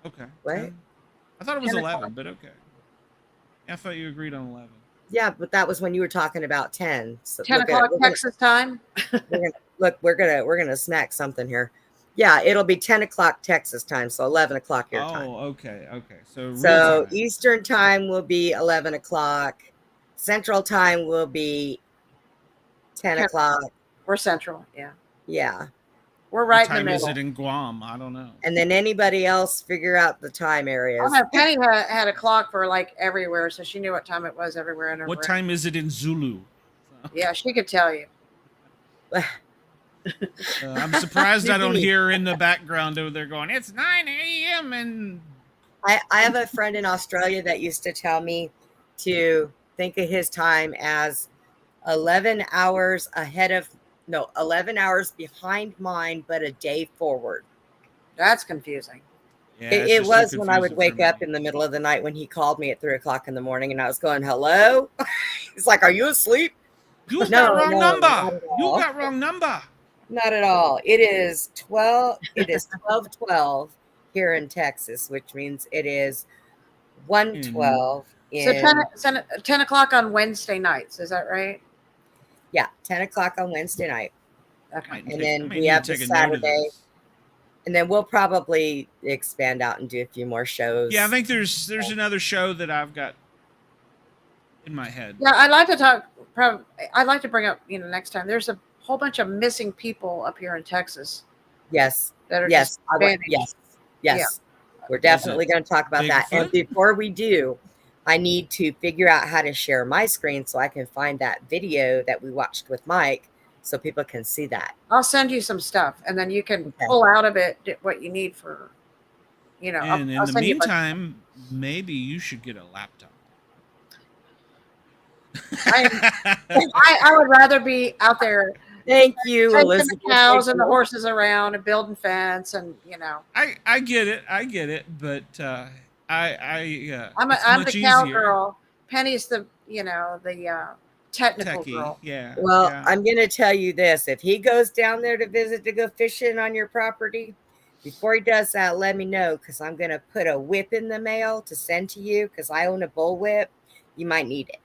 Okay. What? 10. I thought it was 10 11, o'clock. but okay. I thought you agreed on 11. Yeah, but that was when you were talking about 10. So 10 o'clock Texas time? we're gonna snack something here. Yeah, it'll be 10 o'clock Texas time, so 11 o'clock your time. Oh, okay. So So Eastern time will be 11 o'clock. Central time will be 10 o'clock. We're Central, yeah. Yeah. We're right what in time the middle. is it in Guam? I don't know. And then anybody else figure out the time areas. I don't know, Penny had a clock for like everywhere, so she knew what time it was everywhere in her What brain. time is it in Zulu? Yeah, she could tell you. I'm surprised I don't hear her in the background over there going, "It's 9 a.m." and I have a friend in Australia that used to tell me to think of his time as 11 hours behind mine, but a day forward. That's confusing. yeah, It was when I would wake up in the middle of the night when he called me at 3 o'clock in the morning and I was going, hello? He's like, are you asleep? You got No, wrong no, number. not at You all. got wrong number. Not at all. It is 12:12 here in Texas, which means it is 1:12 So 10 o'clock on Wednesday nights, is that right? Yeah, 10 o'clock on Wednesday night. Okay. And then we have the Saturday. And then we'll probably expand out and do a few more shows. Yeah, I think there's another show that I've got in my head. Yeah, I'd like to talk. I'd like to bring up, next time. There's a whole bunch of missing people up here in Texas. Yes. That are Yes. just vanished. Yes. Yeah. We're definitely going to talk about that. Bigfoot? And before we do, I need to figure out how to share my screen so I can find that video that we watched with Mike so people can see that. I'll send you some stuff, and then you can Okay. pull out of it what you need for, And I'll in the send you a bunch- meantime, maybe you should get a laptop. I would rather be out there Thank you, taking Elizabeth. the cows and the horses around and building fence and I get it, but I'm it's the much cow easier. girl. Penny's the the technical Techie, girl. yeah. Well, yeah. I'm going to tell you this. If he goes down there to visit to go fishing on your property, before he does that, let me know because I'm going to put a whip in the mail to send to you because I own a bull whip. You might need it.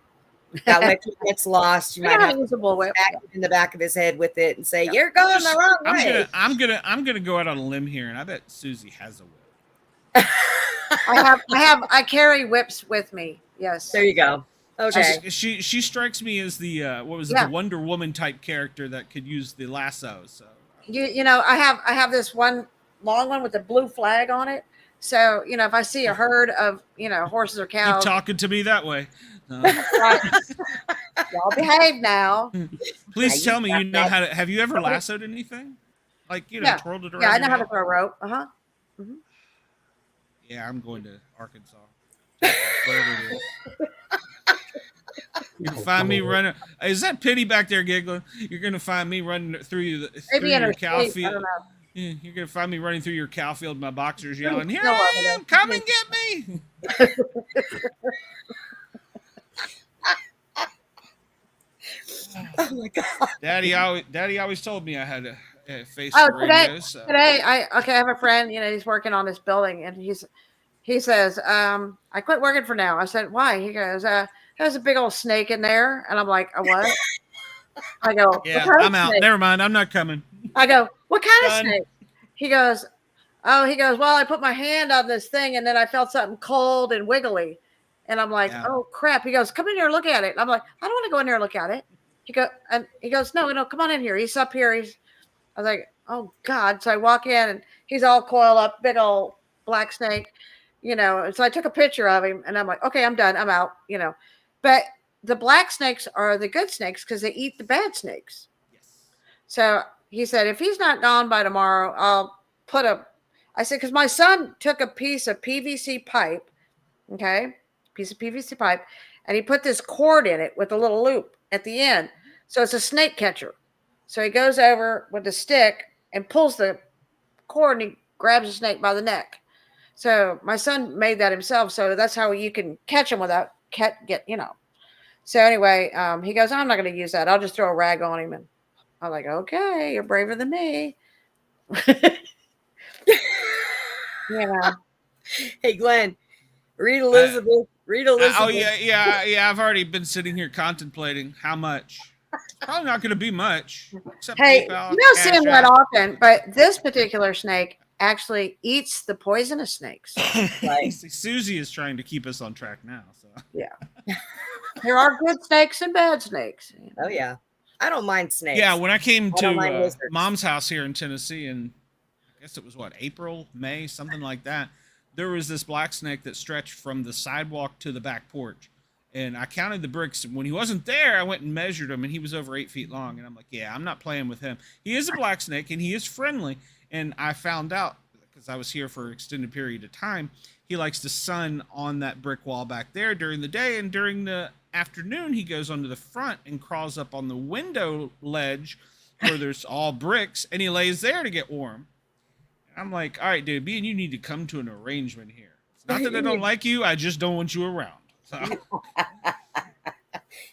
That way, if he gets lost, you I might know how have to use a bullwhip. smack him in the back of his head with it and say, Yeah. "You're going the wrong way." I'm gonna go out on a limb here, and I bet Suzy has a whip. I carry whips with me. Yes. There you go. Okay. She strikes me as the Yeah. the Wonder Woman type character that could use the lasso. So I have this one long one with a blue flag on it. So, if I see a herd of, horses or keep cows, talking to me that way. right, y'all behave now. Please Yeah, tell me you you know got how to. Have you ever lassoed anything? Like Yeah. twirled it around. Yeah, I your know how to neck? throw a rope. Yeah, I'm going to Arkansas. Whatever it is. You can find me running. Is that Penny back there giggling? You're gonna find me running through Maybe in your her cow sleep, I field. don't know. Yeah, you're gonna find me running through your cow field in my boxers yelling, "Here No, I I am! Come and get me!" Oh my God. Daddy always told me I had a face Oh, for radio. So. Today, I have a friend, he's working on this building and he says, I quit working for now. I said, why? He goes, there's a big old snake in there. And I'm like, a what? I go, Yeah, what kind of I'm out. snake? Never mind. I'm not coming. I go, what kind Done. of snake? He goes, Oh, he goes, well, I put my hand on this thing and then I felt something cold and wiggly. And I'm like, Yeah. oh crap. He goes, come in here and look at it. I'm like, I don't want to go in there and look at it. He goes, no, come on in here. He's up here. I was like, oh God. So I walk in and he's all coiled up, big old black snake, So I took a picture of him and I'm like, okay, I'm done. I'm out, But the black snakes are the good snakes because they eat the bad snakes. Yes. So he said, if he's not gone by tomorrow, I said, because my son took a piece of PVC pipe, okay, and he put this cord in it with a little loop at the end. So it's a snake catcher. So he goes over with the stick and pulls the cord and he grabs the snake by the neck. So my son made that himself. So that's how you can catch him without So anyway, he goes, I'm not going to use that. I'll just throw a rag on him. And I'm like, okay, you're braver than me. Hey, Glenn, read Elizabeth. Oh yeah. I've already been sitting here contemplating how much. It's probably not going to be much. Except Hey, PayPal, you don't see Cash him that App. often, but this particular snake actually eats the poisonous snakes. Right. Suzy is trying to keep us on track now. So Yeah. There are good snakes and bad snakes. Oh, yeah. I don't mind snakes. yeah, when I came I don't mind to lizards. Mom's house here in Tennessee, and I guess it was April, May, something like that. There was this black snake that stretched from the sidewalk to the back porch. And I counted the bricks. When he wasn't there, I went and measured him, and he was over 8 feet long. And I'm like, yeah, I'm not playing with him. He is a black snake, and he is friendly. And I found out, because I was here for an extended period of time, he likes to sun on that brick wall back there during the day. And during the afternoon, he goes onto the front and crawls up on the window ledge where there's all bricks, and he lays there to get warm. I'm like, all right, dude, me and you need to come to an arrangement here. It's not that I don't like you, I just don't want you around. So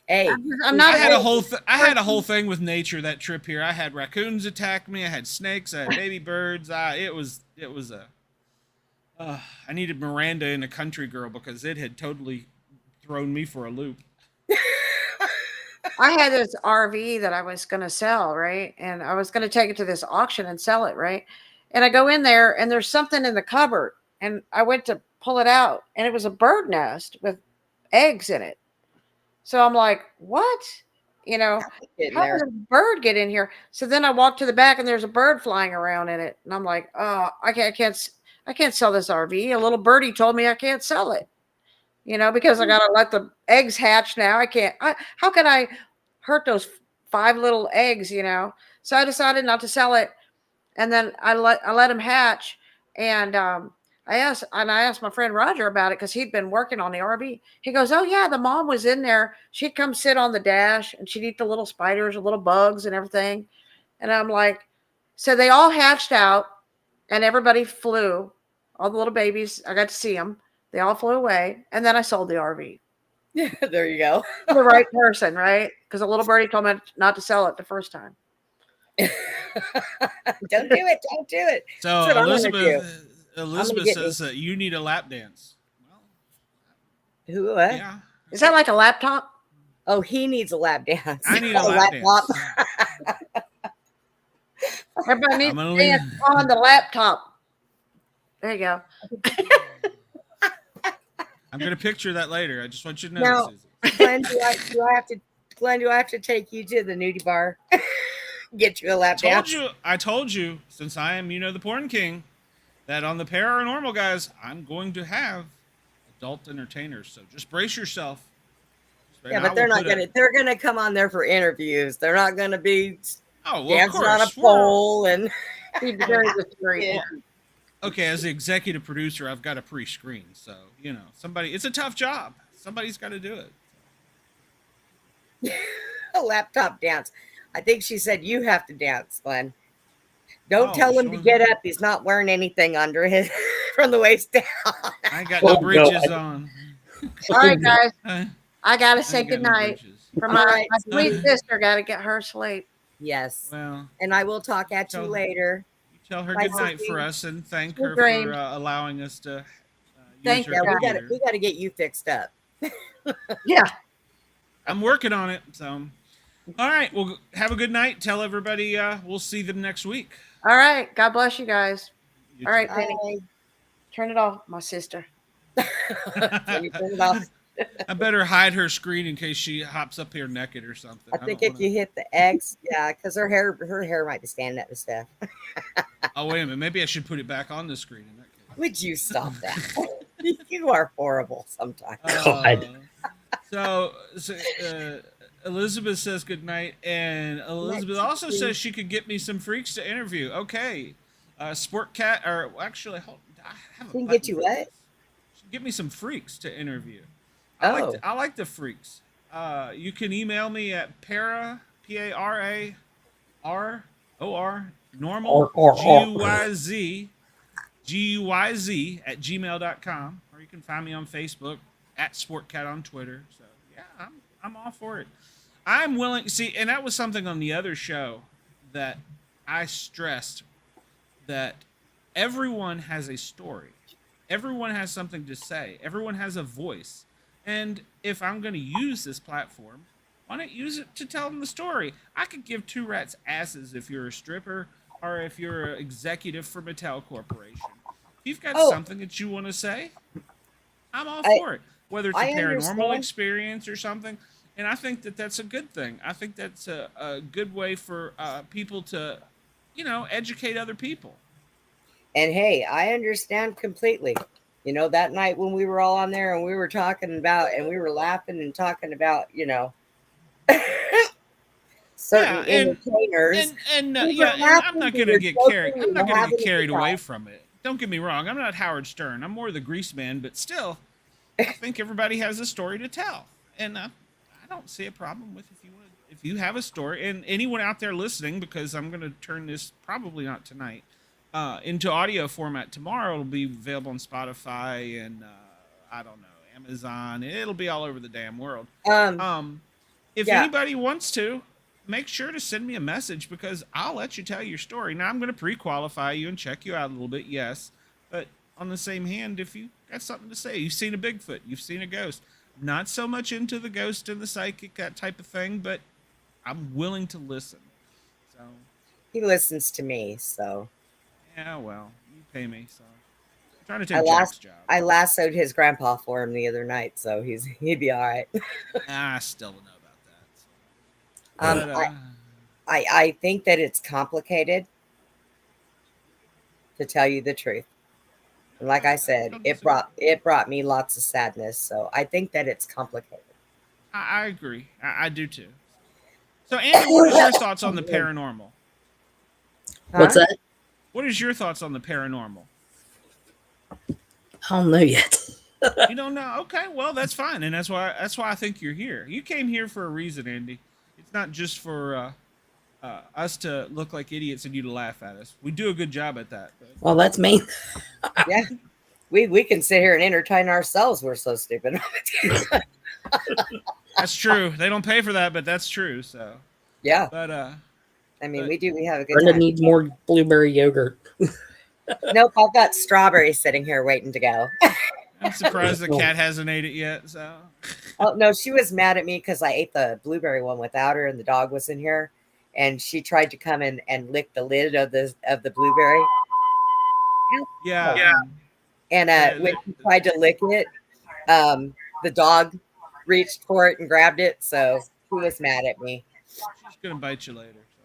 Hey, I'm not. I had a whole thing with nature that trip here. I had raccoons attack me. I had snakes. I had baby birds. It was I needed Miranda in A Country Girl because it had totally thrown me for a loop. I had this RV that I was going to sell, right? And I was going to take it to this auction and sell it, right? And I go in there and there's something in the cupboard. And I went to pull it out and it was a bird nest with eggs in it. So I'm like, what? How did a bird get in here? So then I walked to the back and there's a bird flying around in it. And I'm like, oh, I can't sell this RV. A little birdie told me I can't sell it, because I got to let the eggs hatch now. How can I hurt those 5 little eggs, So I decided not to sell it. And then I let them hatch. And, I asked my friend Roger about it because he'd been working on the RV. He goes, oh, yeah, the mom was in there. She'd come sit on the dash and she'd eat the little spiders, the little bugs and everything. And I'm like, so they all hatched out and everybody flew. All the little babies, I got to see them. They all flew away. And then I sold the RV. Yeah, there you go. The right person, right? Because a little birdie told me not to sell it the first time. Don't do it. Don't do it. So Elizabeth says that you need a lap dance. Well, Who? What? yeah. Is that like a laptop? Oh, he needs a lap dance. I need a lap dance. Everybody needs to dance on the laptop. There you go. I'm gonna picture that later. I just want you to know. Now, Suzy. Glenn, do I have to take you to the nudie bar? Get you a lap dance? I told you, since I am, the porn king, that on the Paranormal Guys, I'm going to have adult entertainers. So just brace yourself. Yeah, but they're not gonna. They're gonna come on there for interviews. They're not gonna be dancing on a pole and. Yeah. Okay, as the executive producer, I've got a pre-screen, so somebody. It's a tough job. Somebody's got to do it. A laptop dance. I think she said you have to dance, Glenn. Don't tell him to get up. He's not wearing anything under his from the waist down. I got no bridges on. All right, guys. I gotta say goodnight. No My sweet sister got to get her sleep. Yes. Well, and I will talk at you later. You tell her Bye, good night Suzy. for us and thank her dream. for allowing us to. Thank use you. her Yeah, computer. we got to get you fixed up. Yeah. I'm working on it. So, all right. Well, have a good night. Tell everybody we'll see them next week. All right. God bless you guys. You All right, too. Penny. Turn it off, my sister. Can you turn it off? I better hide her screen in case she hops up here naked or something. I think don't if you hit the X, yeah, because her hair might be standing up and stuff. Oh, wait a minute. Maybe I should put it back on the screen in that case. Would you stop that? You are horrible sometimes. God. So Elizabeth says good night, and Elizabeth also says she could get me some freaks to interview. Okay, Sportcat, or actually, I have a She can button get you for what? this. She can get me some freaks to interview. Oh. I like the freaks. You can email me at PARAROR normal GUYZ at gmail.com, or you can find me on Facebook at Sportcat on Twitter. So yeah, I'm all for it. I'm willing. See, and that was something on the other show that I stressed, that everyone has a story, everyone has something to say, everyone has a voice, and if I'm going to use this platform, why not use it to tell them the story? I could give two rats asses if you're a stripper or if you're an executive for Mattel Corporation. If you've got something that you want to say, I'm all for it. Whether it's a paranormal experience or something. And I think that that's a good thing. I think that's a good way for people to, educate other people. And hey, I understand completely. That night when we were all on there and we were talking about, and we were laughing and talking about, certain entertainers. And I'm not gonna get carried. I'm not gonna get carried away from it. Don't get me wrong. I'm not Howard Stern. I'm more the grease man, but still, I think everybody has a story to tell, and I don't see a problem with if you have a story. And anyone out there listening, because I'm gonna turn this probably not tonight into audio format tomorrow. It'll be available on Spotify and I don't know, Amazon. It'll be all over the damn world. If anybody wants to, make sure to send me a message, because I'll let you tell your story. Now, I'm going to pre-qualify you and check you out a little bit, yes. But on the same hand, if you got something to say, you've seen a Bigfoot, you've seen a ghost. Not so much into the ghost and the psychic, that type of thing, but I'm willing to listen. So he listens to me, so. Yeah, well, you pay me, so. I'm trying to take Jack's job. I lassoed his grandpa for him the other night, so he'd be all right. I still don't know about that. So. I think that it's complicated, to tell you the truth. And like I said, it brought me lots of sadness. So I think that it's complicated. I agree. I do too. So Andy, what is your thoughts on the paranormal? What's that? What is your thoughts on the paranormal? I don't know yet. You don't know? Okay, well that's fine, and that's why I think you're here. You came here for a reason, Andy. It's not just for us to look like idiots and you to laugh at us. We do a good job at that. But. Well, that's me. Yeah, we can sit here and entertain ourselves. We're so stupid. That's true. They don't pay for that, but that's true. So yeah. But I mean, we have a good Brenda time. needs more blueberry yogurt. Nope, I've got strawberry sitting here waiting to go. I'm surprised the cat hasn't ate it yet. So. Oh no, she was mad at me because I ate the blueberry one without her, and the dog was in here, and she tried to come in and lick the lid of the blueberry. Yeah. And when she tried to lick it, the dog reached for it and grabbed it, so she was mad at me. She's gonna bite you later. So.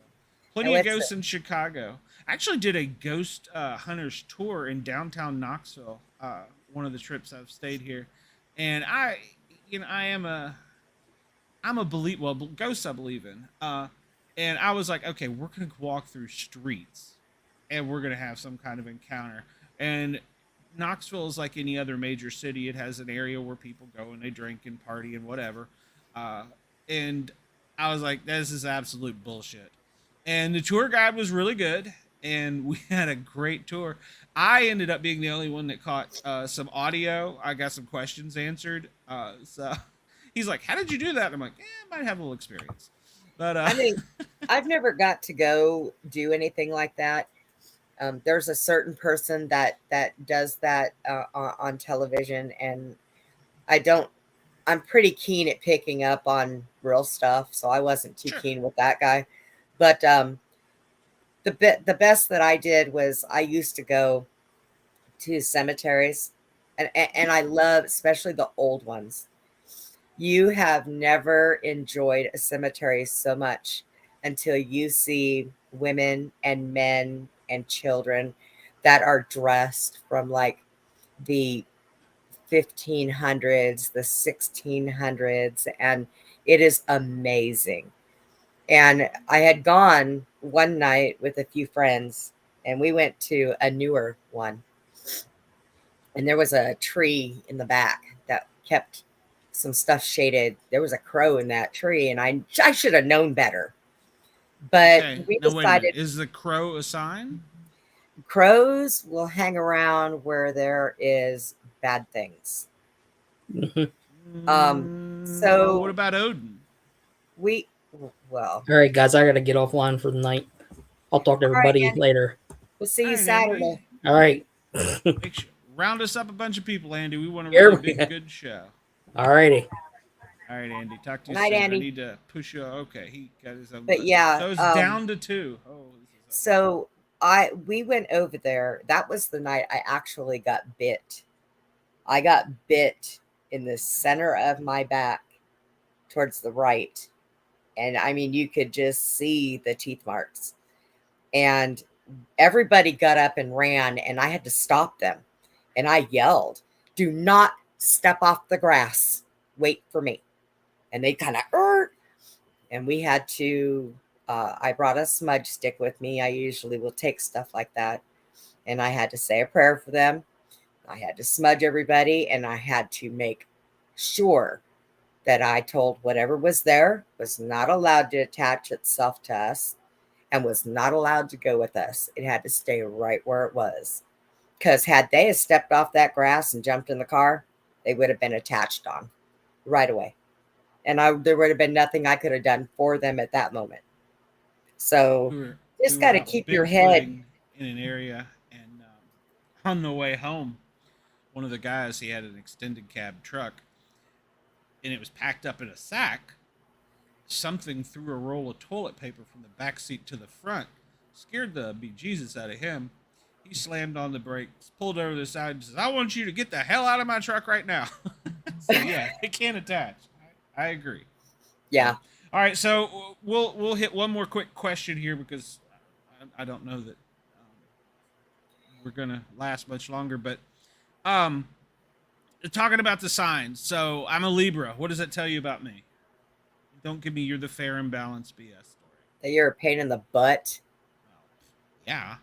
Plenty of ghosts in Chicago. I actually did a ghost hunters tour in downtown Knoxville. One of the trips I've stayed here, and I'm a believer. Well, ghosts I believe in. And I was like, okay, we're gonna walk through streets, and we're gonna have some kind of encounter. And Knoxville is like any other major city. It has an area where people go and they drink and party and whatever. And I was like, this is absolute bullshit. And the tour guide was really good, and we had a great tour. I ended up being the only one that caught some audio. I got some questions answered. So he's like, how did you do that? I'm like, I might have a little experience. But I mean, I've never got to go do anything like that. There's a certain person that does that on television, and I'm pretty keen at picking up on real stuff, so I wasn't too keen with that guy. But the best that I did was I used to go to cemeteries, and I love especially the old ones. You have never enjoyed a cemetery so much until you see women and men and children that are dressed from like the 1500s, the 1600s, and it is amazing. And I had gone one night with a few friends, and we went to a newer one. And there was a tree in the back that kept some stuff shaded. There was a crow in that tree, and I should have known better. But Okay. we Now wait a minute. decided Is the crow a sign? crows will hang around where there is bad things. Mhm. Well, what So about Odin? we, well, All right, guys, I gotta get offline for the night. I'll talk to all right, everybody Andy, later. we'll see All you right, Andy. Saturday. All right. Make sure round us up a bunch of people, Andy. We want a Here really we big, go. good show. All righty. All right, Andy. Talk to Good you night, soon. I Andy. need to push you. Okay, he got his own But button. yeah, So it's down to 2. Oh, this is so we went over there. That was the night I actually got bit. I got bit in the center of my back towards the right. And I mean, you could just see the teeth marks. And everybody got up and ran, and I had to stop them. And I yelled, "Do not step off the grass. Wait for me." And they kind of, and we had to, I brought a smudge stick with me. I usually will take stuff like that. And I had to say a prayer for them. I had to smudge everybody, and I had to make sure that I told whatever was there was not allowed to attach itself to us and was not allowed to go with us. It had to stay right where it was. Because had they have stepped off that grass and jumped in the car, they would have been attached on right away. And there would have been nothing I could have done for them at that moment. So we just were got to out keep your head. bigfooting in an area, and on the way home, one of the guys, he had an extended cab truck, and it was packed up in a sack. Something threw a roll of toilet paper from the back seat to the front, scared the bejesus out of him. He slammed on the brakes, pulled over the side, and says, "I want you to get the hell out of my truck right now." So yeah, it can't attach. I agree. Yeah. All right, so we'll hit one more quick question here because I don't know that we're gonna last much longer. But um, talking about the signs. So I'm a Libra. What does that tell you about me? Don't give me you're the fair and balanced BS story. That you're a pain in the butt. Well, yeah,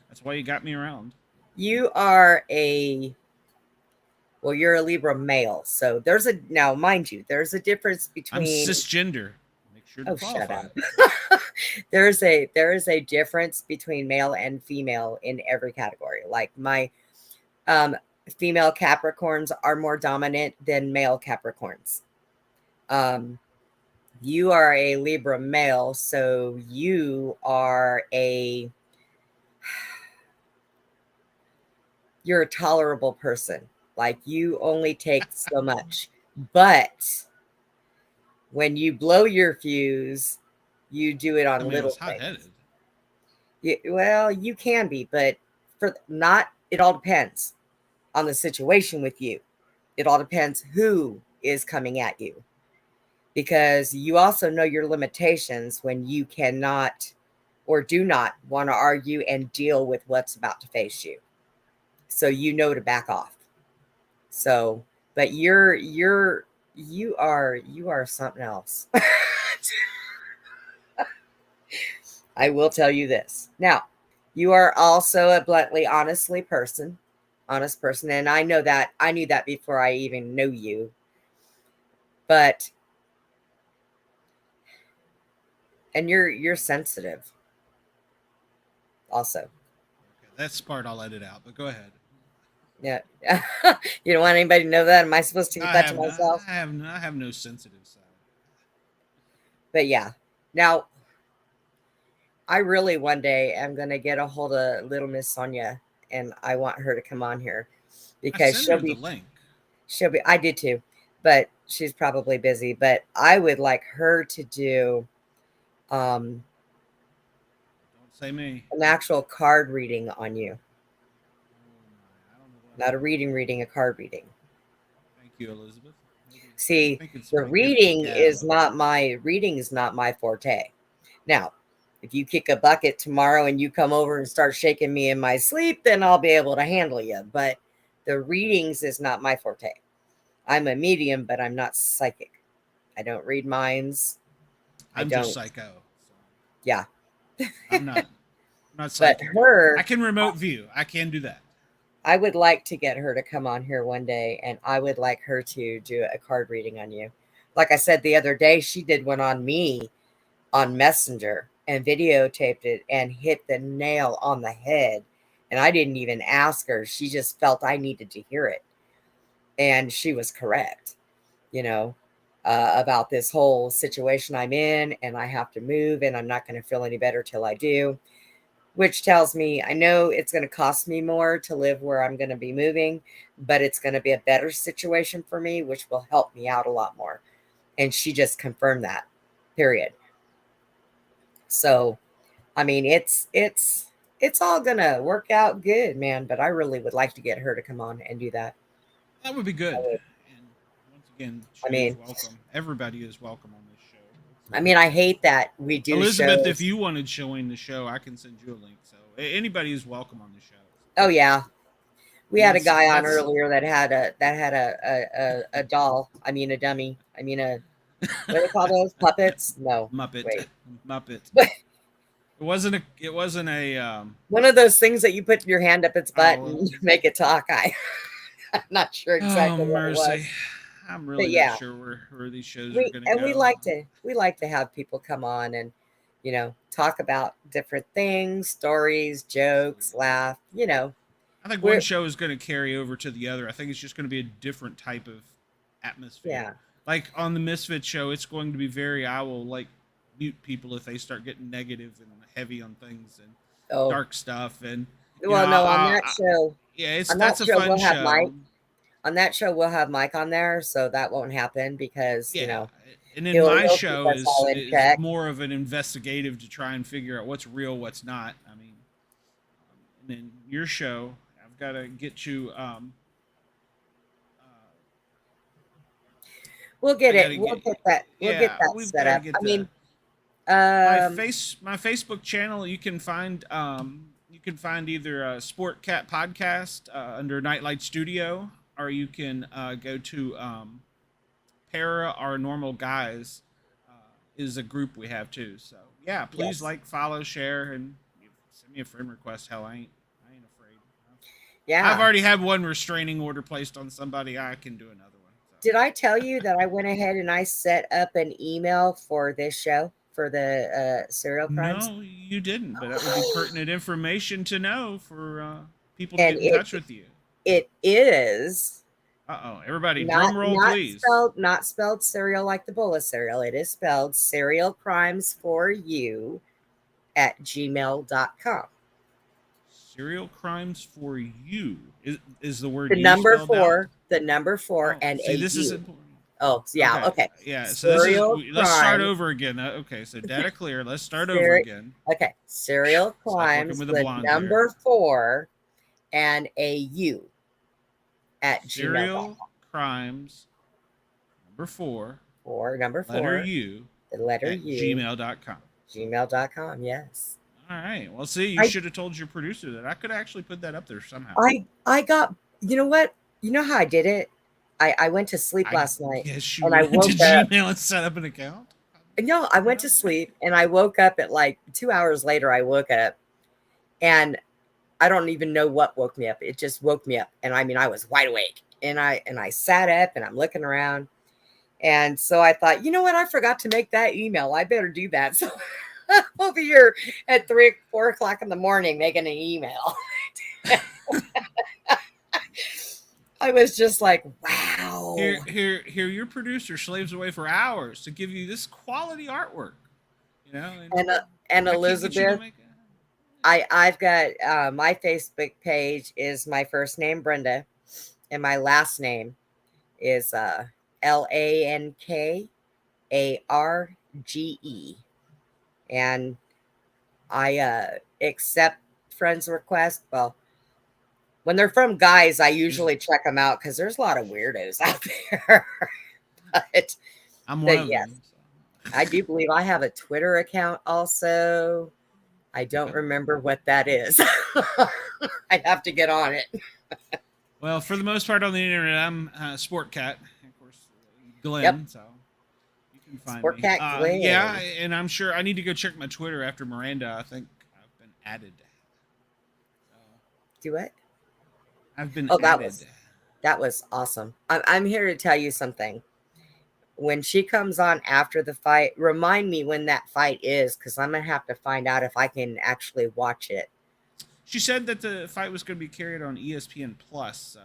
that's why you got me around. You are you're a Libra male. So now, mind you, there's a difference I'm between. cisgender. Make sure to Shut qualify. up. There is a difference between male and female in every category. Like my female Capricorns are more dominant than male Capricorns. You are a Libra male, so you're a tolerable person. Like you only take so much. But when you blow your fuse, you do it on little things. Well, you can be, but it all depends on the situation with you. It all depends who is coming at you. Because you also know your limitations when you cannot or do not want to argue and deal with what's about to face you. So you know to back off. So, but you are something else. I will tell you this. Now, you are also a bluntly honest person, and I know that. I knew that before I even knew you. But and you're sensitive also. Okay, that's part I'll edit out, but go ahead. Yeah. You don't want anybody to know that? Am I supposed to keep that to myself? I have no sensitive side. But yeah. Now, I really one day am going to get a hold of little Miss Sonia, and I want her to come on here because I sent her the link. I did too, but she's probably busy. But I would like her to do Don't say me. an actual card reading on you. Oh my, I don't know Not a reading, a card reading. Thank you, Elizabeth. See, I think it's the my gift reading gab. is not my forte. Now, if you kick a bucket tomorrow and you come over and start shaking me in my sleep, then I'll be able to handle you. But the readings is not my forte. I'm a medium, but I'm not psychic. I don't read minds. I'm just psycho. So Yeah. I'm not But psychic. her, I can remote view. I can do that. I would like to get her to come on here one day, and I would like her to do a card reading on you. Like I said the other day, she did one on me on Messenger and videotaped it and hit the nail on the head. And I didn't even ask her. She just felt I needed to hear it. And she was correct, about this whole situation I'm in, and I have to move, and I'm not going to feel any better till I do. Which tells me I know it's going to cost me more to live where I'm going to be moving, but it's going to be a better situation for me, which will help me out a lot more. And she just confirmed that, period. So, I mean, it's all going to work out good, man. But I really would like to get her to come on and do that. That would be good. I would. And once again, I she mean- is welcome. Everybody is welcome on this show. I mean, I hate that we do Elizabeth, shows. if you wanted to join the show, I can send you a link. So anybody is welcome on the show. Oh yeah, we had a guy on That's- earlier that had a doll. I mean, a dummy. I mean, what do they call those, puppets? No, Muppet. Wait. Muppet. But- It wasn't a one of those things that you put your hand up its butt Oh. and make it talk. I'm not sure exactly what it was. mercy. I'm really But yeah. not sure where these shows are going to go. We like to have people come on and talk about different things, stories, jokes, laugh. I think we're- one show is going to carry over to the other. I think it's just going to be a different type of atmosphere. Yeah. Like on the Misfit show, it's going to be I will like mute people if they start getting negative and heavy on things and Oh, dark stuff. And well, know, no, on that show. yeah, on that that's a show, fun we'll have show. Mike. On that show, we'll have Mike on there, so that won't happen because Yeah. And then he'll my keep show us all in is check. more of an investigative to try and figure out what's real, what's not. I mean, and then your show, I've got to get you. We'll get I it. gotta We'll get- get that. We'll yeah, get that we've set gotta up. get I mean, my Facebook channel. You can find either Sportcat podcast under Nightlight Studio, or you can go to Para Our Normal Guys is a group we have too. So yeah, please Yes. like, follow, share, and send me a friend request. Hell, I ain't afraid. yeah. I've already had one restraining order placed on somebody. I can do another one. So. Did I tell you that I went ahead and I set up an email for this show for the serial crimes? No, you didn't. But that would be pertinent information to know for people to And get in touch with you. It is Everybody, drum roll, please. Not spelled cereal like the bowl of cereal. It is spelled serial crimes for you at gmail.com. Serial crimes for you is the word. The you number spelled four, out? the number four, and see, a this is U. important. Oh, yeah, okay. Yeah, so Serial let's start crimes. over again. Okay, so data clear. Let's start over Seri- again. Okay, serial Stop working crimes with with a blonde number 4 and a U at Serial gmail. crimes number 4 Number 4, letter U the letter at U, gmail.com. gmail.com, yes. All right. Well, see, you should have told your producer that. I could actually put that up there somehow. I got, you know what? You know how I did it? I went to sleep last night. Yes, you and I went woke to up- Gmail and set up an account. No, I went to sleep and I woke up at like 2 hours later. I woke up and I don't even know what woke me up. It just woke me up. And I mean, I was wide awake and I sat up and I'm looking around. And so I thought, you know what? I forgot to make that email. I better do that. So I'm over here at 4 o'clock in the morning making an email. I was just like, wow. Here, your producer slaves away for hours to give you this quality artwork. You know, And I can't get you to Elizabeth, make it. I've got my Facebook page is my first name Brenda, and my last name is LANKARGE, and I accept friends requests. Well, When they're from guys, I usually check them out because there's a lot of weirdos out there. but I'm one of yes, them. So. I do believe I have a Twitter account also. I don't remember what that is. I'd have to get on it. Well, for the most part on the internet, I'm Sportcat. Of course, Glenn. Yep. So you can find Sportcat me. Glenn. Yeah, and I'm sure I need to go check my Twitter after Miranda. I think I've been added. Do it. I've been Oh, added. that was awesome. I'm here to tell you something. When she comes on after the fight, remind me when that fight is, because I'm gonna have to find out if I can actually watch it. She said that the fight was going to be carried on ESPN Plus, so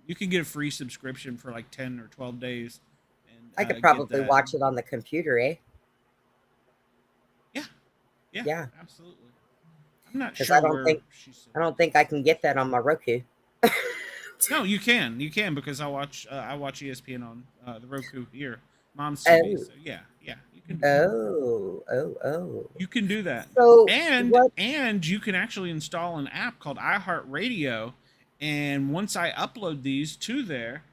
you can get a free subscription for like 10 or 12 days. And I could probably watch it on the computer, eh? Yeah, absolutely. I'm not Because sure. I don't think I can get that on my Roku. No, you can because I watch ESPN on the Roku here, Mom's TV. So yeah, you can. You can do that. So and you can actually install an app called iHeartRadio, and once I upload these to there,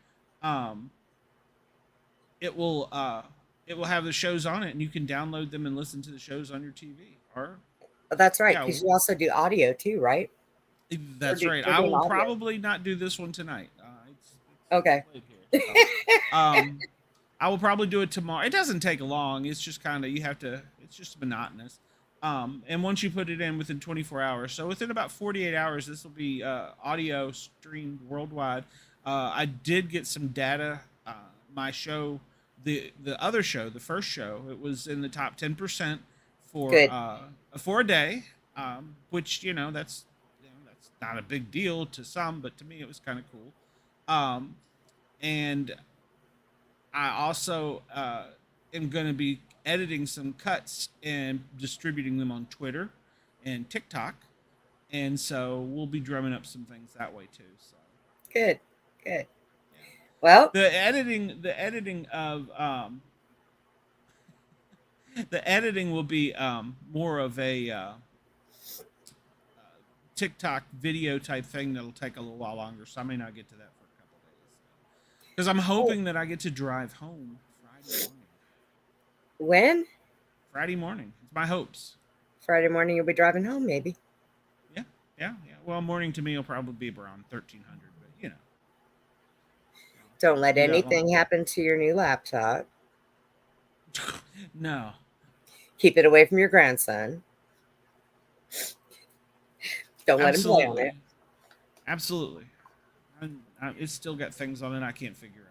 it will have the shows on it, and you can download them and listen to the shows on your TV. Or that's right, because you also do audio too, right? That's right. I will probably not do this one tonight. It's okay. Here, so. I will probably do it tomorrow. It doesn't take long. It's just kind of it's just monotonous. And once you put it in within 24 hours, so within about 48 hours, this will be audio streamed worldwide. I did get some data. My show, the other show, the first show, it was in the top 10% for a day, which that's not a big deal to some, but to me it was kind of cool. And I also am going to be editing some cuts and distributing them on Twitter and TikTok, and so we'll be drumming up some things that way too. So good. Well, the editing of the editing will be more of a TikTok video type thing that'll take a little while longer, so I may not get to that for a couple days. Because I'm hoping that I get to drive home Friday morning. When? Friday morning. It's my hopes. Friday morning you'll be driving home, maybe. Yeah. Well, morning to me will probably be around 1300, but Don't let anything happen to your new laptop. No. Keep it away from your grandson. Don't let him play on it. Absolutely. It's still got things on it I can't figure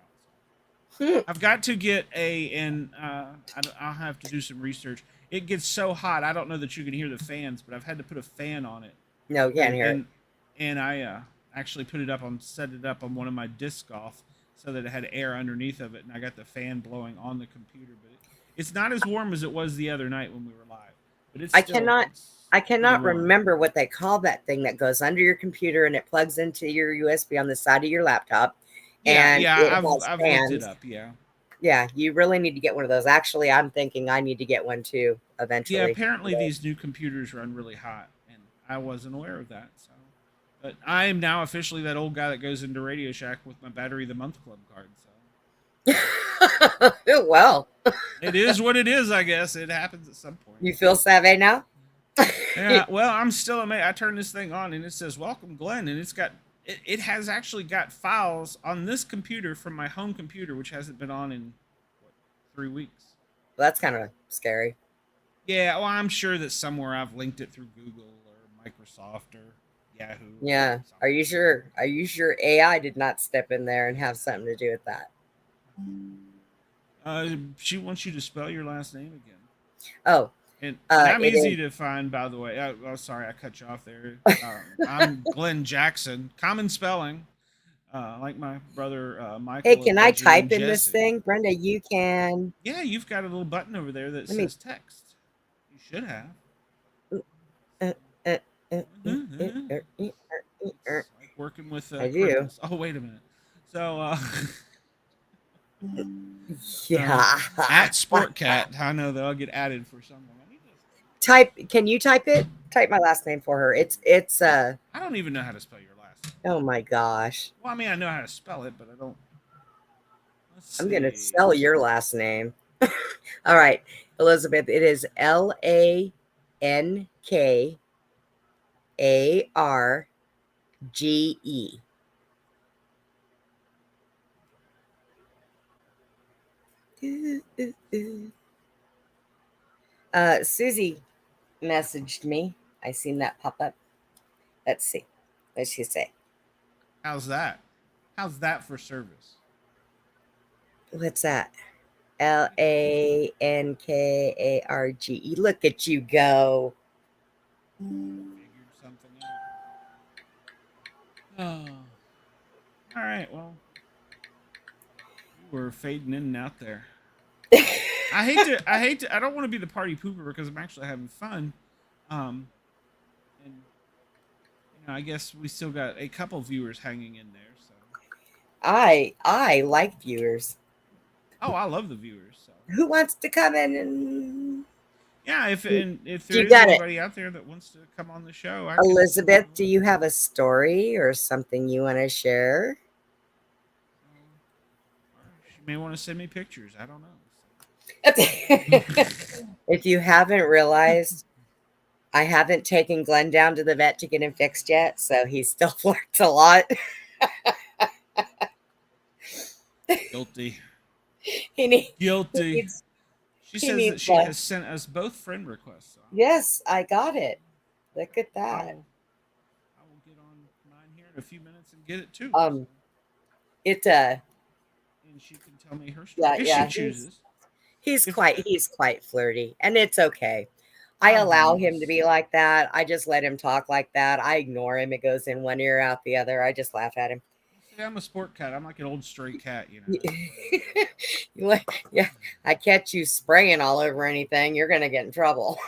out. I've got to get I'll have to do some research. It gets so hot, I don't know that you can hear the fans, but I've had to put a fan on it. No, you can't hear it. And I actually set it up on one of my disc golf so that it had air underneath of it, and I got the fan blowing on the computer. But it's not as warm as it was the other night when we were live. But it's I cannot remember what they call that thing that goes under your computer and it plugs into your USB on the side of your laptop. I've looked it up. Yeah, you really need to get one of those. Actually, I'm thinking I need to get one too eventually. Yeah, apparently these new computers run really hot, and I wasn't aware of that. So, but I am now officially that old guy that goes into Radio Shack with my Battery of the Month Club card. So, well, it is what it is. I guess it happens at some point. You feel savvy now? Yeah. Well, I'm still amazed. I turn this thing on and it says "Welcome, Glenn," and it has actually got files on this computer from my home computer, which hasn't been on in 3 weeks. Well, that's kind of scary. Yeah, well, I'm sure that somewhere I've linked it through Google or Microsoft or Yahoo. Yeah. Are you sure? Are you sure AI did not step in there and have something to do with that? She wants you to spell your last name again. Oh. And I'm easy to find, by the way. Sorry, I cut you off there. I'm Glenn Jackson. Common spelling, like my brother Michael. Hey, can I type in this thing? Brenda, you can. Yeah, you've got a little button over there that says text. You should have. It's like working with I do. criminals. Oh, wait a minute. So, yeah. At Sportcat, I know that I'll get added for something. Type. Can you type it? Type my last name for her. It's. I don't even know how to spell your last name. Oh my gosh. Well, I mean, I know how to spell it, but I don't. Let's I'm going to see. spell your last name. All right, Elizabeth, it is Lankarge. Suzy messaged me. I seen that pop up. Let's see. What'd she say? How's that? How's that for service? What's that? Lankarge. Look at you go. Figured something out. Oh. All right. Well, we're fading in and out there. I hate to. I don't want to be the party pooper because I'm actually having fun. And I guess we still got a couple viewers hanging in there. So. I like viewers. Oh, I love the viewers. So. Who wants to come in and Yeah, if there you is got it. anybody out there that wants to come on the show, Elizabeth, do you have a story or something you want to share? She may want to send me pictures. I don't know. If you haven't realized, I haven't taken Glenn down to the vet to get him fixed yet, so he still flirts a lot. Guilty. Guilty. She says that she has sent us both friend requests. So yes, I got it. Look at that. I will get on mine here in a few minutes and get it too. And she can tell me her story if she chooses. He's quite flirty, and it's okay. I allow him to be like that. I just let him talk like that. I ignore him. It goes in one ear, out the other. I just laugh at him. See, I'm a sport cat. I'm like an old stray cat, you know. Yeah, I catch you spraying all over anything, you're gonna get in trouble.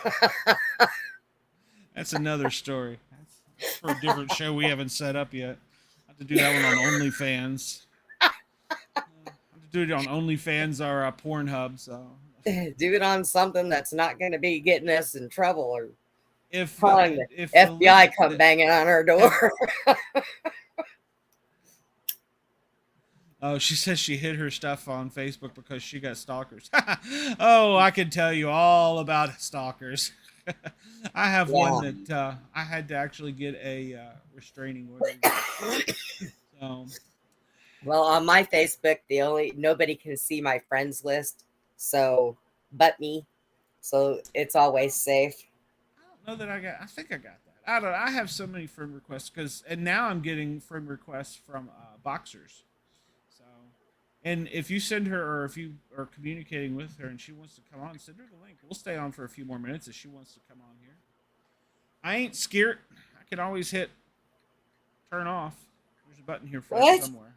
That's another story. That's for a different show we haven't set up yet. I have to do that one on OnlyFans. I have to do it on OnlyFans or Pornhub. So do it on something that's not going to be getting us in trouble, or if FBI come banging on our door. Oh, she says she hid her stuff on Facebook because she got stalkers. Oh, I can tell you all about stalkers. I have one that I had to actually get a restraining order. So. Well, on my Facebook, nobody can see my friends list, but me. So it's always safe. I don't know that I think I got that. I have so many friend requests and now I'm getting friend requests from boxers. And if you send her, or if you are communicating with her and she wants to come on, send her the link. We'll stay on for a few more minutes if she wants to come on here. I ain't scared. I can always hit turn off. There's a button here for it somewhere.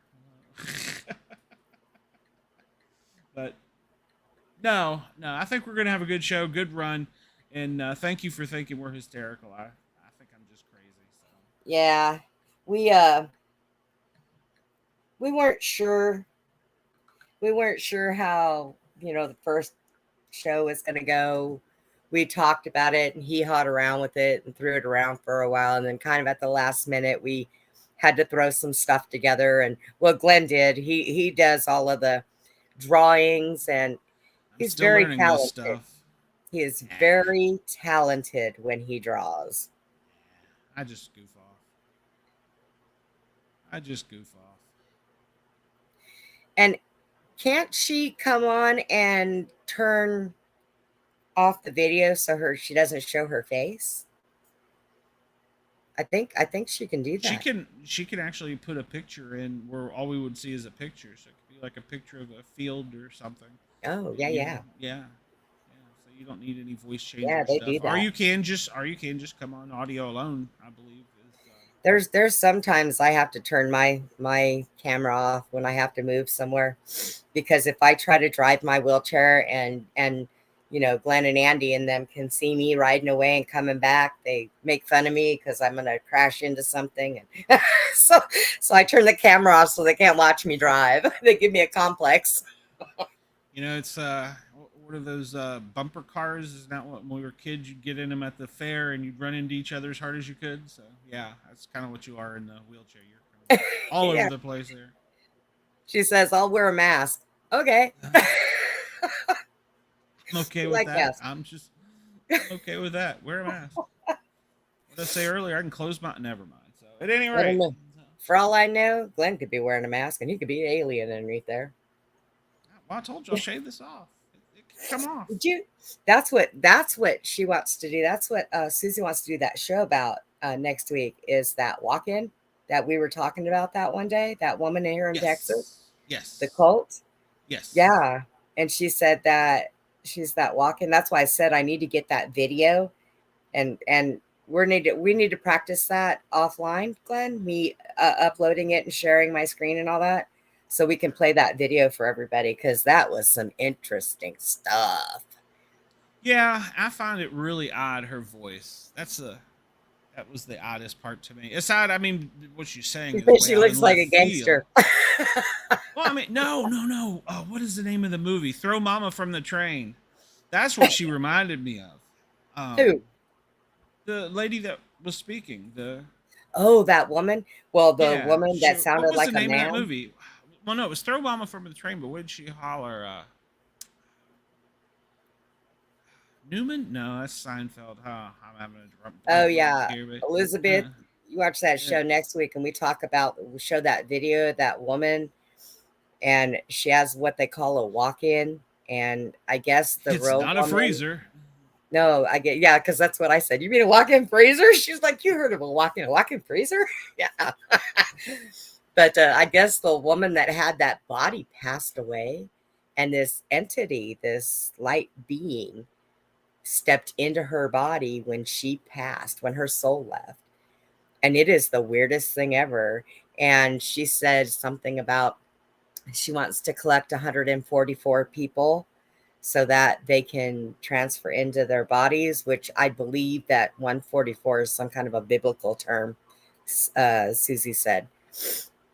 But no, I think we're going to have a good show, good run. And thank you for thinking we're hysterical. I think I'm just crazy. So. Yeah, we weren't sure. We weren't sure how, the first show was going to go. We talked about it and he hawed around with it and threw it around for a while. And then kind of at the last minute, we had to throw some stuff together. And Glenn did. He does all of the drawings and he's very talented. He is very talented when he draws. I just goof off. And can't she come on and turn off the video so she doesn't show her face? I think she can do that. She can actually put a picture in where all we would see is a picture. So it could be like a picture of a field or something. Oh, yeah. So you don't need any voice changes. Yeah, they do that. Or you can just come on audio alone, I believe. There's sometimes I have to turn my camera off when I have to move somewhere, because if I try to drive my wheelchair and Glenn and Andy and them can see me riding away and coming back, they make fun of me because I'm gonna crash into something, and so I turn the camera off so they can't watch me drive. They give me a complex. It's what are those bumper cars? Isn't that what, when we were kids, you'd get in them at the fair and you'd run into each other as hard as you could? So yeah, that's kind of what you are in the wheelchair. You're kind of all Yeah. over the place there. She says, I'll wear a mask. Okay. I'm okay with Like that. masks. I'm okay with that. Wear a mask. What did I say earlier? I can close my. Never mind. So at any I don't rate, know. For all I know, Glenn could be wearing a mask and he could be an alien underneath there. well, I told you I'll shave this off. It can come off. Did you? That's what she wants to do. That's what Suzy wants to do that show about next week is that walk-in that we were talking about that one day, that woman here in Texas, Yes. the cult. Yes. Yeah. And she said that she's that walk-in. That's why I said I need to get that video and we need to practice that offline, Glenn, me uploading it and sharing my screen and all that. So we can play that video for everybody because that was some interesting stuff. Yeah, I find it really odd, her voice. That was the oddest part to me. Aside, I mean, what she's saying is way She out looks in like a left gangster. field. Well, I mean, no. Oh, what is the name of the movie? Throw Mama from the Train. That's what she reminded me of. Who? The lady that was speaking. Oh, that woman. Well, the Yeah, woman that what sounded was like the a name of that man. movie? Well, no, it was Throw Mama from the Train, but what did she holler? Newman? No, that's Seinfeld. Huh? I'm having a drum. Oh yeah, Here, but, Elizabeth. You watch that show next week, and we show that video of that woman, and she has what they call a walk-in, and I guess the it's real not woman, a freezer. No, I get because that's what I said. You mean a walk-in freezer? She's like, you heard of a walk-in freezer? Yeah. But I guess the woman that had that body passed away, and this entity, this light being, stepped into her body when she passed, when her soul left. And it is the weirdest thing ever. And she said something about she wants to collect 144 people so that they can transfer into their bodies, which I believe that 144 is some kind of a biblical term, Suzy said.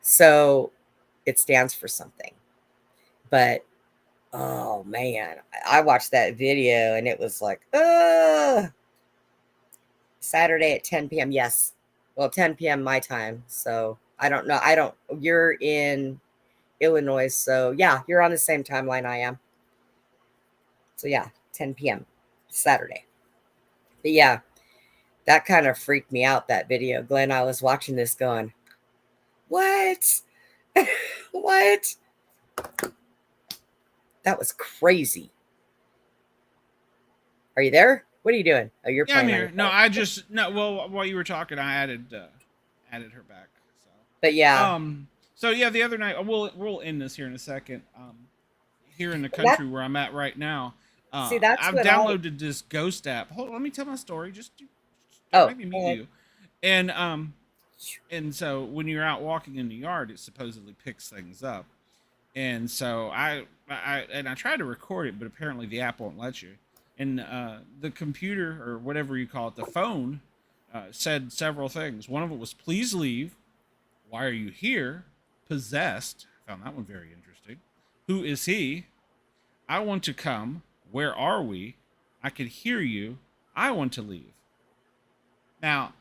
So it stands for something. But, oh, man, I watched that video and it was like, Saturday at 10 p.m. Yes. Well, 10 p.m. my time. So I don't know. You're in Illinois. So yeah, you're on the same timeline I am. So yeah, 10 p.m. Saturday. But yeah, that kind of freaked me out, that video. Glenn, I was watching this going, what? What? That was crazy. Are you there? What are you doing? Oh, you're playing. I'm here. No, well, while you were talking, I added her back. So. But yeah. So yeah, the other night we'll end this here in a second. Here in the country where I'm at right now, see, that's I've what downloaded this Ghost app. Hold on, let me tell my story. Just don't make me meet you. And so when you're out walking in the yard, it supposedly picks things up. And so I tried to record it, but apparently the app won't let you. And the computer, or whatever you call it, the phone, said several things. One of it was, please leave. Why are you here? Possessed. I found that one very interesting. Who is he? I want to come. Where are we? I can hear you. I want to leave. Now,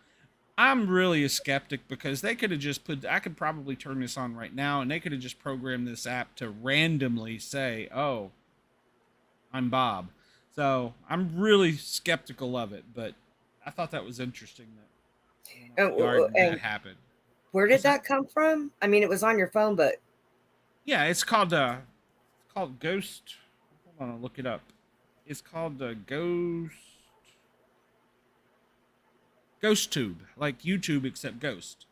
I'm really a skeptic because they could have just I could probably turn this on right now and they could have just programmed this app to randomly say, oh, I'm Bob. So I'm really skeptical of it, but I thought that was interesting that happened. Where did that come from? I mean, it was on your phone, but yeah, it's called Ghost. Hold on, I'll look it up. It's called GhostTube, like YouTube except Ghost.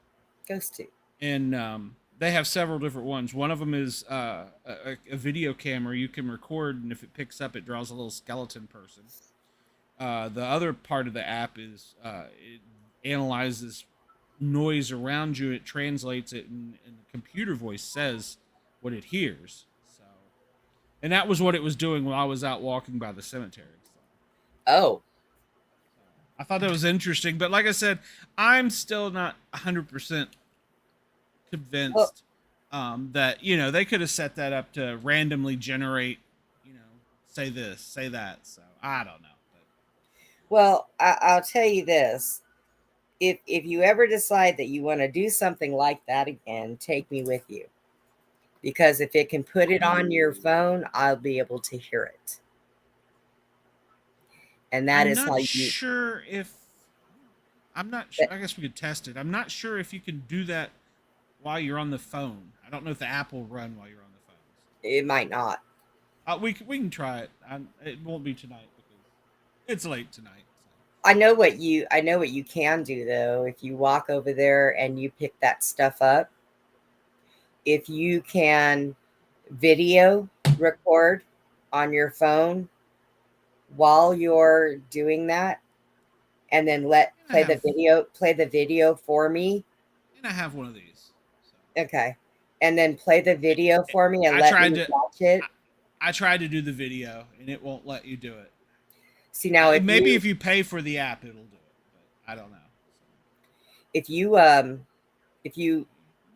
GhostTube. And they have several different ones. One of them is a video camera you can record, and if it picks up, it draws a little skeleton person. The other part of the app is it analyzes noise around you. It translates it, and the computer voice says what it hears. So, and that was what it was doing while I was out walking by the cemetery. So. Oh. I thought that was interesting, but like I said, I'm still not 100% convinced that they could have set that up to randomly generate say this, say that. So I don't know. But Well, I'll tell you this. If you ever decide that you want to do something like that again, take me with you. Because if it can put it on your phone, I'll be able to hear it. And that I'm is how not you sure if I'm not sure. I guess we could test it. I'm not sure if you can do that while you're on the phone. I don't know if the app will run while you're on the phone. it might not. We can try it. It won't be tonight because it's late tonight. So. I know what you can do though. If you walk over there and you pick that stuff up, if you can video record on your phone while you're doing that and then And I have play the video for me. and I have one of these. So. Okay. And then play the video for me and I let tried me to watch it. I tried to do the video and it won't let you do it. See now Maybe if you pay for the app it'll do it, but I don't know. So. If you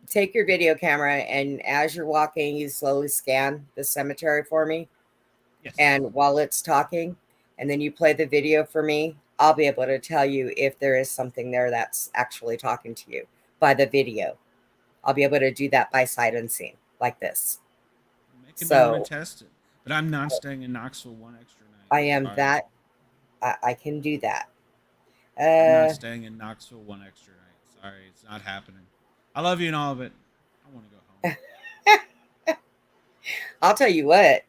take your video camera and as you're walking you slowly scan the cemetery for me, Yes. and while it's talking, and then you play the video for me, I'll be able to tell you if there is something there that's actually talking to you by the video. I'll be able to do that by sight unseen like this. Make me want to test it. But I'm not staying in Knoxville one extra night. I am Sorry. that I can do that. I'm not staying in Knoxville one extra night. Sorry, it's not happening. I love you and all of it. I want to go home. I'll tell you what,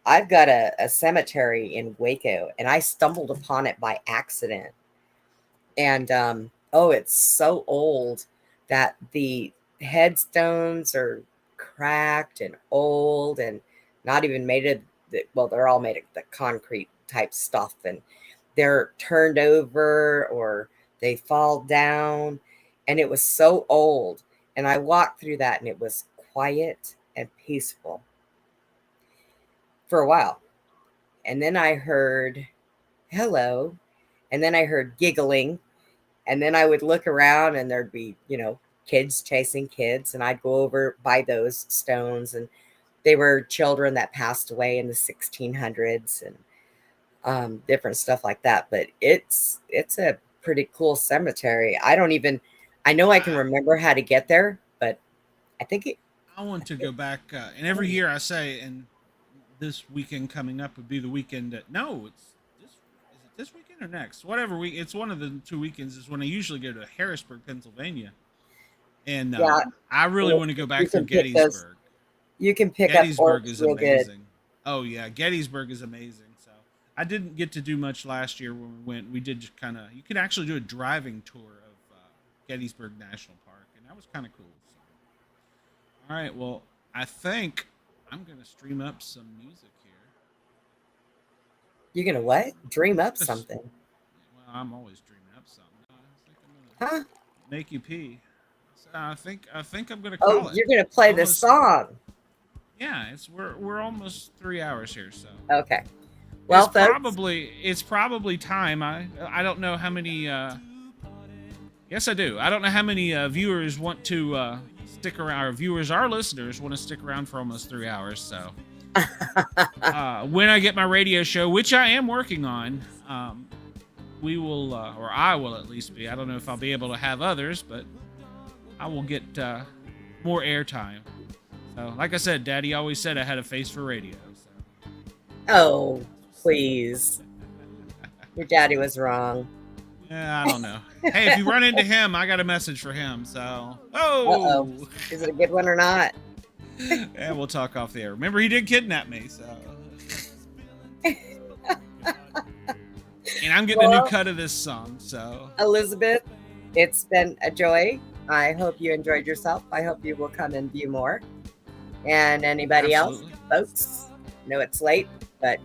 I've got a cemetery in Waco and I stumbled upon it by accident. And it's so old that the headstones are cracked and old and not even made of they're all made of the concrete type stuff, and they're turned over or they fall down, and it was so old. And I walked through that and it was quiet and peaceful for a while. And then I heard hello, and then I heard giggling, and then I would look around and there'd be, kids chasing kids, and I'd go over by those stones, and they were children that passed away in the 1600s and different stuff like that. But it's a pretty cool cemetery. I know I can remember how to get there, but I want to go back, and every year I say, and this weekend coming up would be the weekend that, no, is it this weekend or next? Whatever week, it's one of the 2 weekends is when I usually go to Harrisburg, Pennsylvania. And I really want to go back through Gettysburg. You can pick Gettysburg up is real amazing. Good. Oh yeah, Gettysburg is amazing. So I didn't get to do much last year when we went. We did just kind of. You could actually do a driving tour of Gettysburg National Park, and that was kind of cool. So. All right, well, I think I'm gonna stream up some music here. You're gonna what? Dream up something? Well, I'm always dreaming up something. I think I'm gonna make you pee. So I think I'm gonna call it. You're gonna play the song. Yeah, we're almost 3 hours here, so. Okay. Well, it's probably time. I don't know how many. Yes, I do. I don't know how many viewers want to stick around. Our listeners want to stick around for almost 3 hours. So, when I get my radio show, which I am working on, we will, or I will at least be. I don't know if I'll be able to have others, but I will get more airtime. So, like I said, Daddy always said I had a face for radio. So. Oh, please. Your daddy was wrong. Yeah, I don't know. Hey, if you run into him, I got a message for him. So, Uh-oh. Is it a good one or not? Yeah, we'll talk off the air. Remember, he did kidnap me, so. And I'm getting a new cut of this song, so. Elizabeth, it's been a joy. I hope you enjoyed yourself. I hope you will come and view more. And anybody Absolutely. else, folks, know it's late, but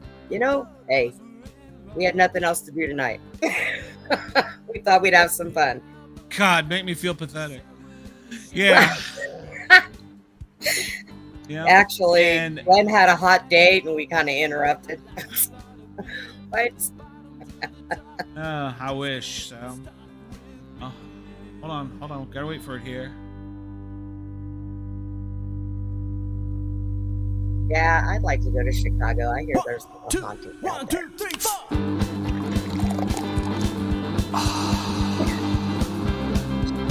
hey, we had nothing else to do tonight. We thought we'd have some fun. God, make me feel pathetic. Yeah. Yeah. Actually, Glenn had a hot date and we kind of interrupted. What? I wish. So. Oh, hold on. Gotta wait for it here. Yeah, I'd like to go to Chicago. I hear there's some haunted down there. 1, 2, 3, 4.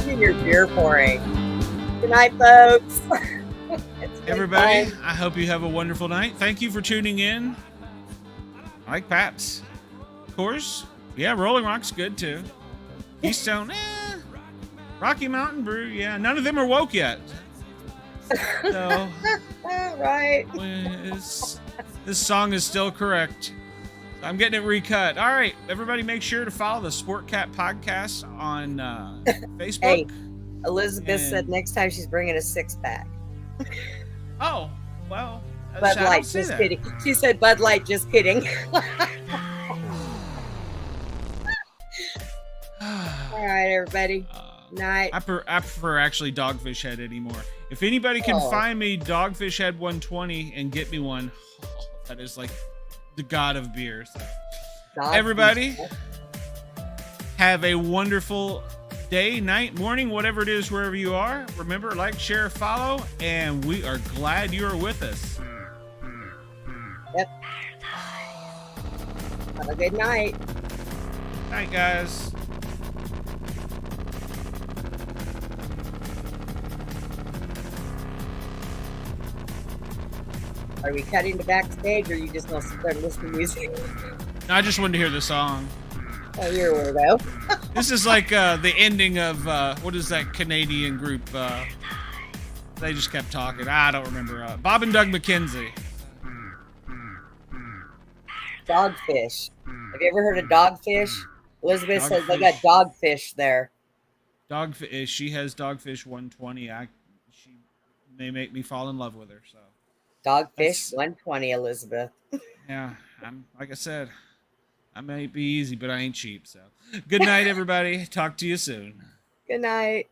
Do your beer pouring. Good night, folks. It's been Everybody, fun. I hope you have a wonderful night. Thank you for tuning in. I like Paps. Of course. Yeah, Rolling Rock's good too. Keystone, Rocky Mountain Brew, yeah. None of them are woke yet. So, Right. this song is still correct. I'm getting it recut. All right, everybody make sure to follow the Sportcat podcast on Facebook. Hey, Elizabeth said And- next time she's bringing a 6-pack. Oh, well. Bud I Light, don't say just that. kidding. She said Bud Light, just kidding. All right, everybody. Night. I prefer actually Dogfish Head anymore. If anybody can Oh. find me Dogfish Head 120 and get me one, that is like the god of beer. So. Dog Everybody, food. have a wonderful day, night, morning, whatever it is, wherever you are. Remember, like, share, follow, and we are glad you are with us. Yep. Have a good night. Night, guys. Are we cutting to backstage, or are you just gonna sit there and listen to music? I just wanted to hear the song. Oh, you're a weirdo. This is like the ending of what is that Canadian group? They just kept talking. I don't remember. Bob and Doug McKenzie. Dogfish. Have you ever heard of Dogfish? Elizabeth says they got Dogfish. dogfish there. Dogfish. She has Dogfish 120. She may make me fall in love with her. So Dogfish That's- 120, Elizabeth. yeah, I'm like I said, I may be easy, but I ain't cheap. So good night, everybody. Talk to you soon. Good night.